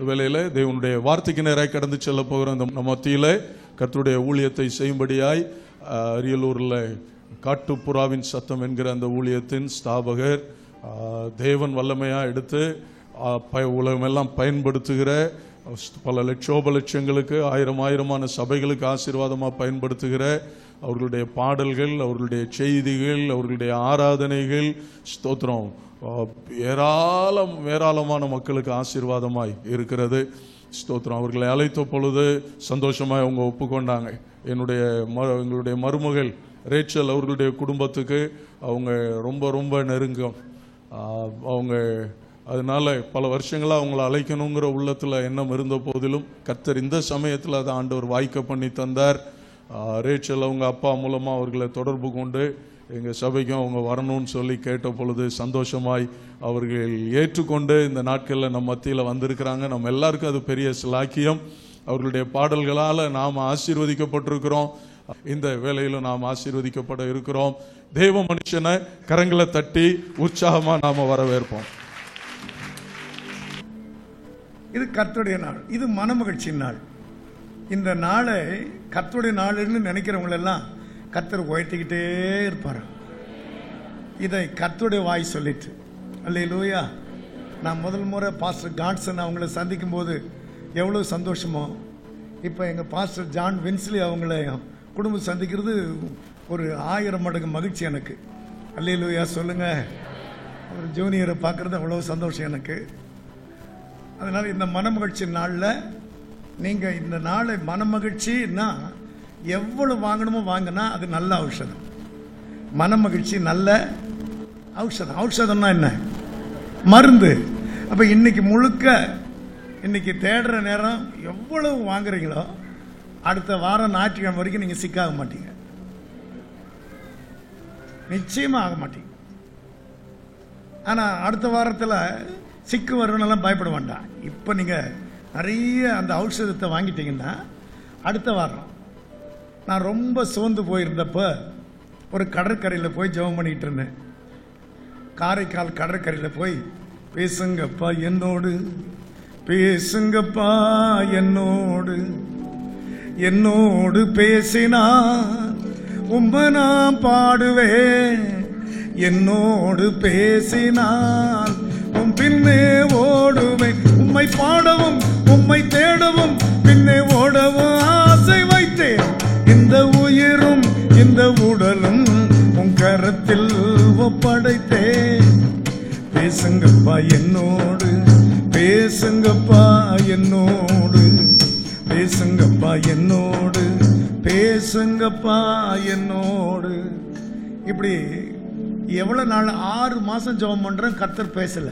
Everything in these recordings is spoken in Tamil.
வேளையில தேவனுடைய வார்த்தைக்கு நேராக கடந்து செல்ல போகிற அந்த மத்தியில கர்த்தருடைய ஊழியத்தை செய்யும்படியாய் அரியலூர்ல காட்டுப்புறாவின் சத்தம் என்கிற அந்த ஊழியத்தின் ஸ்தாபகர் தேவன் வல்லமையா எடுத்து உலகமெல்லாம் பயன்படுத்துகிற பல லட்சோபலட்சங்களுக்கு ஆயிரமான சபைகளுக்கு ஆசீர்வாதமாக பயன்படுத்துகிற அவர்களுடைய பாடல்கள், அவர்களுடைய செய்திகள், அவர்களுடைய ஆராதனைகள், ஸ்தோத்திரம் ஏராளமான மக்களுக்கு ஆசீர்வாதமாய் இருக்கிறது. ஸ்தோத்திரம். அவர்களை அழைத்த பொழுது சந்தோஷமாய் அவங்க ஒப்புக்கொண்டாங்க. எங்களுடைய மருமகள் ரேச்சல் அவர்களுடைய குடும்பத்துக்கு அவங்க ரொம்ப நெருங்கம். அவங்க அதனால பல வருஷங்களாக அவங்கள அழைக்கணுங்கிற உள்ளத்தில் எண்ணம் இருந்த போதிலும் கர்த்தர் இந்த சமயத்தில் அதை ஆண்டவர் வாய்க்க பண்ணி தந்தார். ரேச்சல் அவங்க அப்பா மூலமாக அவர்களை தொடர்பு கொண்டு எங்கள் சபைக்கும் அவங்க வரணும்னு சொல்லி கேட்ட பொழுது சந்தோஷமாய் அவர்கள் ஏற்றுக்கொண்டு இந்த நாட்களில் நம்ம மத்தியில் வந்திருக்கிறாங்க. நம்ம எல்லாருக்கும் அது பெரிய சிலாக்கியம். அவர்களுடைய பாடல்களால் நாம் ஆசீர்வதிக்கப்பட்டிருக்கிறோம். இந்த வேளையிலும் நாம் ஆசீர்வதிக்கப்பட இருக்கிறோம். தேவ மனுஷனை கரங்களை தட்டி உற்சாகமா நாம வரவேற்போம். இது கர்த்தருடைய நாள், இது மனமகிழ்ச்சி நாள். இந்த நாளை கர்த்தருடைய நாள்னு நினைக்கிறவங்க எல்லாம் கர்த்தர் உயர்த்திக்கிட்டே இருப்பார். இதை கர்த்தருடைய வாய் சொல்லிட்டு அல்லேலூயா. நான் முதல் முறை பாஸ்டர் காட்சன் அவங்கள சந்திக்கும் போது எவ்வளோ சந்தோஷமோ, இப்போ எங்கள் பாஸ்டர் ஜான் வின்ஸ்லி அவங்கள குடும்பம் சந்திக்கிறது ஒரு 1000 மடங்கு மகிழ்ச்சி எனக்கு. அல்லேலூயா சொல்லுங்க. ஒரு ஜூனியரை பார்க்கறது அவ்வளோ சந்தோஷம் எனக்கு. அதனால இந்த மனமகிழ்ச்சி நாளில் நீங்கள் இந்த நாளை மனமகிழ்ச்சின்னா எவ்வளவு வாங்கணுமோ வாங்கினா அது நல்ல ஔஷதம். மனமகிழ்ச்சி நல்ல ஔஷதம். ஔஷதம்னா என்ன? மருந்து. அப்போ இன்னைக்கு முழுக்க இன்னைக்கு தேடுற நேரம் எவ்வளவு வாங்குறீங்களோ அடுத்த வாரம் ஞாயிற்றுக்கிழமை வரைக்கும் நீங்கள் சிக்காக மாட்டீங்க. நிச்சயமாக ஆக மாட்டீங்க. ஆனால் அடுத்த வாரத்தில் சிக்கு வருவனெல்லாம் பயப்பட வேண்டாம். இப்போ நீங்கள் நிறைய அந்த ஔஷதத்தை வாங்கிட்டீங்கன்னா அடுத்த வாரம். நான் ரொம்ப சோர்ந்து போயிருந்தப்போ ஒரு கடற்கரையில் போய் ஜெபம் பண்ணிக்கிட்டு இருந்தேன். காரைக்கால் கடற்கரையில் போய் பேசுங்கப்பா என்னோடு, பேசுங்கப்பா என்னோடு, என்னோடு பேசினா உம்மை நான் பாடுவேன், என்னோடு பேசினால் உம் பின்னே ஓடுவேன், உம்மை பாடவும் உம்மை தேடவும் பின்னே ஓடவும் ஆசை வைத்தேன், இந்த உயிரும் இந்த உடலும் உன் கரத்தில் ஒப்படைத்தேன். பேசுங்கப்பா என்னோடு, பேசுங்கப்பா என்னோடு, பேசுங்கப்பா என்னோடு, பேசுங்கப்பா என்னோடு. இப்படி எவ்வளவு நாள்? 6 மாசம் ஜெபம் பண்றேன், கர்த்தர் பேசல.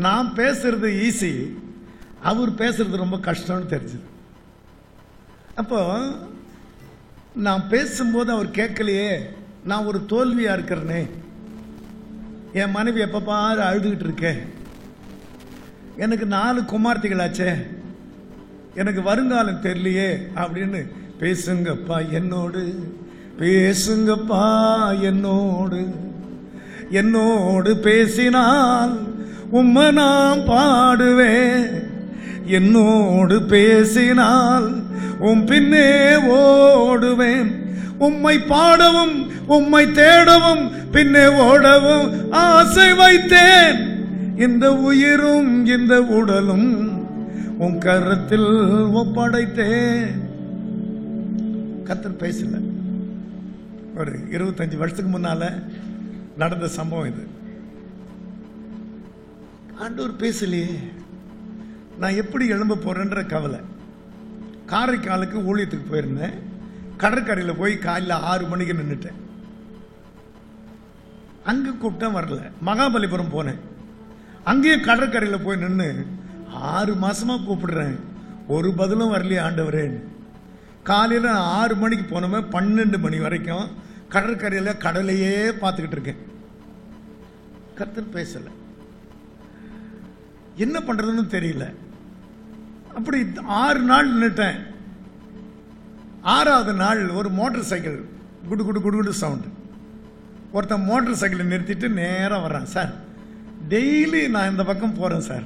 நான் பேசுறது ஈஸி, அவர் பேசுறது ரொம்ப கஷ்டம்னு தெரிஞ்சது. அப்போ நான் பேசும்போது அவர் கேட்கலையே, நான் ஒரு தோல்வியா இருக்கிறேனே, என் மனைவி எப்ப பாரு அழுதுகிட்டு இருக்கேன், எனக்கு 4 குமார்த்திகளாச்சே, எனக்கு வருங்காலம் தெரியலையே அப்படின்னு. பேசுங்கப்பா என்னோடு, பேசுங்கப்பா என்னோடு, என்னோடு பேசினால் உம்மை நான் பாடுவேன், என்னோடு பேசினால் உம் பின்னே ஓடுவேன், உம்மை பாடவும் உம்மை தேடவும் பின்னே ஓடவும் ஆசை வைத்தேன், இந்த உயிரும் இந்த உடலும் உன் கரத்தில் ஒப்படைத்தேன். கர்த்தர் பேசல. ஒரு 25 வருஷத்துக்கு முன்னால நடந்த சம்பவம் இது. ஆண்டவர் பேசலையே, நான் எப்படி எழும்ப போறேன்ற கவலை. காரைக்காலுக்கு ஊழியத்துக்கு போயிருந்தேன். கடற்கரையில் போய் காலையில் 6 மணிக்கு நின்றுட்டேன். அங்கே கூப்பிட்டா வரல. மகாபலிபுரம் போனேன். அங்கேயும் கடற்கரையில் போய் நின்று 6 மாசமா கூப்பிடுறேன், ஒரு பதிலும் வரலையே ஆண்டவரேன்னு. காலையில் 6 மணிக்கு போனோமே 12 மணி வரைக்கும் கடற்கரையில் கடலையே பார்த்துக்கிட்டு இருக்கேன். கர்த்தர் பேசல. என்ன பண்றதுன்னு தெரியல. அப்படி 6 நாள் நின்னுட்டேன். 6வது நாள் ஒரு மோட்டார் சைக்கிள் குடு குடு குடு குடு சவுண்டு. ஒருத்தன் மோட்டார் சைக்கிளை நிறுத்திட்டு நேராக வர்றான். சார், டெய்லி நான் இந்த பக்கம் போகிறேன் சார்,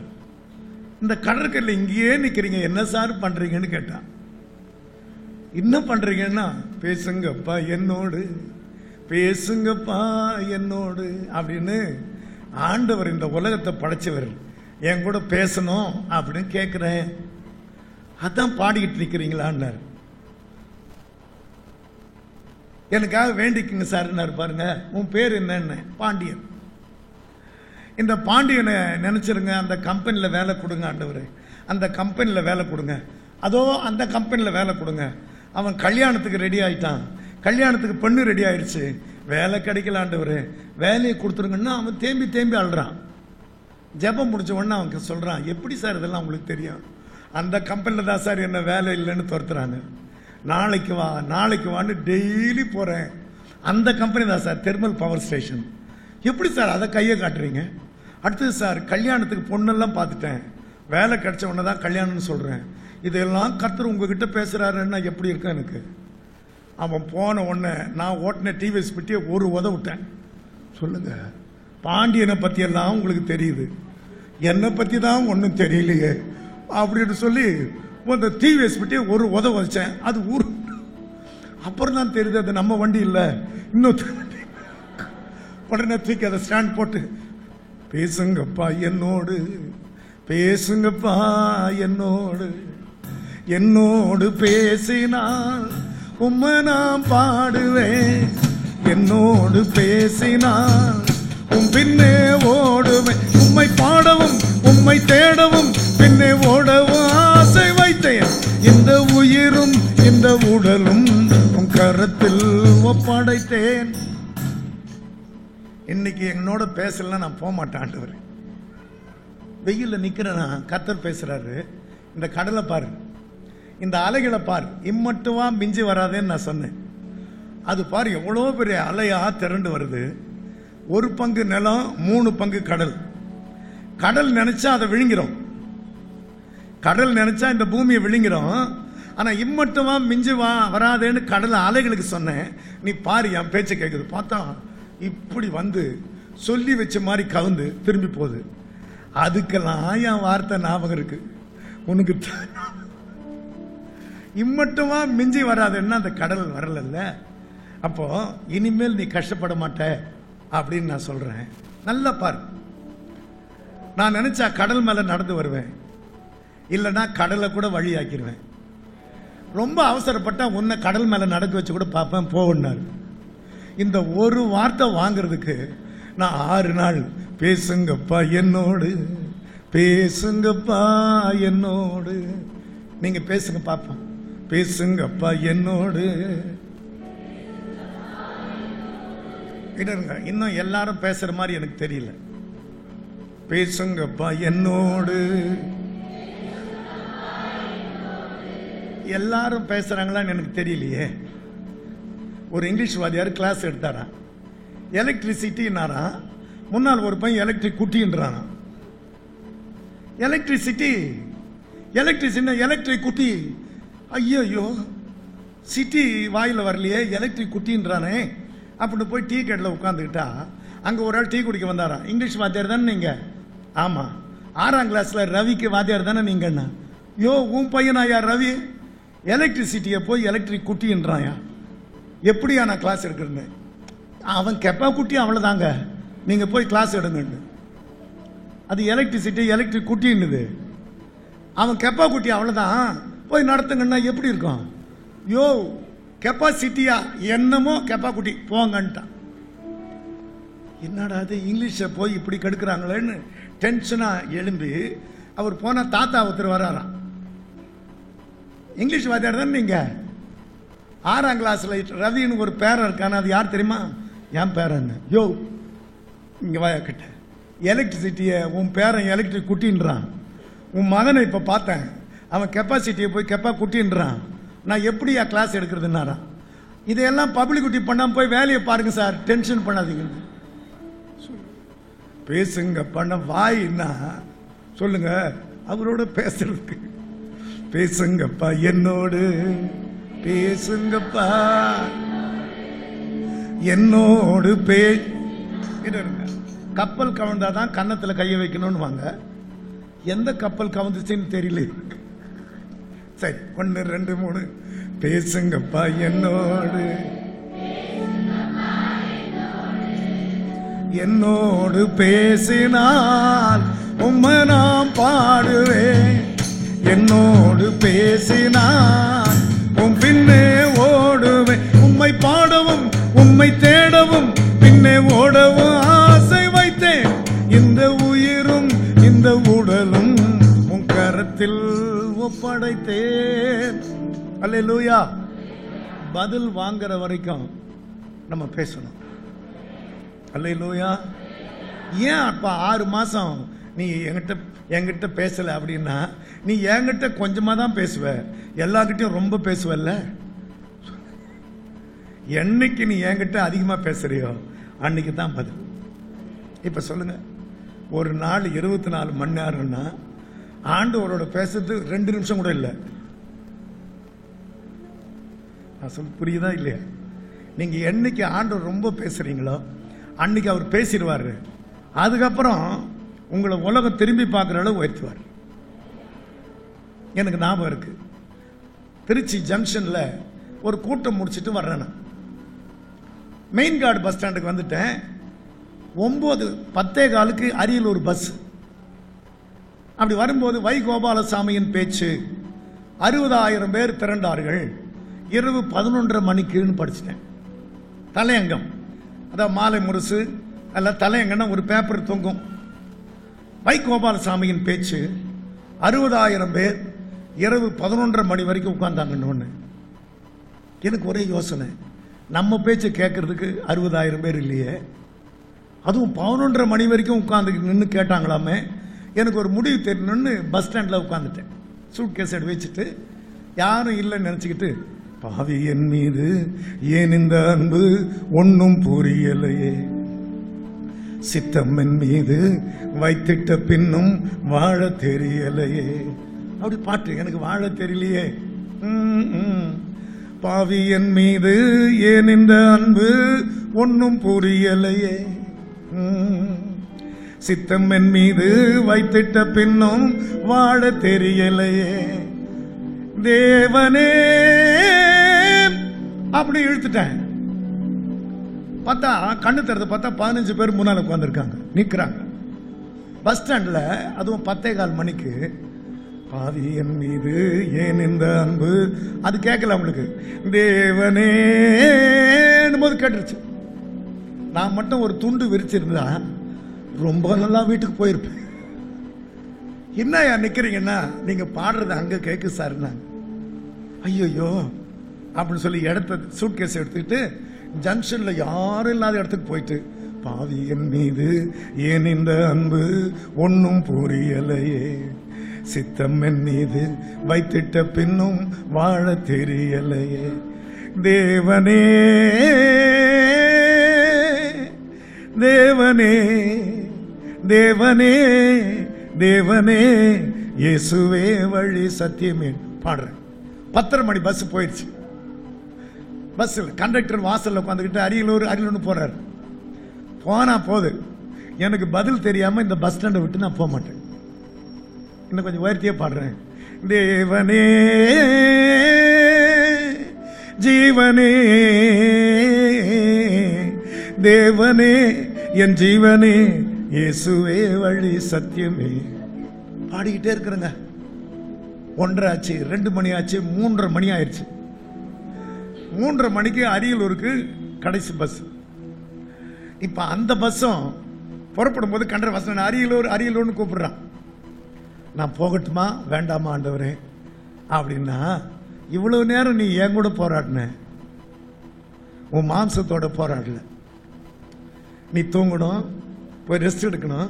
இந்த கடற்கரையில் இங்கேயே நிக்கிறீங்க, என்ன சார் பண்றீங்கன்னு கேட்டான். என்ன பண்றீங்கன்னா, பேசுங்கப்பா என்னோடு, பேசுங்கப்பா என்னோடு அப்படின்னு ஆண்டவர் இந்த உலகத்தை படைச்சவர் என் கூட பேசணும் அப்படின்னு கேட்கிறேன். அதான் பாடிக்கிட்டு நிக்கிறீங்களான்னாரு. எனக்காக வேண்டிக்குங்க சார் பாருங்க. உன் பேர் என்னன்னு? பாண்டியன். இந்த பாண்டியனை நினைச்சிருங்க, அந்த கம்பெனியில் வேலை கொடுங்க ஆண்டவர், அந்த கம்பெனியில் வேலை கொடுங்க, அதோ அந்த கம்பெனியில் வேலை கொடுங்க. அவன் கல்யாணத்துக்கு ரெடி ஆயிட்டான், கல்யாணத்துக்கு பெண்ணு ரெடி ஆயிடுச்சு, வேலை கிடைக்கல ஆண்டவர், வேலையை கொடுத்துருங்கன்னா அவன் தேம்பி தேம்பி அழுறான். ஜெபம் முடிச்ச உடனே அவன் சொல்றான், எப்படி சார் இதெல்லாம் உங்களுக்கு தெரியும்? அந்த கம்பெனியில் தான் சார் என்ன வேலை இல்லைன்னு துரத்துறாங்க. நாளைக்கு வா நாளைக்கு வான்னு டெய்லி போறேன். அந்த கம்பெனி தான் சார், தெர்மல் பவர் ஸ்டேஷன். எப்படி சார் அதை கையை காட்டுறீங்க? அடுத்தது சார், கல்யாணத்துக்கு பொண்ணெல்லாம் பார்த்துட்டேன், வேலை கிடைச்ச உடனே தான் கல்யாணம்னு சொல்றேன். இதெல்லாம் கர்த்தர் உங்ககிட்ட பேசுறாருன்னா எப்படி இருக்கும் எனக்கு? அவன் போன உடனே நான் ஓட்டின டிவிஎஸ் பற்றி ஒரு விட்டேன். சொல்லுங்க, பாண்டியனை பத்தி எல்லாம் உங்களுக்கு தெரியுது, என்னை பத்தி தான் ஒன்றும் தெரியலையே அப்படின்னு சொல்லி அந்த டிவிஎஸ் பற்றி ஒரு வச்சேன். அது ஊர் அப்புறம் தான் தெரியுது அது நம்ம வண்டி இல்லை, இன்னொரு உடனே தூக்கி அதை ஸ்டாண்ட் போட்டு, பேசுங்கப்பா என்னோடு, பேசுங்கப்பா என்னோடு, என்னோடு பேசினால் உம்மை நான் பாடுவேன், என்னோடு பேசினால் உம் பின்னே ஓடுவேன், உம்மை பாடவும் உம்மை தேடவும் பின்னே ஓடவும் ஆசை வைத்தேன், இந்த உயிரும் இந்த உடலும் உன் கரத்தில் ஒப்படைத்தேன். இன்னைக்கு என்னோட பேசலாம் நான் போக மாட்டேன் ஆண்டவர். வெயில்ல நிக்கிறேன்னா கர்த்தர் பேசுறாரு. இந்த கடலை பாரு, இந்த அலைகளை பாரு, இம்மட்டுவா மிஞ்சி வராதேன்னு நான் சொன்னேன். அது பாரு எவ்வளோ பெரிய அலையா திரண்டு வருது. 1 பங்கு நிலம், 3 பங்கு கடல். கடல் நினைச்சா அதை விழுங்கிறோம், கடல் நினைச்சா இந்த பூமியை விழுங்கிறோம். ஆனா இம்மட்டுமா மிஞ்சி வராதேன்னு கடல் அலைகளுக்கு சொன்னேன். நீ பாரு, என் பேச்சை கேட்குது. பார்த்தா இப்படி வந்து சொல்லி வச்ச மாதிரி கவுந்து திரும்பி போகுது. அதுக்கெல்லாம் என் வார்த்தை ஞாபகம் இருக்கு. உனக்கு இம்மட்டுமா மிஞ்சி வராதுன்னா அந்த கடல் வரல. அப்போ இனிமேல் நீ கஷ்டப்பட மாட்ட அப்படின்னு நான் சொல்றேன். நல்லா பாரு, நான் நினைச்சா கடல் மேல நடந்து வருவேன், இல்லைன்னா கடலை கூட வழியாக்கிடுவேன். ரொம்ப அவசரப்பட்டா உன்னை கடல் மேல நடக்க வச்சு கூட பார்ப்பேன் போனாரு. இந்த ஒரு வார்த்தை வாங்குறதுக்கு நான் 6 நாள் பேசுங்கப்பா என்னோடு, பேசுங்கப்பா என்னோடு. நீங்க பேசுங்க பாப்போம், பேசுங்கப்பா என்னோடு. இன்னும் எல்லாரும் பேசுற மாதிரி எனக்கு தெரியல. பேசுங்கப்பா என்னோடு. எல்லாரும் பேசுறாங்களான்னு எனக்கு தெரியலையே. ஒரு இங்கிலீஷ் வாத்தியார் கிளாஸ் எடுத்தாரா, எலக்ட்ரிசிட்டின்னாரா. முன்னால் ஒரு பையன் எலக்ட்ரிக் குட்டின்றானா. எலக்ட்ரிசிட்டி எலக்ட்ரிக் குட்டி. ஐயோ, சிட்டி வாயில வரலையே, எலக்ட்ரிக் குட்டின்றானே அப்படின்னு போய் டீ கடையில் உட்காந்துக்கிட்டா அங்கே ஒரு ஆள் டீ குடிக்க வந்தாரா. இங்கிலீஷ் வாத்தியார் தானே நீங்க? ஆமா. 6ஆம் கிளாஸ்ல ரவிக்கு வாத்தியார் தானே நீங்கண்ணா? யோ, உன் பையனா யார் ரவி? எலக்ட்ரிசிட்டியை போய் எலக்ட்ரிக் குட்டின்றாயா. எப்படியா நான் கிளாஸ் எடுக்கிறேன்னு? அவன் கெப்பா குட்டி, அவ்வளோதாங்க, நீங்க போய் கிளாஸ் எடுங்கன்னு. அது எலக்ட்ரிசிட்டி எலக்ட்ரிக் குட்டின்னுது. அவன் கெப்பா குட்டி, அவ்வளோதான், போய் நடத்துங்கன்னா எப்படி இருக்கும்? யோ, கெப்பாசிட்டியா என்னமோ கெப்பா குட்டி போங்கன்ட்டான். என்னடா அது இங்கிலீஷை போய் இப்படி கெடுக்கிறாங்களேன்னு டென்ஷனா எழும்பி அவர் போன தாத்தா ஒருத்தர் வராராம். இங்கிலீஷ் வாத்தியார் தானே நீங்க? 6ஆம் கிளாஸ்ல ரவின்னு ஒரு பேரன் இருக்கான, அது யார் தெரியுமா? என் பேரன். யோ, இங்க வாயா கிட்ட. எலக்ட்ரிசிட்டியை உன் பேரன் எலக்ட்ரிக் குட்டின்றான். உன் மகனை இப்ப பார்த்தேன், அவன் கெப்பாசிட்டியை போய் கெப்பா குட்டின்றான். நான் எப்படியா கிளாஸ் எடுக்கிறதுனாரா? இதையெல்லாம் பப்ளிசிட்டி பண்ணாம போய் வேலையை பாருங்க சார், டென்ஷன் பண்ணாதீங்க. பேசுங்க பண்ண வாய்னா சொல்லுங்க, அவரோட பேசுறதுக்கு. பேசுங்கப்பா என்னோடு, பேசுங்கப்பா என்னோடு. கப்பல் கவிழ்ந்தாதான் கன்னத்துல கைய வைக்கணும்னு வாங்க. எந்த கப்பல் கவுந்துச்சுன்னு தெரியல. சரி, 1 2 3 பேசுங்கப்பா என்னோடு, என்னோடு பேசினால் உம்மை நான் பாடுவேன். என்னோடு பேசினால் உம் பின்னே ஓடுவேன். உம்மை பாடவும் உம்மை தேடவும் பின்னே ஓடவும் ஆசை வைத்தேன். இந்த உயிரும் இந்த உடலும் உன் கரத்தில் ஒப்படைத்தேன். அல்லேலூயா. பதில் வாங்குற வரைக்கும் நம்ம பேசணும். அல்லேலூயா. ஏன் அப்ப 6 மாசம் நீ என்கிட்ட பேசல அப்படின்னா, நீ என்கிட்ட கொஞ்சமா தான் பேசுவ, எல்லார்கிட்டையும் ரொம்ப பேசுவல்ல. என்னைக்கு நீ என்கிட்ட அதிகமா பேசுறியோ அன்னைக்கு தான் பதில். இப்ப சொல்லுங்க, ஒரு நாள் 24 மணி நேரம்னா ஆண்டவரோட பேசுறது 2 நிமிஷம் கூட இல்லை. நான் சொல்ல புரியுதா இல்லையா? நீங்க என்னைக்கு ஆண்டவர் ரொம்ப பேசுறீங்களோ அன்னைக்கு அவர் பேசிடுவாரு. அதுக்கப்புறம் உங்களை உலகம் திரும்பி பார்க்குற அளவு உயர்த்துவார். எனக்கு ஞாபகம் இருக்கு, திருச்சி ஜங்ஷன்ல ஒரு கூட்டம் முடிச்சுட்டு வர்றேன். மெயின் கார்டு பஸ் ஸ்டாண்டுக்கு வந்துட்டேன். 9:10 அரியலூர் பஸ். அப்படி வரும்போது வை கோபாலசாமியின் பேச்சு, 60,000 பேர் திரண்டார்கள், இரவு 11:30 மணிக்குன்னு படிச்சுட்டேன். தலையங்கம், அதாவது மாலை முரசு அல்ல தலையங்கன்னா ஒரு பேப்பர் தொங்கும். வை கோபாலசாமியின் பேச்சு, 60,000 பேர் இரவு 11:30 மணி வரைக்கும் உட்கார்ந்தாங்கன்னு. எனக்கு ஒரே யோசனை, நம்ம பேச்சு கேட்கறதுக்கு 60,000 பேர் இல்லையே, அதுவும் 11:30 மணி வரைக்கும் உட்காந்து நின்று கேட்டாங்களாமே. எனக்கு ஒரு முடிவு தெரியணும்னு பஸ் ஸ்டாண்டில் உட்காந்துட்டேன். சூட் கேஸ் எடுத்து வச்சுட்டு யாரும் இல்லைன்னு நினச்சிக்கிட்டு, பாவி என் மீது ஏன் இந்த அன்பு ஒன்னும் புரியலையே, சித்தம் என் மீது வைத்திட்ட பின்னும் வாழ தெரியலையே. அப்படி பாட்டு, எனக்கு வாழ தெரியலையே. பாவி என் மீது ஏன் இந்த அன்பு ஒன்னும் புரியலையே, சித்தம் என் மீது வைத்திட்ட பின்னும் வாழ தெரியலையே. தேவனே அப்படி இழுத்துட்டேன். பார்த்தா கண்ணு திறந்து பார்த்தா 15 பேர் முன்னால உட்கார்ந்துருக்காங்க, நிக்கிறாங்க பஸ் ஸ்டாண்ட்ல. அதுவும் 10:15 மணிக்கு. பாவி என் மீது ஏன் இந்த அன்பு, அது கேட்கல அவங்களுக்கு. தேவனே போது கேட்டுருச்சு. நான் மட்டும் ஒரு துண்டு விரிச்சிருந்தா ரொம்ப நல்லா வீட்டுக்கு போயிருப்பேன். என்ன நிக்கிறீங்கன்னா, நீங்க பாடுறது அங்க கேக்கு சார். ஐயோ அப்படின்னு சொல்லி இடத்த சூட்கேஸ் எடுத்துக்கிட்டு ஜங்ஷன்ல யாரும் இல்லாத இடத்துக்கு போயிட்டு, பாவி என் மீது ஏன் இந்த அன்பு ஒன்னும் புரியலையே, சித்தம் என் மீது வைத்திட்ட பின்னும் வாழ தெரியலையே. தேவனே தேவனே தேவனே தேவனே இயேசுவே வழி சத்தியமே பாடுறேன். 10:30 மணி பஸ் போயிடுச்சு. பஸ்ஸில் கண்டக்டர் வாசல்ல உட்காந்துக்கிட்டு அரியலூர்னு போறாரு. போனா போது, எனக்கு பதில் தெரியாம இந்த பஸ் ஸ்டாண்டை விட்டு நான் போக மாட்டேன். இன்னும் கொஞ்சம் உயர்த்தியே பாடுறேன். தேவனே ஜீவனே தேவனே என் ஜீவனே இயேசுவே வழி சத்தியமே. பாடிக்கிட்டே இருக்கிறேங்க. 1:30 ஆச்சு, 2 மணி ஆச்சு, 3:30 மணி ஆயிடுச்சு. 3:30 மணிக்கு அரியலூருக்கு கடைசி பஸ். இப்ப அந்த பஸ்ஸும் புறப்படும் போது கண்டர் வசனம் அரியலூர்னு கூப்பிடுறான். நான் போகட்டுமா வேண்டாமா ஆண்டவரே அப்படின்னா, இவ்வளவு நேரம் நீ என் கூட போராடின, உன் மாம்சத்தோட போராடல. நீ தூங்கணும், போய் ரெஸ்ட் எடுக்கணும்.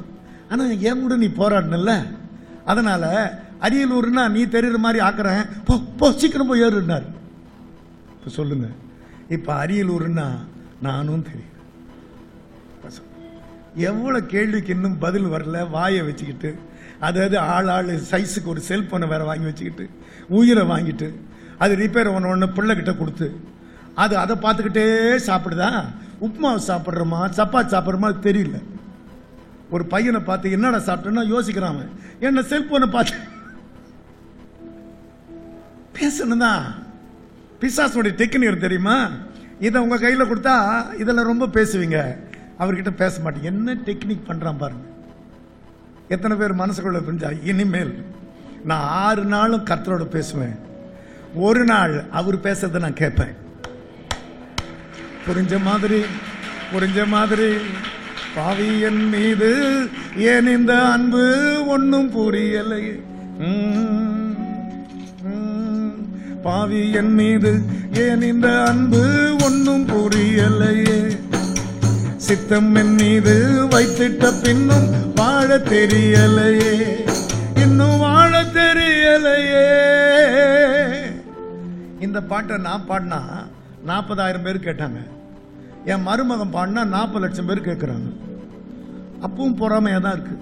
ஆனா என் கூட நீ போராடல. அதனால அரியலூர்னா நீ தெரியுற மாதிரி ஆக்குறேன், போ சீக்கிரம் போய் ஏறுனார். இப்ப சொல்லுங்க, இப்ப அரியலூர்னா நானும் தெரியும். எவ்வளவு கேள்விக்கு இன்னும் பதில் வரல. வாயை வச்சுக்கிட்டு, அதாவது ஆள் சைஸுக்கு ஒரு செல்போனை வேற வாங்கி வச்சுக்கிட்டு, உயிரை வாங்கிட்டு, அது ரிப்பேர் ஒன்று பிள்ளை கிட்ட கொடுத்து, அது அதை பார்த்துக்கிட்டே சாப்பிடுதா. உப்புமாவை சாப்பிட்றோமா சப்பாத்தி சாப்பிட்றோமா தெரியல. ஒரு பையனை பார்த்து என்னடா சாப்பிட்டேன்னா யோசிக்கிறான், என்ன செல்போனை பார்த்து பேசணும்தான். பிசாசுடைய டெக்னிக் தெரியுமா? இதை உங்க கையில கொடுத்தா இதெல்லாம் ரொம்ப பேசுவீங்க, அவர்கிட்ட பேச மாட்டீங்க. என்ன டெக்னிக் பண்றான் பாருங்க. எத்தனை பேர் மனசுக்குள்ள புரிஞ்சா, இனிமேல் நான் 6 நாளும் கர்த்தரோட பேசுவேன், ஒரு நாள் அவர் பேசுறதை நான் கேட்பேன். புரிஞ்ச மாதிரி பாவி என் மீது ஏன் இந்த அன்பு ஒன்னும் புரியலை, பாவி என் மீது ஏன் இந்த அன்பு ஒன்னும் புரியலையே, சித்தம் என் மீது வைத்திட்ட பின்னும் வாழ தெரியலையே, இன்னும் வாழ தெரியலையே. இந்த பாட்டை நான் பாடினா 40,000 பேர் கேட்டாங்க, என் மருமகன் பாடினா 40 லட்சம் பேர் கேட்கிறாங்க. அப்பவும் பொறாமையா தான் இருக்கு.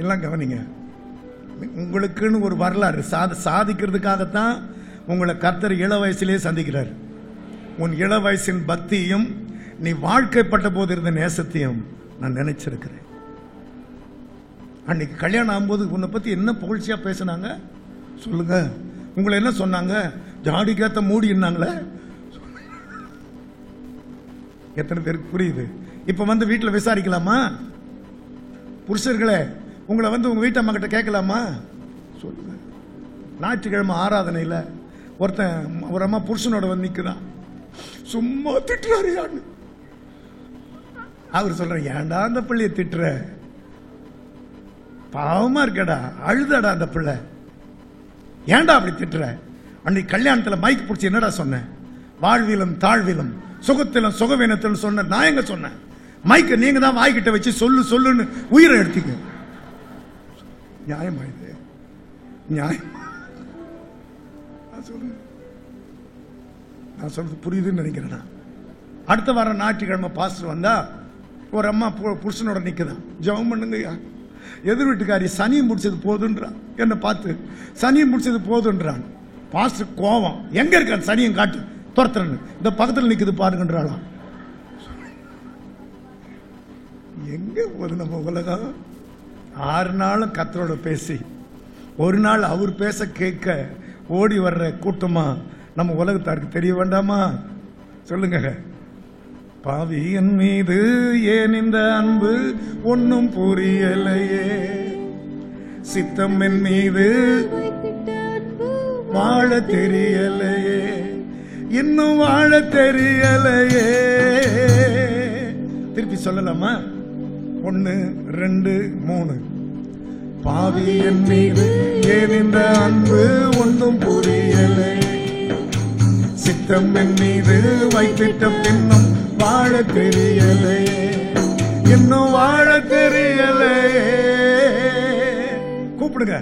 எல்லாம் கவனிங்க, உங்களுக்குன்னு ஒரு வரலாறு சாதிக்கிறதுக்காகத்தான் உங்களை கர்த்தர் இள வயசிலே சந்திக்கிறார். உன் இள வயசின் பக்தியும் நீ வாழ்க்கைப்பட்ட போது இருந்த நேசத்தையும் நான் நினைச்சிருக்கிறேன். அன்னைக்கு கல்யாணம் ஆகும்போது உன்னை பத்தி என்ன புகழ்ச்சியா பேசினாங்க சொல்லுங்க. உங்களை என்ன சொன்னாங்க? ஜாடி கேத்த மூடினாங்களே. எத்தனை பேருக்கு புரியுது? இப்ப வந்து வீட்டில் விசாரிக்கலாமா? புருஷர்களே, உங்களை வந்து உங்க வீட்டு அம்மா கிட்ட கேட்கலாமா? சொல்லுங்க. ஞாயிற்றுக்கிழமை ஆராதனையில் ஒரு அம்மா புருஷனோட வந்து நிற்குதான், சும்மா திட்டுறாரு. அவர் சொல்ற, ஏன்டா அந்த பிள்ளைய திட்டுற, பாவமா இருக்கடா, அழுதாடா அந்த பிள்ளை, ஏன்டா அப்படி திட்டுற? அன்னைக்கு கல்யாணத்துல மைக் பிடிச்சி என்னடா சொன்னேன்? வாழ்விலும் தாழ்விலும் சுகத்திலும் சுகவீனத்திலும் சொன்ன நான் எங்க சொன்னேன்? மைக்க நீங்க தான் வாய்கிட்ட வச்சு சொல்லுன்னு உயிரை எடுத்தீங்க. நியாயமா இது? நியாயம்? நான் சொல்றது புரியுதுன்னு நினைக்கிறேன். அடுத்த வாரம் ஞாயிற்றுக்கிழமை பாஸ்டர் வந்தா ஒரு அம்மா புருஷனோட நிக்குதான், ஜெபம் பண்ணுங்க. எதிர் வீட்டுக்காரி சனியும் முடிச்சது போதுன்றான். என்ன பார்த்து சனியும் முடிச்சது போதுன்றான். பாஸ்டர் கோவம், எங்க இருக்க சனியும் காட்டு, துரத்துறன்னு, இந்த பக்கத்தில் நிக்குது பாருங்கன்றாளாம். எங்க போது நம்ம உலகம்? 6 நாளும் கர்த்தரோட பேசி ஒரு நாள் அவர் பேச கேட்க ஓடி வர்ற கூட்டமா நம்ம உலகத்தாருக்கு தெரிய வேண்டாமா? சொல்லுங்க. பாவி என் மீது ஏன் இந்த அன்பு ஒன்னும் புரியலையே, சித்தம் என் மீது வாழ தெரியலையே, இன்னும் வாழ தெரியலையே. திருப்பி சொல்லலாமா? 1 2 3. பாவி என் மீது ஏன் இந்த அன்பு ஒன்னும் புரியலை, சித்தம் என் மீது வைத்திட்ட பின்னும் வாழ தெரியலையே, இன்னும் வாழ தெரியலையே. கூப்பிடுங்க.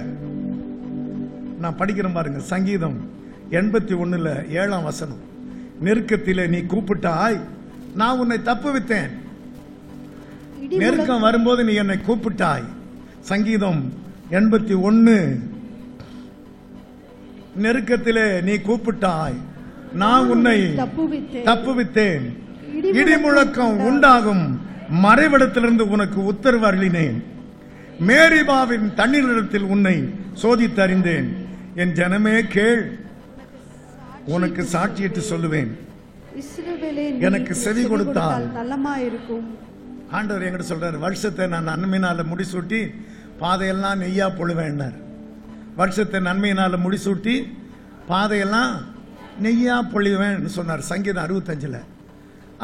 நான் படிக்கிறேன் பாருங்க. சங்கீதம் 81 7ஆம் வசனம். நெருக்கத்திலே நீ கூப்பிட்டாய், நான் உன்னை தப்புவித்தேன். நெருக்கம் வரும்போது நீ என்னை கூப்பிட்டாய். சங்கீதம் 81. நெருக்கத்திலே நீ கூப்பிட்டாய், நான் உன்னை தப்புவித்தேன். இடி முழக்கம் உண்டாகும் மறைவிடத்திலிருந்து உனக்கு உத்தரவு அருளினேன். மேரிபாவின் தண்ணீரிடத்தில் உன்னை சோதித்தறிந்தேன். என் ஜனமே கேள், உனக்கு சாட்சியிட்டு சொல்லுவேன். எனக்கு செவி கொடுத்தால் நல்லமாயிருக்கும். ஆண்டவர் என்கிட்ட சொல்றாரு, வருஷத்தை நான் நன்மையினால முடிசூட்டி பாதையெல்லாம் நெய்யா பொழுவேன். வருஷத்தை நன்மையினால முடிசூட்டி பாதையெல்லாம் நெய்யா பொழிவேன் சொன்னார் சங்கீதம் 65.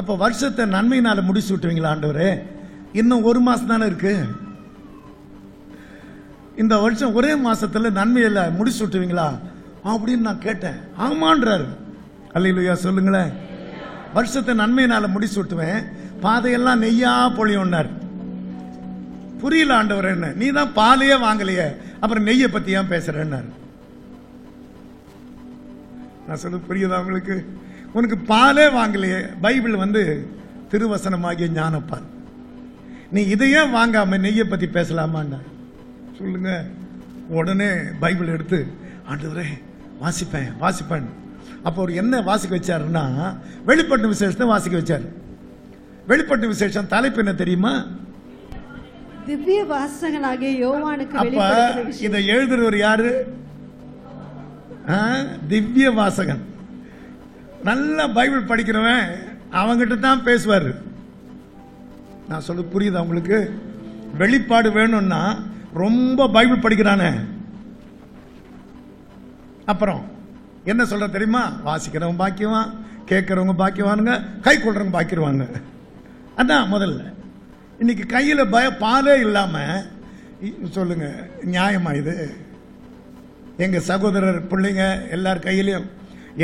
அப்ப வருஷத்தை நன்மையினால முடிசூட்டுவீங்களா ஆண்டவரே? இன்னும் 1 மாசம் தானே இருக்கு. இந்த வருஷம் ஒரே மாசத்துல நன்மையில முடிசூட்டுவீங்களா அப்படின்னு நான் கேட்டேன். ஆமான்றாரு. அல்லேலூயா சொல்லுங்களேன். வருஷத்தை நன்மையினால முடிசூட்டுவேன், பாதையெல்லாம் நெய்யா பொழியும்னார். புரியல ஆண்டவர், என்ன நீ தான் பாலையே வாங்கலையே, அப்புறம் நெய்யை பத்தி ஏன் பேசுறேன்னாரு. நான் சொல்ல புரியுதா உங்களுக்கு? உனக்கு பாலே வாங்கலையே. பைபிள் வந்து திருவசனமாகிய ஞானப்பால். நீ இதையே வாங்காம நெய்யை பத்தி பேசலாமான்னா சொல்லுங்க. உடனே பைபிள் எடுத்து ஆண்டவரே வாசிப்பேன். அப்போ அவர் என்ன வாசிக்க வச்சாருன்னா வெளிப்பட்ட விசேஷத்தை வாசிக்க வச்சாரு. வெளிப்பட்ட விசேஷம் தலைப்பு என்ன தெரியுமா? திவ்ய வாசகனாகிய யோவானுக்கு அப்ப வெளிப்படுத்தின விஷயம். இதை எழுதுறவர் யாரு? திவ்ய வாசகன். நல்ல பைபிள் படிக்கிறவன் அவங்கிட்ட தான் பேசுவார். நான் சொல்ல புரியுதா உங்களுக்கு? வெளிப்பாடு வேணும்னா ரொம்ப பைபிள் படிக்கிறானே, அப்புறம் என்ன சொல்ற தெரியுமா? வாசிக்கிறவங்க பாக்கியவான், கேட்கறவங்க பாக்கியவானுங்க, கை கொள்றவங்க பாக்கிடுவாங்க. அதான் முதல்ல. இன்னைக்கு கையில பாலே இல்லாம சொல்லுங்க, நியாயமா இது? எங்க சகோதரர் பிள்ளைங்க எல்லார் கையிலையும்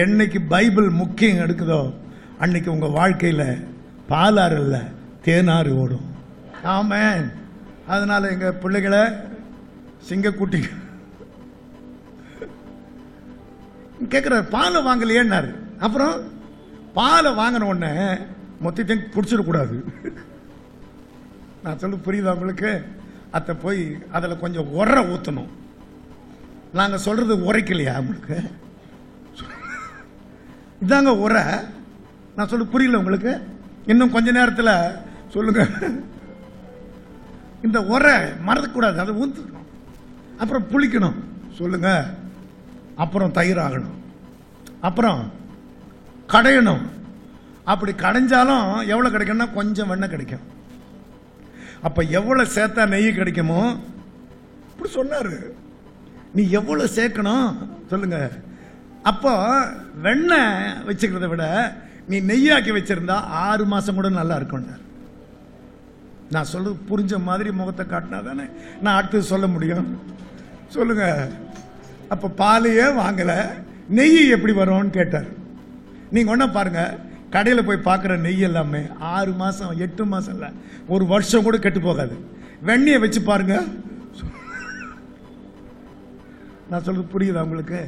என்னைக்கு பைபிள் முக்கியம் எடுக்குதோ அன்னைக்கு உங்க வாழ்க்கையில பாலாறு இல்ல தேனாறு ஓடும். ஆமென். அதனால எங்க பிள்ளைகளை சிங்கக்குட்டி கேட்கிறார், பாலை வாங்கலையேன்னாரு. அப்புறம் பாலை வாங்கின உடனே மொத்தத்தையும் குடிச்சிடக்கூடாது. நான் சொல்ல புரியுதா உங்களுக்கு? அத்தை போய் அதில் கொஞ்சம் உர ஊற்றணும். நாங்கள் சொல்றது உரைக்கலையா உங்களுக்கு? இதாங்க உர. நான் சொல்ல புரியல உங்களுக்கு? இன்னும் கொஞ்ச நேரத்தில் சொல்லுங்க. இந்த உரை மறக்கக்கூடாது, அதை ஊற்றணும். அப்புறம் புளிக்கணும் சொல்லுங்க. அப்புறம் தயிர் ஆகணும், அப்புறம் கடையணும். அப்படி கடைஞ்சாலும் எவ்வளவு கிடைக்கும்னா கொஞ்சம் வெண்ணெய் கிடைக்கும். அப்ப எவ்வளவு சேர்த்தா நெய் கிடைக்குமோ இப்படி சொன்னாரு. நீ எவ்வளவு சேர்க்கணும் சொல்லுங்க. அப்போ வெண்ணெய் வச்சுக்கிறத விட நீ நெய்யாக்கி வச்சிருந்தா 6 மாசம் கூட நல்லா இருக்கும். நான் சொல்றது புரிஞ்ச மாதிரி முகத்தை காட்டினா தானே நான் அடுத்து சொல்ல முடியும். சொல்லுங்க. அப்ப பாலையே வாங்கல, நெய் எப்படி வரும்னு கேட்டார். நீங்க ஒண்ணா பாருங்க, கடையில போய் பார்க்குற நெய் எல்லாமே 6 மாசம் 8 மாசம் இல்ல, 1 வருஷம் கூட கெட்டு போகாது. வெண்ணெயை வச்சு பாருங்க. நான் சொல்றது புரியுதா உங்களுக்கு?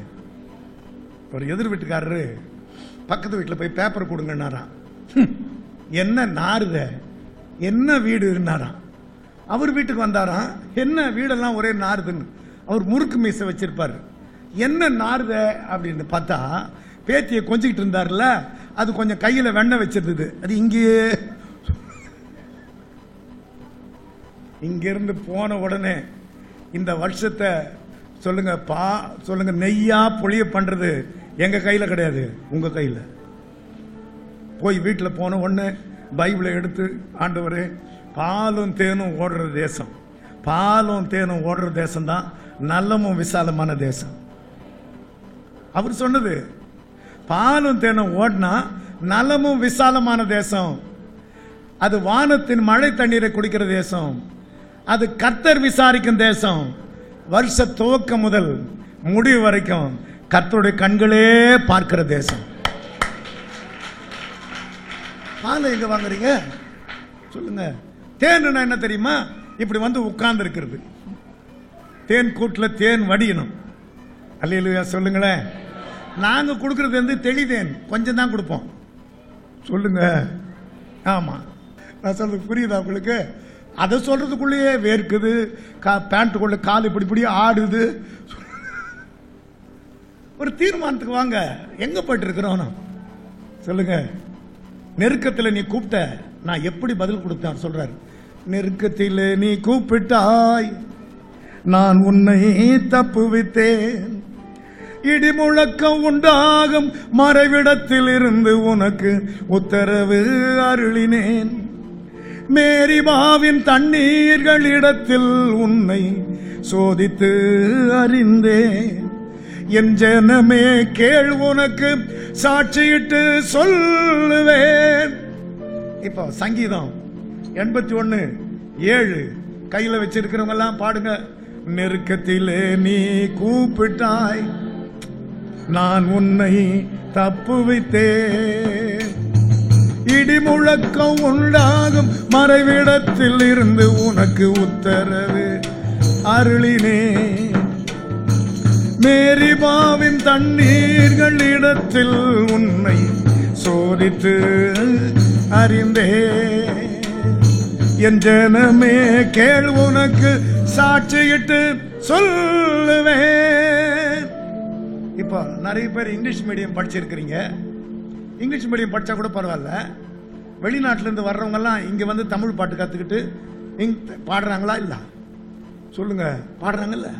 ஒரு எதிர் வீட்டுக்காரரு பக்கத்து வீட்டில் போய் பேப்பர் கொடுங்கன்னாராம். என்ன நாருத, என்ன வீடு இருந்தாராம். அவர் வீட்டுக்கு வந்தாராம். என்ன வீடெல்லாம் ஒரே நாருதுன்னு. அவர் முறுக்கு மீசை வச்சிருப்பாரு. என்ன நாருத அப்படின்னு பார்த்தா பேத்தியை கொஞ்சிக்கிட்டு இருந்தார்ல, அது கொஞ்சம் கையில வெண்ணெய் வச்சிருந்தது. அது இங்கேயே இங்கிருந்து போன உடனே இந்த வருஷத்தை சொல்லுங்க சொல்லுங்க, நெய்யா பொழிய பண்றது எங்க கையில கிடையாது, உங்க கையில. போய் வீட்டில் போன உடனே பைபிளை எடுத்து, ஆண்டவரே பாலும் தேனும் ஓடுற தேசம், பாலும் தேனும் ஓடுற தேசம் தான் நல்லமும் விசாலமான தேசம். அவர் சொன்னது பாலும் தேனும் ஓடினா நலமும் விசாலமான தேசம். அது வானத்தின் மழை தண்ணீரை குடிக்கிற தேசம். அது கர்த்தர் விசாரிக்கும் தேசம். வருஷ துவக்கம் முதல் முடிவு வரைக்கும் கர்த்தருடைய கண்களே பார்க்கிற தேசம். பாலை எங்க வாங்குறீங்க சொல்லுங்க. தேன் என்ன தெரியுமா? இப்படி வந்து உட்கார்ந்து இருக்கிறது. தேன் கூட்டுல தேன் வடியணும். அல்லேலூயா சொல்லுங்களேன். நாங்க கொடுக்கறது வந்து தெளிதேன், கொஞ்சம் தான் கொடுப்போம். சொல்லுங்க. ஆமா, நான் சொல்றது புரியுதா உங்களுக்கு? அதை சொல்றதுக்குள்ளேயே வேர்க்குது, பேண்ட்டுக்குள்ள கால் இப்படி இப்படி ஆடுது. ஒரு தீர்மானத்துக்கு வாங்க. எங்க போயிட்டு இருக்கிறோம் சொல்லுங்க. நெருக்கத்தில் நீ கூப்பிட்ட, நான் எப்படி பதில் கொடுத்தேன் சொல்றாரு. நெருக்கத்தில் நீ கூப்பிட்டாய், நான் உன்னை தப்புவித்தேன். இடி முழக்கம் உண்டாகும் மறைவிடத்தில் இருந்து உனக்கு உத்தரவு அருளினேன். மேரிபாவின் தண்ணீர்களிடத்தில் உன்னை சோதித்து அறிந்தேன். என் ஜனமே கேள், உனக்கு சாட்சியிட்டு சொல்லுவேன். இப்போ சங்கீதம் 81:7 கையில வச்சிருக்கிறவங்க எல்லாம் பாடுங்க. நெருக்கத்திலே நீ கூப்பிட்டாய், நான் உன்னை தப்புவித்தேன். இடி முழக்கம் உண்டாகும் மறைவிடத்தில் இருந்து உனக்கு உத்தரவு அருளினேன். மேரிபாவின் தண்ணீர்களிடத்தில் உன்னை சோதித்து அறிந்தேன். என் ஜனமே கேள், உனக்கு சாட்சியிட்டு சொல்லுவேன். இப்போ நிறைய பேர் இங்கிலீஷ் மீடியம் படிச்சிருக்கிறீங்க. இங்கிலீஷ் மீடியம் படிச்சா கூட பரவாயில்ல. வெளிநாட்டிலேருந்து வர்றவங்கெல்லாம் இங்கே வந்து தமிழ் பாட்டு கற்றுக்கிட்டு இங்கே பாடுறாங்களா? இல்லை சொல்லுங்க, பாடுறாங்கல்ல.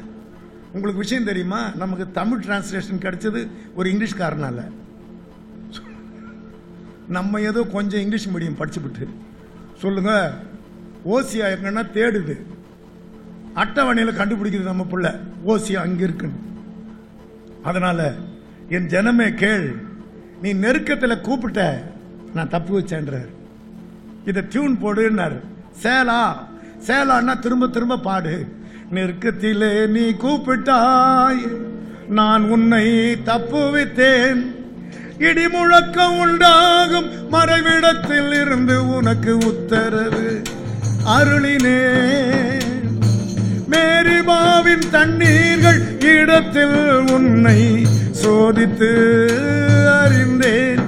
உங்களுக்கு விஷயம் தெரியுமா? நமக்கு தமிழ் டிரான்ஸ்லேஷன் கிடைச்சது ஒரு இங்கிலீஷ்காரனால. நம்ம ஏதோ கொஞ்சம் இங்கிலீஷ் மீடியம் படிச்சுவிட்டு சொல்லுங்க, ஓசியா இருக்குன்னா தேடுது, அட்டவணையில் கண்டுபிடிக்குது நம்ம பிள்ளை ஓசியா அங்க இருக்குன்னு. அதனால என் ஜனமே கேள், நீ நெருக்கத்தில் கூப்பிட்ட நான் தப்பு வச்சேன்றார். இதை டியூன் போடுன்னாரு. சேலா சேலான்னா திரும்ப திரும்ப பாடு. நெருக்கத்திலே நீ கூப்பிட்டாய், நான் உன்னை தப்புவித்தேன். இடி முழக்கம் உண்டாகும் மறைவிடத்தில் இருந்து உனக்கு உத்தரவு அருளினேன். மேரிபாவின் தண்ணீர்கள் இடத்தில் உன்னை சோதித்து அறிந்தேன்.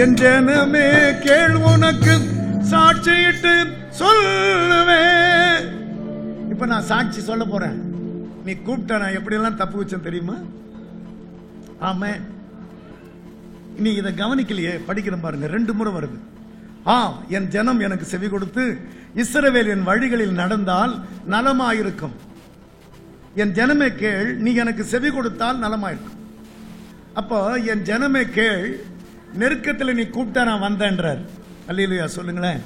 என் ஜனமே கேள், உனக்கு சாட்சியிட்டு சொல்லுவேன். இப்ப நான் சாட்சி சொல்ல போறேன். நீ கூப்பிட்ட நான் எப்படியெல்லாம் தப்பு வச்சேன் தெரியுமா? ஆமா, நீ இதை கவனிக்கலையே. படிக்கிறேன் பாருங்க, 2 முறை வருது. என் ஜனம் எனக்கு செவி கொடுத்து இஸ்ரவேல் என் வழிகளில் நடந்தால் நலமாயிருக்கும். என் ஜனமே கேள், நீ எனக்கு செவி கொடுத்தால் நலமாயிருக்கும். அப்போ என் ஜனமே கேள், நெருக்கத்தில் நீ கூப்பிட்டா நான் வந்தேன்றார். அல்லேலூயா சொல்லுங்களேன்.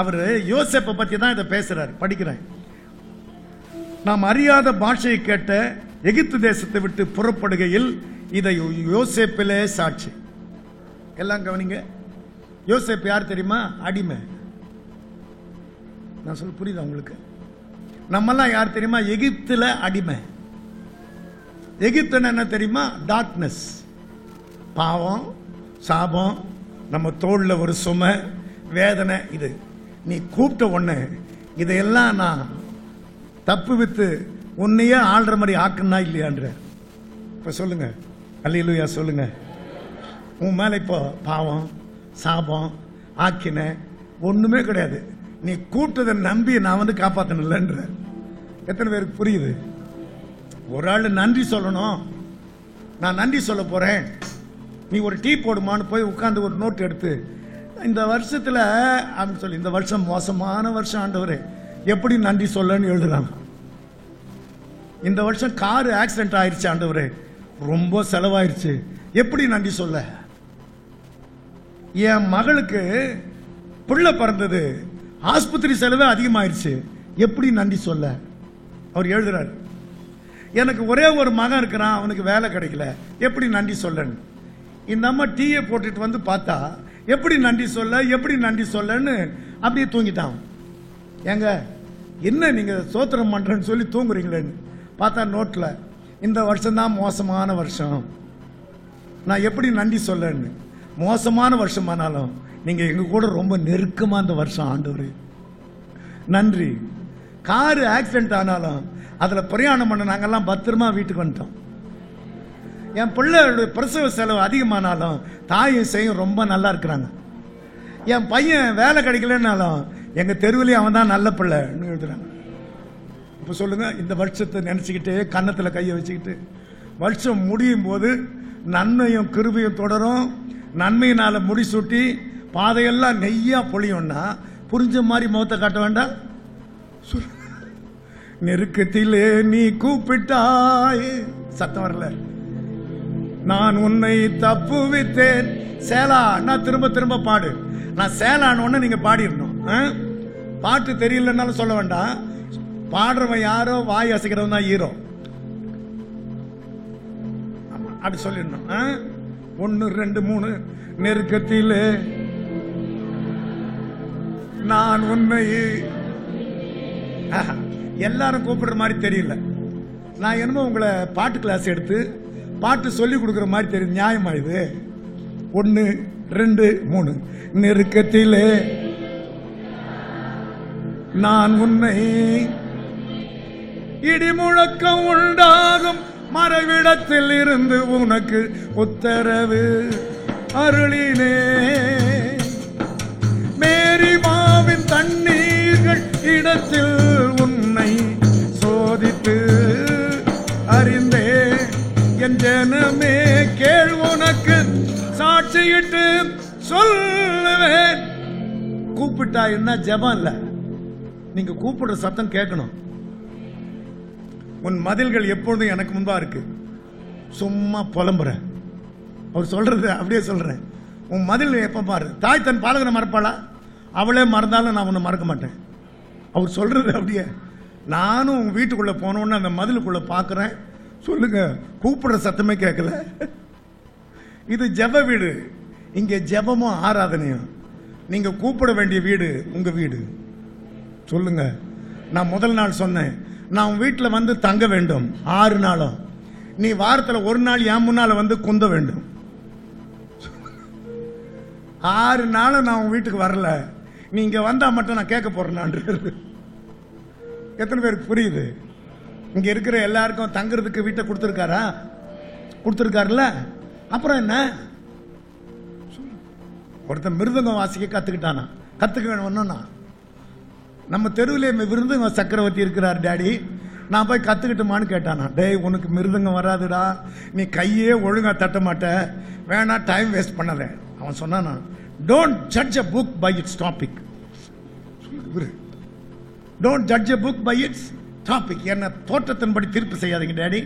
அவரு யோசேப்பை பத்தி தான் இதை பேசுறாரு. படிக்கிறேன். நாம் அறியாத பாஷையை கேட்ட எகிப்து தேசத்தை விட்டு புறப்படுகையில் இதை யோசேப்பிலே சாட்சி. எல்லாம் கவனிங்க. யோசேப்பு யார் தெரியுமா? அடிமை. நான் சொல்ல புரியுதா உங்களுக்கு? நம்மெல்லாம் யார் தெரியுமா? எகிப்துல அடிமை. எகிப்துன்னு என்ன தெரியுமா? டார்க்னஸ், பாவம், சாபம், நம்ம தோல்ல ஒரு சுமை, வேதனை. இது நீ கூப்பிட்ட ஒண்ணு, இதையெல்லாம் நான் தப்பு வித்து உன்னையே ஆள்ற மாதிரி ஆக்குனா இல்லையான்ற. இப்ப சொல்லுங்க, அல்லேலூயா சொல்லுங்க. உன் மேல இப்போ பாவம், சாபம், ஆக்கின ஒண்ணுமே கிடையாது. நீ கூப்பிட்டதை நம்பி நான் வந்து காப்பாத்தணும்லன்ற. எத்தனை பேருக்கு புரியுது? ஒரு ஆள் நன்றி சொல்லணும். நான் நன்றி சொல்ல போறேன், நீ ஒரு டீ போடுமான்னு போய் உட்கார்ந்து ஒரு நோட் எடுத்து, இந்த வருஷத்துல அப்படின்னு சொல்லி, இந்த வருஷம் மோசமான வருஷம் ஆண்டவரே, எப்படி நன்றி சொல்லன்னு எழுதுறாங்க. இந்த வருஷம் கார் ஆக்சிடென்ட் ஆயிடுச்சு ஆண்டவரே, ரொம்ப செலவாயிருச்சு, எப்படி நன்றி சொல்ல? என் மகளுக்கு பிள்ளை பிறந்தது, ஆஸ்பத்திரி செலவு அதிகமாயிருச்சு, எப்படி நன்றி சொல்ல? அவர் எழுதுறாரு. எனக்கு ஒரே ஒரு மகன் இருக்கிறான், அவனுக்கு வேலை கிடைக்கல, எப்படி நன்றி சொல்லன்னு. இந்த அம்மா டீயை போட்டுட்டு வந்து பார்த்தா, எப்படி நன்றி சொல்ல, எப்படி நன்றி சொல்லன்னு அப்படியே தூங்கிட்டான். ஏங்க என்ன நீங்க சோத்திரம் பண்றேன்னு சொல்லி தூங்குறீங்களேன்னு பார்த்தா நோட்ல, இந்த வருஷம் தான் மோசமான வருஷம், நான் எப்படி நன்றி சொல்லன்னு. மோசமான வருஷமானாலும் நீங்க எங்க கூட ரொம்ப நெருக்கமா அந்த வருஷம் ஆண்டவரே நன்றி. காரு ஆக்சிடென்ட் ஆனாலும் அதுல பிரயாணம் பண்ண நாங்கெல்லாம் பத்திரமா வீட்டுக்கு வந்துட்டோம். என் பிள்ளையோட பிரசவ செலவு அதிகமானாலும் தாயும் செய்யும் ரொம்ப நல்லா இருக்கிறாங்க. என் பையன் வேலை கிடைக்கலன்னாலும் எங்க தெருவிலே அவன் தான் நல்ல பிள்ளைன்னு எழுதுறாங்க. இப்ப சொல்லுங்க, இந்த வருஷத்தை நினைச்சுக்கிட்டு கன்னத்துல கையை வச்சுக்கிட்டு வருஷம் முடியும் போது நன்மையும் கிருபையும் தொடரும், நன்மையினால முடிசூட்டி பாதையெல்லாம் நெய்யா பொழியும்னா புரிஞ்ச மாதிரி முகத்தை காட்ட வேண்டாம். நெருக்கத்திலே நீ கூப்பிட்டாய், சத்தம் வரல, நான் உன்னை தப்புவித்தேன். சேலா, நான் திரும்ப திரும்ப பாடு. நான் சேலான உடனே நீங்க பாடிடணும். பாட்டு தெரியலன்னாலும் சொல்ல வேண்டாம். பாடுறவன் யாரோ, வாய் அசைக்கிறவன் தான் ஹீரோ. அப்படி சொல்லிடணும். 1 2 3 நெருக்கத்திலே நான் உன்னை. எல்லாரும் கூப்பிடுற மாதிரி தெரியல. நான் என்னமோ உங்களை பாட்டு கிளாஸ் எடுத்து பாட்டு சொல்லி கொடுக்குற மாதிரி தெரியும். நியாயமா இது? 1 2 3 நெருக்கத்திலே நான் உன்னை, இடி முழக்கம் உண்டாகும் மறைவிடத்தில் இருந்து உனக்கு உத்தரவு அருளினே. மேரிபாவின் தண்ணீர்கள் இடத்தில் உன்னை சோதித்து அறிந்தே. என் ஜனமே கேள், உனக்கு சாட்சியிட்டு சொல்லுவேன். கூப்பிட்டா என்ன ஜெபம் இல்ல, நீங்க கூப்பிடுற சத்தம் கேட்கணும். உன் மதில்கள் எப்பொழுதும் எனக்கு முன்பா இருக்கு. சும்மா புலம்புற, அவர் சொல்றது அப்படியே சொல்றேன். உன் மதில் எப்ப பாரு, தாய் தன் பாலகனை மறப்பாளா? அவளே மறந்தாலும் நான் உன்னை மறக்க மாட்டேன். அவர் சொல்றது அப்படியே. நானும் உங்க வீட்டுக்குள்ள போனோன்னு அந்த மதிலுக்குள்ள பாக்குறேன். சொல்லுங்க, கூப்பிடுற சத்தமே கேட்கல. இது ஜெப வீடு. இங்கே ஜெபமும் ஆராதனையும். நீங்க கூப்பிட வேண்டிய வீடு உங்க வீடு. சொல்லுங்க. நான் முதல் நாள் சொன்னேன், நான் உன் வீட்டில் வந்து தங்க வேண்டும் 6 நாளும். நீ வாரத்தில் 1 நாள் என் முன்னால வந்து குந்த வேண்டும். 6 நாளும் நான் உன் வீட்டுக்கு வரல, நீ இங்க வந்தா மட்டும் நான் கேட்க போறேன். எத்தனை பேருக்கு புரியுது? இங்க இருக்கிற எல்லாருக்கும் தங்குறதுக்கு வீட்டை கொடுத்துருக்காரா? கொடுத்துருக்காருல்ல. அப்புறம் என்ன? ஒருத்தன் மிருதங்கம் வாசிக்க கத்துக்கிட்டானா, கத்துக்க வேணும்னா நம்ம தெருவிலே மிருதங்க சக்கரவர்த்தி இருக்கிறார் டாடி, நான் போய் கத்துக்கிட்டுமான்னு கேட்டானா. டேய், உனக்கு மிருதங்கம் வராதுடா, நீ கையே ஒழுங்கா தட்ட மாட்ட, வேணா டைம் வேஸ்ட் பண்ணாத. அவன் சொன்னானா, don't judge a book by its topic. Don't judge a book by its topic. என்ன தோற்றத்தின்படி தீர்ப்பு செய்யாதீங்க டாடி,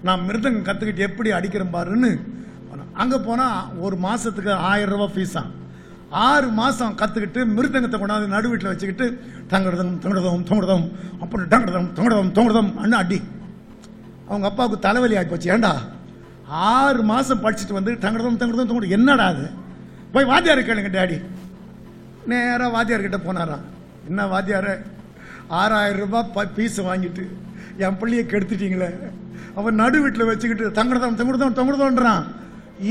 நான் மிருதங்கம் கத்துக்கிட்டு எப்படி அடிக்கிறேன் பாருன்னு. அங்க போனா 1 மாசத்துக்கு 1000 ரூபாய் ஃபீஸா. 6 மாசம் கத்துக்கிட்டு மிருதங்கத்தை கொண்டாந்து நடு வீட்டில் வச்சுக்கிட்டு தங்கடதம் தங்கடதம் தங்கடதம் அப்புறம் டங்கடதம் தங்கடதம் தங்கடதம் அண்ணா அடி. அவங்க அப்பாவுக்கு தலைவலி ஆகி போச்சு. ஏண்டா 6 மாசம் படிச்சுட்டு வந்து தங்கடதம் தங்கடதம் தங்கடம் என்னடா அது? போய் வாத்தியாரை கேளுங்க டாடி. நேராக வாத்தியார்கிட்ட போனாராம். என்ன வாத்தியார, 6000 ரூபாய் பீஸ் வாங்கிட்டு என் பிள்ளையை கெடுத்துட்டீங்களே. அவன் நடு வீட்டில் வச்சுக்கிட்டு தங்கடதம் தங்கடதம் தங்கடதம்ன்றான்.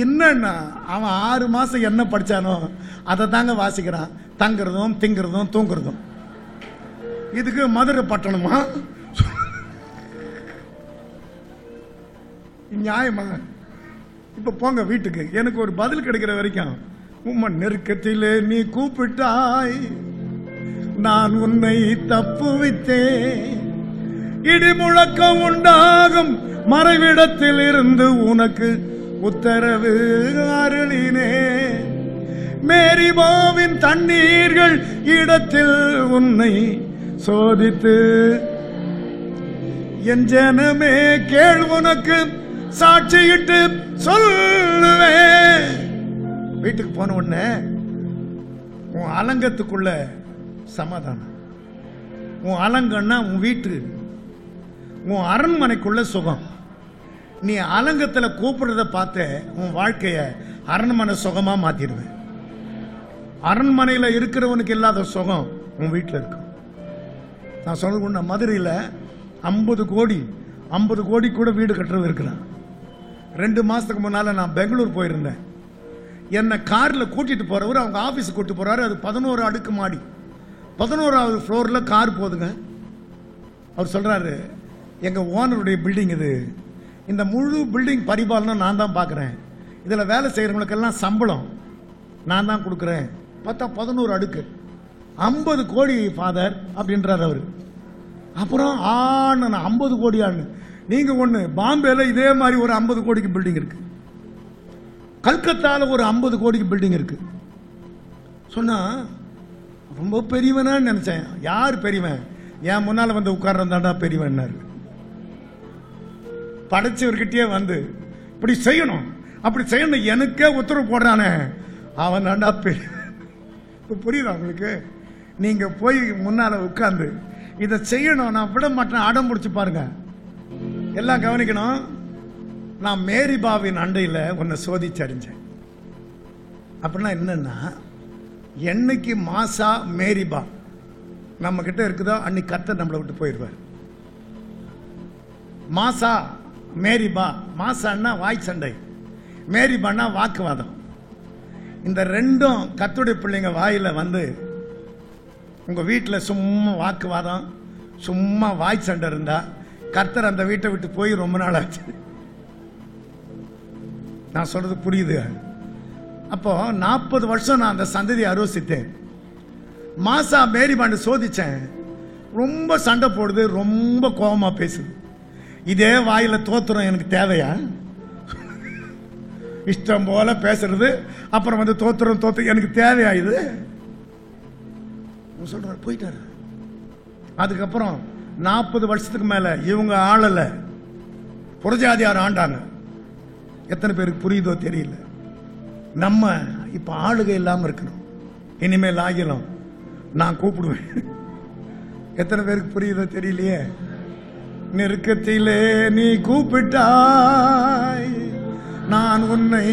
என்னன்னா அவன் 6 மாசம் என்ன படிச்சானோ அதை தாங்க வாசிக்கிறான். தங்குறதும் திங்குறதும் தூங்குறதும். இதுக்கு மதுரை பட்டணமா? நியாயமா? இப்ப போங்க வீட்டுக்கு. எனக்கு ஒரு பதில் கிடைக்கிற வரைக்கும் உம்ம நெருக்கத்திலே நீ கூப்பிட்டாய், நான் உன்னை தப்புவித்தேன். இடி முழக்கம் உண்டாகும் மறைவிடத்தில் இருந்து உனக்கு உத்தரவு அருளினே. மேரிபாவின் தண்ணீர்கள் இடத்தில் உன்னை சோதித்து, என் ஜனமே கேள், உனக்கு சாட்சியிட்டு சொல்லுவேன். வீட்டுக்கு போன உடனே உன் அலங்கத்துக்குள்ள சமாதானம். உன் அலங்கன்னா உன் வீட்டு, உன் அரண்மனைக்குள்ள சுகம். நீ அலங்கத்துல கூப்பிடுறத பார்த்து உன் வாழ்க்கைய அரண்மனை சுகமா மாத்திடுவேன். அரண்மனையில இருக்கிறவனுக்கு இல்லாத சுகம் உன் வீட்டில் இருக்கும். நான் சொல்ல, மதுரையில் 50 கோடி கூட வீடு கட்டுறது இருக்கிறான். 2 மாசத்துக்கு முன்னால நான் பெங்களூர் போயிருந்தேன். என்னை காரில் கூட்டிட்டு போறவர் அவங்க ஆபீஸுக்கு கூட்டிட்டு போறாரு. அது 11 அடுக்கு மாடி, 11வது ஃப்ளோர்ல கார் போதுங்க. அவர் சொல்றாரு, எங்க ஓனருடைய பில்டிங் இது, இந்த முழு பில்டிங் பரிபாலனம் நான் தான் பார்க்குறேன், இதில் வேலை செய்கிறவங்களுக்கெல்லாம் சம்பளம் நான் தான் கொடுக்குறேன். பார்த்தா 11 அடுக்கு, 50 கோடி ஃபாதர் அப்படின்றார் அவர். அப்புறம் 50 கோடி ஆண்டு. நீங்க ஒன்று, பாம்பேல இதே மாதிரி ஒரு 50 கோடிக்கு பில்டிங் இருக்கு, கல்கத்தால ஒரு 50 கோடிக்கு பில்டிங் இருக்கு. சொன்னா ரொம்ப பெரியவனா நினைச்சேன். யார் பெரியவன்? என் முன்னால வந்து உட்கார்றதாண்டா பெரியவன். படைச்சவர்கிட்டயே வந்து இப்படி செய்யணும் அப்படி செய்யணும் எனக்கே உத்தரவு போடுறானே, அவன் தாண்டா பெரிய. புரியுதா உங்களுக்கு? நீங்க போய் முன்னால உட்கார்ந்து இதை செய்யணும், நான் விட மாட்டேன், அடம் பிடிச்சு பாருங்க. எல்லாம் கவனிக்கணும். நான் மேரிபாவின் அண்டையில் உன்னை சோதிச்சு அடைஞ்சேன். அப்படின்னா என்னன்னா, என்னைக்கு மாசா மேரிபா நம்ம கிட்ட இருக்குதோ அன்னைக்கு கர்த்தர் நம்மளை விட்டு போயிடுவார். மாசா மேரிபா, மாசான்னா வாய் சண்டை, மேரிபான்னா வாக்குவாதம். இந்த ரெண்டும் கர்த்தருடைய பிள்ளைங்க வாயில வந்து உங்க வீட்டில் சும்மா வாக்குவாதம், சும்மா வாய் சண்டை இருந்தா கர்த்தர் அந்த வீட்டை விட்டு போய் ரொம்ப நாள் ஆச்சு. நான் சொல்றது புரியுது? அப்போ 40 வருஷம் நான் அந்த சந்ததியை அரோசித்தேன். மாசா மேரிபாண்டு சோதிச்சேன். ரொம்ப சண்டை போடுது, ரொம்ப கோபமா பேசுது. இதே வாயில தோத்துறோம் எனக்கு தேவையா? இஷ்டம் போல பேசுறது, அப்புறம் வந்து தோத்துறோம் எனக்கு தேவையாயுது சொல்றாரு, போயிட்டாரு. அதுக்கப்புறம் 40 வருஷத்துக்கு மேல இவங்க ஆளல, புறஜாதியார் ஆண்டாங்க. எத்தனை பேருக்கு புரியுதோ தெரியல. நம்ம இப்ப ஆளுகை இல்லாம இருக்கணும். இனிமேல் ஆகிலும் நான் கூப்பிடுவேன். எத்தனை பேருக்கு புரியுதோ தெரியலையே. நெருக்கத்திலே நீ கூப்பிட்டாய், நான் உன்னை,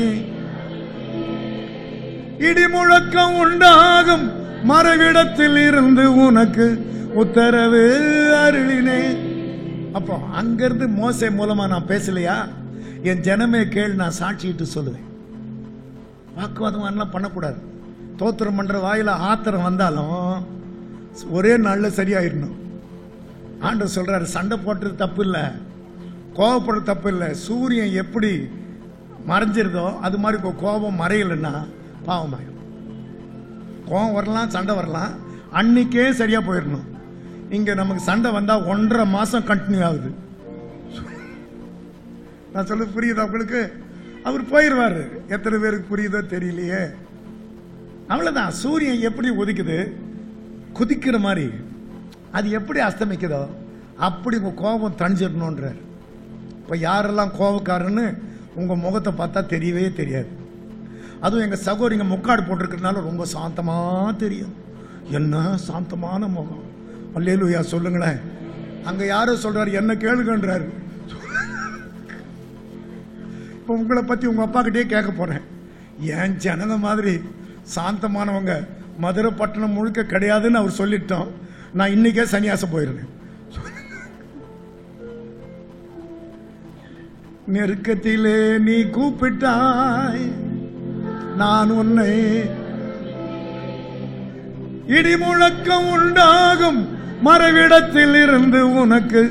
இடி முழக்கம் உண்டாகும் மறைவிடத்தில் இருந்து உனக்கு உத்தரவு அருளினே. அப்போ அங்கிருந்து மோசே மூலமா நான் பேசலையா? என் ஜனமே கேள், நான் சாட்சிட்டு சொல்லுவேன். வாக்குவாதம் பண்ணக்கூடாது. தோத்திரம் பண்ற வாயில ஆத்திரம் வந்தாலும் ஒரே நாள்ல சரியாயிடணும். ஆண்டவர் சொல்றாரு, சண்டை போட்டுறது தப்பு இல்ல, கோபப்படுறது தப்பு இல்ல. சூரியன் எப்படி மறைஞ்சிருதோ அது மாதிரி கோபம் மறையலன்னா பாவமாயிடும். கோபம் வரலாம், சண்டை வரலாம், அன்னைக்கே சரியா போயிடணும். இங்க நமக்கு சண்டை வந்தா 1.5 மாசம் கண்டினியூ ஆகுது. நான் சொல்ல புரியுது உங்களுக்கு? அவர் போயிடுவாரு. எத்தனை பேருக்கு புரியுதோ தெரியலையே. அவ்வளவுதான். சூரியன் எப்படி உதிக்குது, குதிக்கிற மாதிரி, அது எப்படி அஸ்தமிக்குதோ அப்படி உங்க கோபம் தணிஞ்சிடணும்ன்றார். இப்ப யாரெல்லாம் கோபக்காரன்னு உங்க முகத்தை பார்த்தா தெரியவே தெரியாது. அதுவும் எங்க சகோதரிங்க முக்காடு போட்டிருக்கிறதுனால ரொம்ப சாந்தமா தெரியும். என்ன சாந்தமான முகம். அல்லேலூயா சொல்லுங்களேன். அங்க யாரோ சொல்றாரு, என்ன கேளுங்கன்றாரு. இப்ப உங்களை பத்தி உங்க அப்பா கிட்டே கேட்க போறேன். ஏன் ஜனங்க மாதிரி சாந்தமானவங்க மதுரை பட்டணம் முழுக்க கிடையாதுன்னு அவர் சொல்லிட்டோம். நான் இன்னைக்கே சன்னியாசம் போயிருந்தேன். நெருக்கத்திலே நீ கூப்பிட்டாய், நான் உன்னை, இடி முழக்கம் உண்டாகும் மறைவிடத்தில் இருந்து உனக்கு,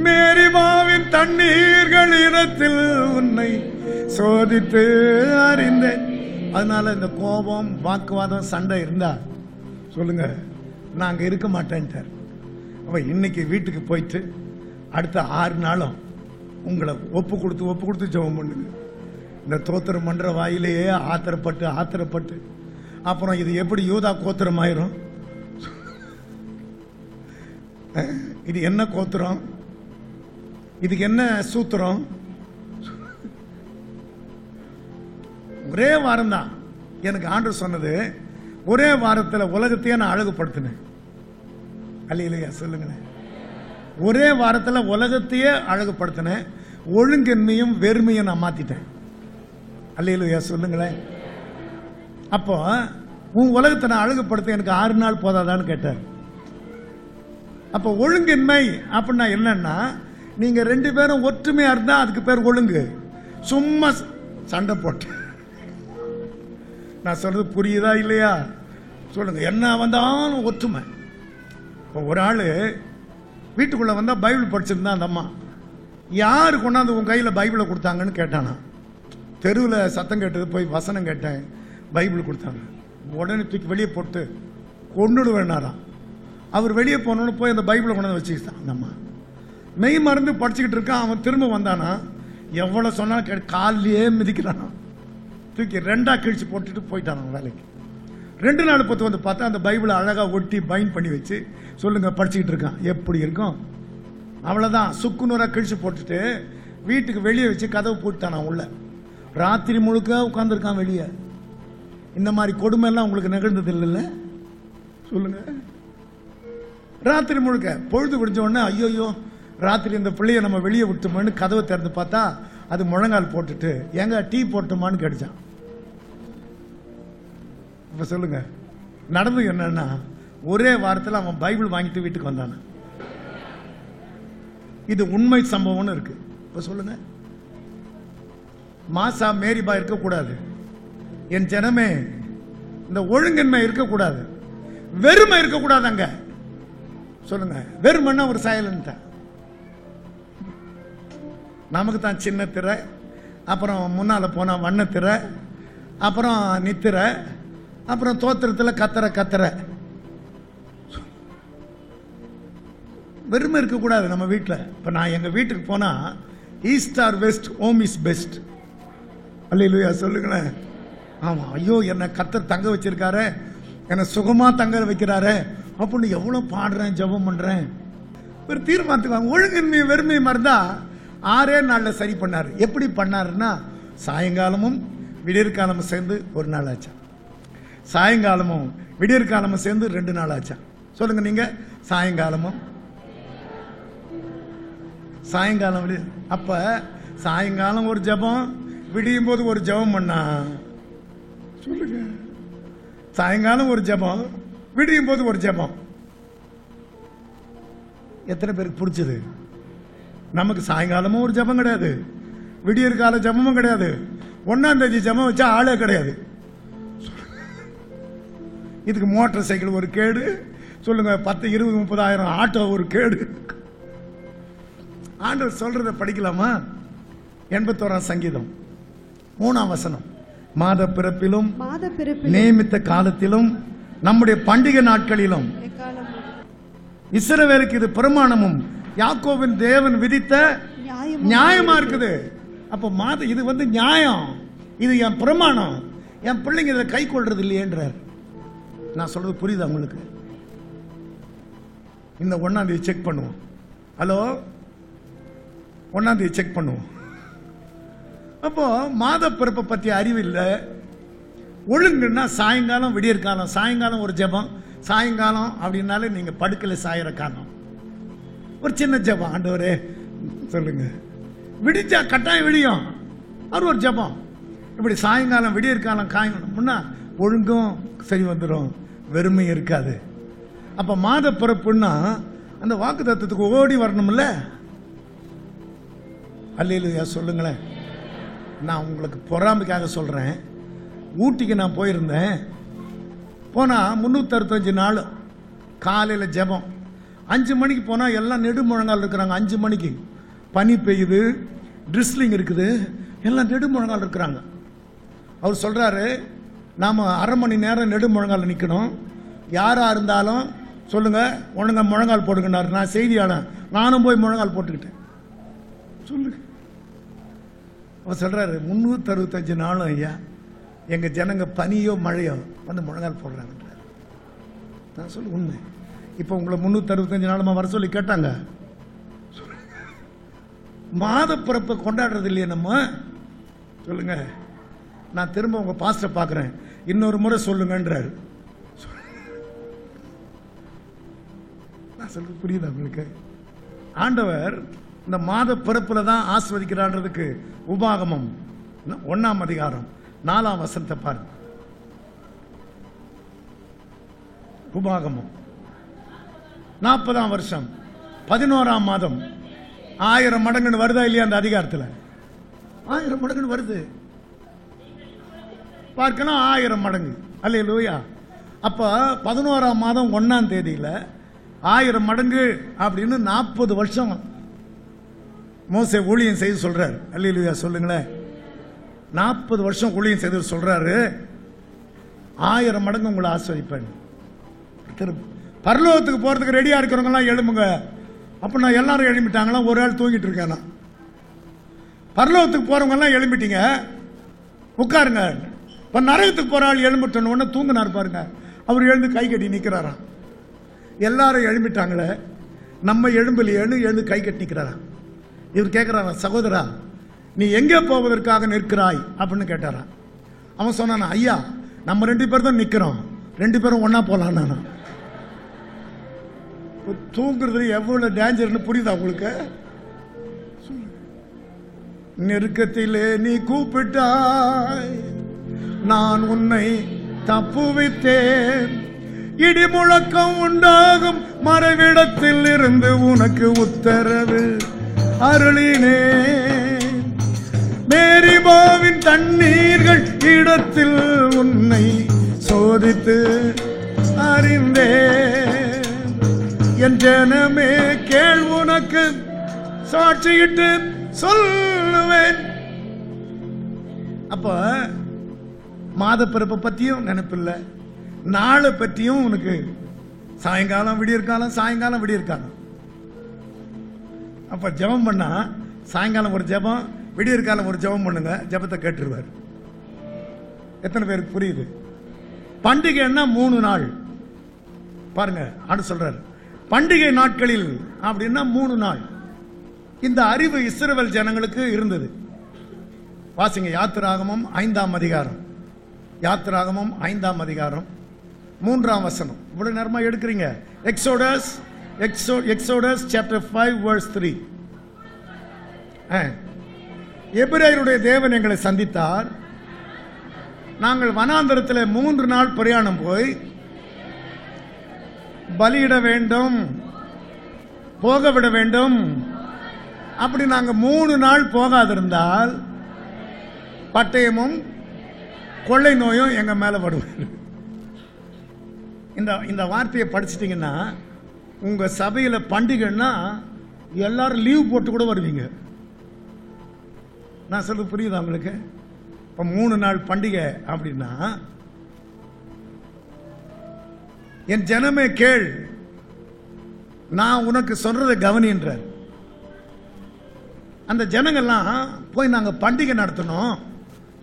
மேரிமாவின் தண்ணீர்கள் இடத்தில் உன்னை சோதித்து அறிந்தேன். அதனால இந்த கோபம், வாக்குவாதம், சண்டை இருந்தா சொல்லுங்க, நான் அங்க இருக்க மாட்டேன்ட்டார். அப்ப இன்னைக்கு வீட்டுக்கு போயிட்டு அடுத்த 6 நாளும் உங்களை ஒப்பு கொடுத்து ஜெபம் பண்ணுங்க. இந்த தோத்திரம் பண்ற வாயிலேயே ஆத்திரப்பட்டு அப்புறம் இது எப்படி யூதா கோத்திரம் ஆயிரும்? இது என்ன கோத்திரம்? இதுக்கு என்ன சூத்திரம்? ஒரே வாரம் தான் எனக்கு ஆண்டவர் சொன்னது. ஒரே வாரத்தில் உலகத்தையே நான் அழகுபடுத்தினேன். அல்லேலூயா சொல்லுங்களேன். ஒரே வாரத்தில் உலகத்தையே அழகுபடுத்தினேன். ஒழுங்கின்மையும் வெறுமையும் நான் மாத்திட்டேன். அல்லேலூயா சொல்லுங்களேன். அப்போ உன் உலகத்தை நான் அழகுபடுத்த எனக்கு 6 நாள் போதாதான்னு கேட்டார். அப்போ ஒழுங்கின்மை அப்படின்னா என்னன்னா, நீங்க 2 பேரும் ஒற்றுமையா இருந்தா அதுக்கு பேர் ஒழுங்கு. சும்மா சண்டை போட்டு, நான் சொல்றது புரியுதா இல்லையா சொல்லுங்க. என்ன வந்தாலும் ஒற்றுமை. ஒரு ஆளு வீட்டுக்குள்ள வந்தா பைபிள் படிச்சிருந்தா அந்த அம்மா, யாரு கொண்டாந்து உன் கையில பைபிளை கொடுத்தாங்கன்னு கேட்டானா. தெருவில் சத்தம் கேட்டது, போய் வசனம் கேட்டேன், பைபிள் கொடுத்தாங்க. உடனே தூக்கி வெளியே போட்டு கொண்டுடுவேனாராம். அவர் வெளியே போனோன்னு போய் அந்த பைபிளை கொண்டாந்து வச்சுக்கிட்டான். அந்த அம்மா மெய் மறந்து படிச்சுக்கிட்டு இருக்கான். அவன் திரும்ப வந்தானா, எவ்வளவு சொன்னாலும் காலிலேயே மிதிக்கிறானா. தூக்கி 2ஆ கிழிச்சு போட்டுட்டு போயிட்டான் வேலைக்கு. 2 நாள் பொறுத்து வந்து பார்த்தா அந்த பைபிளை அழகா ஒட்டி பைண்ட் பண்ணி வச்சு சொல்லுங்க படிச்சுக்கிட்டு இருக்கான். எப்படி இருக்கும்? அவ்வளவுதான். சுக்குநூறா கிழிச்சு போட்டுட்டு வீட்டுக்கு வெளியே வச்சு கதவு போட்டுட்டானா உள்ள. ராத்திரி முழுக்க உட்கார்ந்துருக்கான் வெளியே. இந்த மாதிரி கொடுமை எல்லாம் உங்களுக்கு நிகழ்ந்தது இல்லைல்ல சொல்லுங்க. ராத்திரி முழுக்க பொழுது விடிஞ்ச உடனே ஐயோ ராத்திரி இந்த பிள்ளைய நம்ம வெளியே விட்டுமோன்னு கதவை திறந்து பார்த்தா அது முழங்கால் போட்டுட்டு, எங்க டீ போட்டுமான்னு கேட்டுச்சான். இப்ப சொல்லுங்க நடந்தது என்னன்னா, ஒரே வாரத்தில் அவன் பைபிள் வாங்கிட்டு வீட்டுக்கு வந்தான. இது உண்மை சம்பவம்னு இருக்கு. இப்ப சொல்லுங்க, மாசா மேரிபா இருக்கக்கூடாது. என் ஜனமே, இந்த ஒழுங்கின்மை இருக்கக்கூடாது, வெறுமை இருக்கக்கூடாது. அங்க சொல்லுங்க, வெறுமைன்னா ஒரு சைலண்ட். நமக்கு தான் சின்ன திரை, அப்புறம் முன்னால போனா வண்ணத்திரை, அப்புறம் நித்திரை, அப்புறம் தோத்திரத்தில் கத்தரை. வெறுமை இருக்கக்கூடாது நம்ம வீட்டில். இப்போ நான் எங்கள் வீட்டுக்கு போனால் east or west, home is best. Hallelujah சொல்லுங்களேன். ஆமா, ஐயோ என்ன கர்த்தர் தங்க வச்சிருக்காரு, என்னை சுகமா தங்க வைக்கிறாரு அப்படின்னு எவ்வளவு பாடுறேன், ஜெபம் பண்றேன். ஒரு தீர்மானத்துக்கு ஒழுங்கின்மை வெறுமை மறந்தா 6 நாள்ல சரி பண்ணாரு. எப்படி பண்ணாருன்னா, சாயங்காலமும் விடியற்காலமும் சேர்ந்து 1 நாள் ஆச்சா, சாயங்காலமும் விடியற்காலமும் சேர்ந்து 2 நாள் ஆச்சா. சொல்லுங்க நீங்க. சாயங்காலமும் சாயங்காலம் அப்ப சாயங்காலம் ஒரு ஜெபம், விடியும் போது ஒரு ஜெபம் பண்ணா. சொல்லுங்க. சாயங்காலம் ஒரு ஜெபம், விடியும் போது ஒரு ஜெபம். எத்தனை பேருக்கு பிடிச்சது? நமக்கு சாயங்காலமும் ஒரு ஜெபம் கிடையாது, விடியற் கால ஜெபமும் கிடையாது, 1ஆம் தேதி ஜெபம் வச்சா ஆளே கிடையாது. இதுக்கு மோட்டார் சைக்கிள் ஒரு கேடு, சொல்லுங்க 10, 20, 30,000 ஆட்டோ ஒரு கேடு. ஆண்டவர் சொல்றத படிக்கலாமா? 81ஆம் சங்கீதம் 3ஆம் வசனம். மாத பிறப்பிலும் நியமித்த காலத்திலும் நம்முடைய பண்டிகை நாட்களிலும் இஸ்ரவேலுக்கு இது பிரமாணமும் யாக்கோபின் தேவன் விதித்த நியாயமா இருக்குது. அப்ப மாத இது வந்து நியாயம், இது என் பிரமாணம், என் பிள்ளைங்க இதை கை கொள்றது இல்லையேன்றார். நான் சொல்றது புரியுதா உங்களுக்கு? இந்த 1ஆம் தேதி செக் பண்ணுவோம். ஹலோ, 1ஆம் தேதி செக் பண்ணுவோம். அப்போ மாத பிறப்பை பற்றி அறிவு இல்லை. ஒழுங்குன்னா சாயங்காலம் விடியற்காலம், சாயங்காலம் ஒரு ஜெபம், சாயங்காலம் அப்படின்னாலே நீங்க படுக்கல சாயிற காலம் ஒரு சின்ன ஜெபம். ஆண்டவரே சொல்லுங்க, விடிச்சா கட்டாயம் விடியும், அது ஒரு ஜெபம். இப்படி சாயங்காலம் விடியற்காலம் காயணும்னா ஒழுங்கும் சரி வந்துடும், வெறுமை இருக்காது. அப்ப மாத பிறப்புன்னா அந்த வாக்கு தத்துவத்துக்கு ஓடி வரணும்ல. அல்லேலூயா சொல்லுங்களேன். நான் உங்களுக்கு பொறாமைக்காக சொல்றேன். ஊட்டிக்கு நான் போயிருந்தேன். போனா 365 நாள் காலையில ஜெபம். 5 மணிக்கு போனா எல்லாம் நெடுமுழங்கால் இருக்கிறாங்க. 5 மணிக்கு பனி பெய்யுது, ட்ரிஸ்லிங் இருக்குது, எல்லாம் நெடுமுழங்கால் இருக்கிறாங்க. அவர் சொல்றாரு, நாம 1/2 மணி நேரம் நெடுமுழங்கால் நிக்கணும். யாரா இருந்தாலும் சொல்லுங்க, ஒழுங்கா முழங்கால் போட்டுக்கிட்டாரு. நான் செய்தியாளன், நானும் போய் முழங்கால் போட்டுக்கிட்டேன். சொல்லுங்க. அவர் சொல்றாரு, 365 நாளும் ஐயா எங்க ஜனங்க பனியோ மழையோ வந்து முழங்கால் போடுறாங்கன்றார். நான் சொல்ல உண்மை. இப்போ உங்களை 365 நாளுமா வர சொல்லி கேட்டாங்க. மாத பிறப்பை கொண்டாடுறது இல்லையே நம்ம. சொல்லுங்க. நான் திரும்ப உங்க பாஸ்டர் பார்க்கிறேன், இன்னொரு முறை சொல்லுங்கன்றாரு. நான் சொல்றது புரியுதா உங்களுக்கு? ஆண்டவர் இந்த மாத பிறப்புல தான் ஆஸ்வதிக்கிறான்றதுக்கு உபாகமம் 1ஆம் அதிகாரம் 4ஆம் வசனத்தை பாருங்க. உபாகமம் 40ஆம் வருஷம் 11ஆம் மாதம் 1000 மடங்குன்னு வருதா இல்லையா? அந்த அதிகாரத்தில் 1000 மடங்குன்னு வருது. பார்க்கணும் 1000 மடங்கு. அல்லேலூயா. அப்ப 11ஆம் மாதம் 1ஆம் தேதியில 1000 மடங்கு அப்படின்னு 40 வருஷம் மோசே ஊழியம் செய்து சொல்றாரு. அல்லேலூயா சொல்லுங்களேன். 40 வருஷம் ஊழியம் செய்து சொல்றாரு, 1000 மடங்கு உங்களை ஆஸ்வதிப்பேன். பரலோகத்துக்கு போறதுக்கு ரெடியா இருக்கிறவங்க எல்லாம் எழும்புங்க. அப்ப நான் எல்லாரும் எழும்பிட்டாங்களா? ஒரு ஆள் தூங்கிட்டு இருக்கேன். பரலோகத்துக்கு போறவங்க எல்லாம் எழும்பிட்டீங்க, உட்காருங்க. இப்ப நரகத்துக்கு போற ஆள் எழும்பிட்டோன்னு உடனே தூங்கினார் பாருங்க. அவர் எழுந்து கை கட்டி நிக்கிறாராம். எல்லாரும் எழும்பிட்டாங்களே, நம்ம எழும்பலையேன்னு எழுந்து கை கட்டி நிக்கிறாராம். இவர் கேட்கிறாரா, சகோதரா நீ எங்கே போவதற்காக நிற்கிறாய் அப்படின்னு கேட்டாரா. அவன் சொன்னானா, ஐயா நம்ம 2 பேர் தான் நிக்கிறோம், 2 பேரும் ஒன்னா போலாம். நானா தூங்குறது எவ்வளவு டேஞ்சர்னு புரியுதா உங்களுக்கு? நெருக்கத்திலே நீ கூப்பிட்டாய், நான் உன்னை தப்புவித்தேன். இடி முழக்கம் உண்டாகும் மறைவிடத்தில் இருந்து உனக்கு உத்தரவு அருளினே. மேரிபாவின் தண்ணீர்கள் இடத்தில் உன்னை சோதித்து அறிந்தே. என் ஜனமே கேள், உனக்கு சாட்சியிட்டு சொல்லுவேன். அப்ப மாத பிறப்பை பத்தியும் நினைப்பில்லை, நாளை பற்றியும் உனக்கு சாயங்காலம் விடியற்காலம், சாயங்காலம் விடியற்காலம். அப்ப ஜெபம் பண்ணா சாயங்காலம் ஒரு ஜெபம், விடியற் காலம் ஒரு ஜெபம் பண்ணுங்க, ஜெபத்தை கேட்டுருவார். எத்தனை பேருக்கு புரியுது? பண்டிகைன்னா 3 நாள். பாருங்க, ஆண்டு சொல்றாரு பண்டிகை நாட்களில் அப்படின்னா 3 நாள். இந்த அறிவு இஸ்ரவேல் ஜனங்களுக்கு இருந்தது. வாசிங்க யாத்திராகமம் 5ஆம் அதிகாரம், யாத்திராகமம் 5ஆம் அதிகாரம் 3ஆம் வசனம். இவ்வளவு நேரமா எடுக்கிறீங்க. Exodus chapter 5 verse 3. எபிரேயருடைய தேவன் எங்களை சந்தித்தார். நாங்கள் வனாந்தரத்தில் 3 நாள் பிரயாணம் போய் பலியிட வேண்டும், போக விட வேண்டும். அப்படி நாங்க 3 நாள் போகாதிருந்தால் பட்டயமும் கொள்ளை நோயும் எங்க மேல வருவார். இந்த வார்த்தையை படிச்சிட்டீங்கன்னா உங்க சபையில பண்டிகைன்னா எல்லாரும் லீவ் போட்டு கூட வருவீங்க. நான் சொல்றது புரியுதா உங்களுக்கு? இப்ப 3 நாள் பண்டிகை அப்படின்னா, என் ஜனமே கேள், நான் உனக்கு சொல்றதை கவனின்றார். அந்த ஜனங்கள்லாம் போய் நாங்க பண்டிகை நடத்தணும்,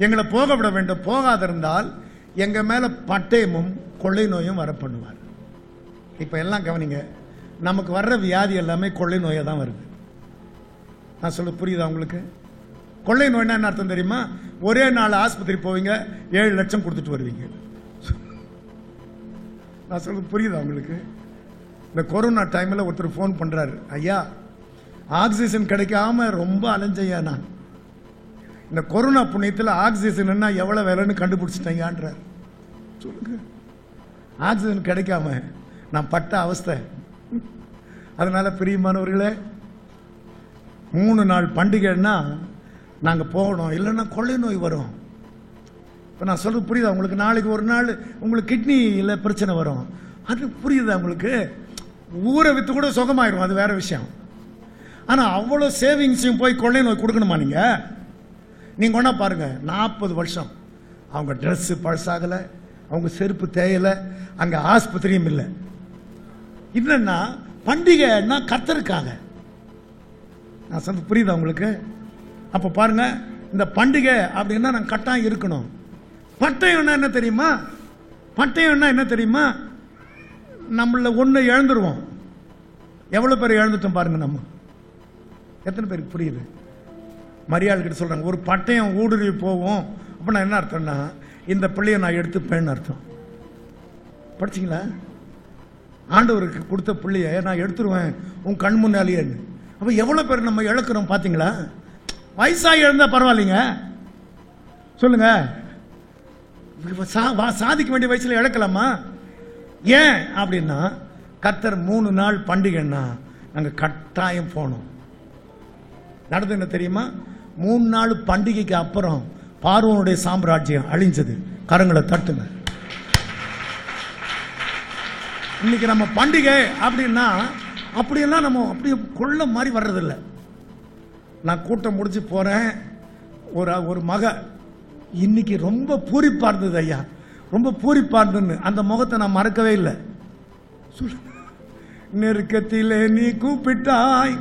எங்களை போக விட வேண்டும், போகாதிருந்தால் எங்க மேல பட்டயமும் கொள்ளை நோயும் வர பண்ணுவார். இப்ப எல்லாம் கவனிங்க, நமக்கு வர்ற வியாதி எல்லாமே கொள்ளை நோயா தான் வருது. நான் சொல்ல புரியுதா உங்களுக்கு? கொள்ளை நோய்னா என்ன அர்த்தம் தெரியுமா? ஒரே நாள் ஆஸ்பத்திரி போவீங்க, 7 லட்சம் கொடுத்துட்டு வருவீங்க. நான் சொல்றது புரியுதா உங்களுக்கு? இந்த கொரோனா டைம்ல ஒருத்தர் போன் பண்றாரு, ஐயா ஆக்சிஜன் கிடைக்காம ரொம்ப அலைஞ்சையா, நான் இந்த கொரோனா புண்ணியத்தில் ஆக்சிஜன் எவ்வளவு வேலைன்னு கண்டுபிடிச்சிட்டேங்கிறார். சொல்லுங்க, ஆக்சிஜன் கிடைக்காம நான் பட்ட அவஸ்தை. அதனால பிரியமானவர்களே, 3 நாள் பண்டிகைன்னா நாங்க போகணும், இல்லைன்னா கொள்ளை நோய் வரும். இப்போ நான் சொல்றது புரியுதா உங்களுக்கு? நாளைக்கு ஒரு நாள் உங்களுக்கு கிட்னியில பிரச்சனை வரும், அது புரியுதா உங்களுக்கு? ஊரை வித்து கூட சுகமாயிரும், அது வேற விஷயம். ஆனா அவ்வளவு சேவிங்ஸையும் போய் கொள்ளை நோய் கொடுக்கணுமா? நீங்க ஒன்னா பாருங்க, 40 வருஷம் அவங்க ட்ரெஸ் பழசாகல, அவங்க செருப்பு தேயல, அங்க ஆஸ்பத்திரியும் இல்லை. என்னன்னா பண்டிகைன்னா கர்த்தருக்காக. நான் சொல்றது புரியுதா உங்களுக்கு? அப்ப பாருங்க, இந்த பண்டிகை அப்படின்னா நான் கட்டாயம் இருக்கணும். பட்டயம்னா என்ன தெரியுமா? பட்டயம்னா என்ன தெரியுமா? நம்மள ஒண்ணு இழந்துருவோம். எவ்வளவு பேர் இழந்துட்டோம் பாருங்க. நம்ம எத்தனை பேருக்கு புரியுது? மரியாதை கிட்ட சொல்றாங்க, ஒரு பட்டயம் ஊடுருவி போவோம் அப்படின்னா என்ன அர்த்தம்னா, இந்த பிள்ளைய நான் எடுத்துப்பேன்னு அர்த்தம். படிச்சீங்களா? ஆண்டவருக்கு கொடுத்த பிள்ளைய நான் எடுத்துருவேன் உன் கண் முன்னாலேயே. அப்ப எவ்வளவு பேர் நம்ம இழக்கிறோம் பாத்தீங்களா? வயசாகி இழந்தா பரவாயில்லைங்க, சொல்லுங்க, சாதிக்க வேண்டிய வயசுல இழக்கலாமா? ஏன் அப்படின்னா, கர்த்தர் 3 நாள் பண்டிகைன்னா நாங்க கட்டாயம் போனோம். நடந்தது என்ன தெரியுமா? 3 நாள் பண்டிகைக்கு அப்புறம் பார்வோனுடைய சாம்ராஜ்யம் அழிஞ்சது. கரங்களை தட்டுங்க. இன்னைக்கு நம்ம பண்டிகை அப்படின்னா அப்படியெல்லாம் நம்ம அப்படியே கொள்ள மாதிரி வர்றதில்லை. நான் கூட்டம் முடிச்சு போறேன், ஒரு மக இன்னைக்கு ரொம்ப பூரிப்பா இருந்தது, ஐயா ரொம்ப பூரிப்பா இருந்ததுன்னு. அந்த முகத்தை நான் மறக்கவே இல்லை. நெருக்கத்திலே நீ கூப்பிட்டாய்,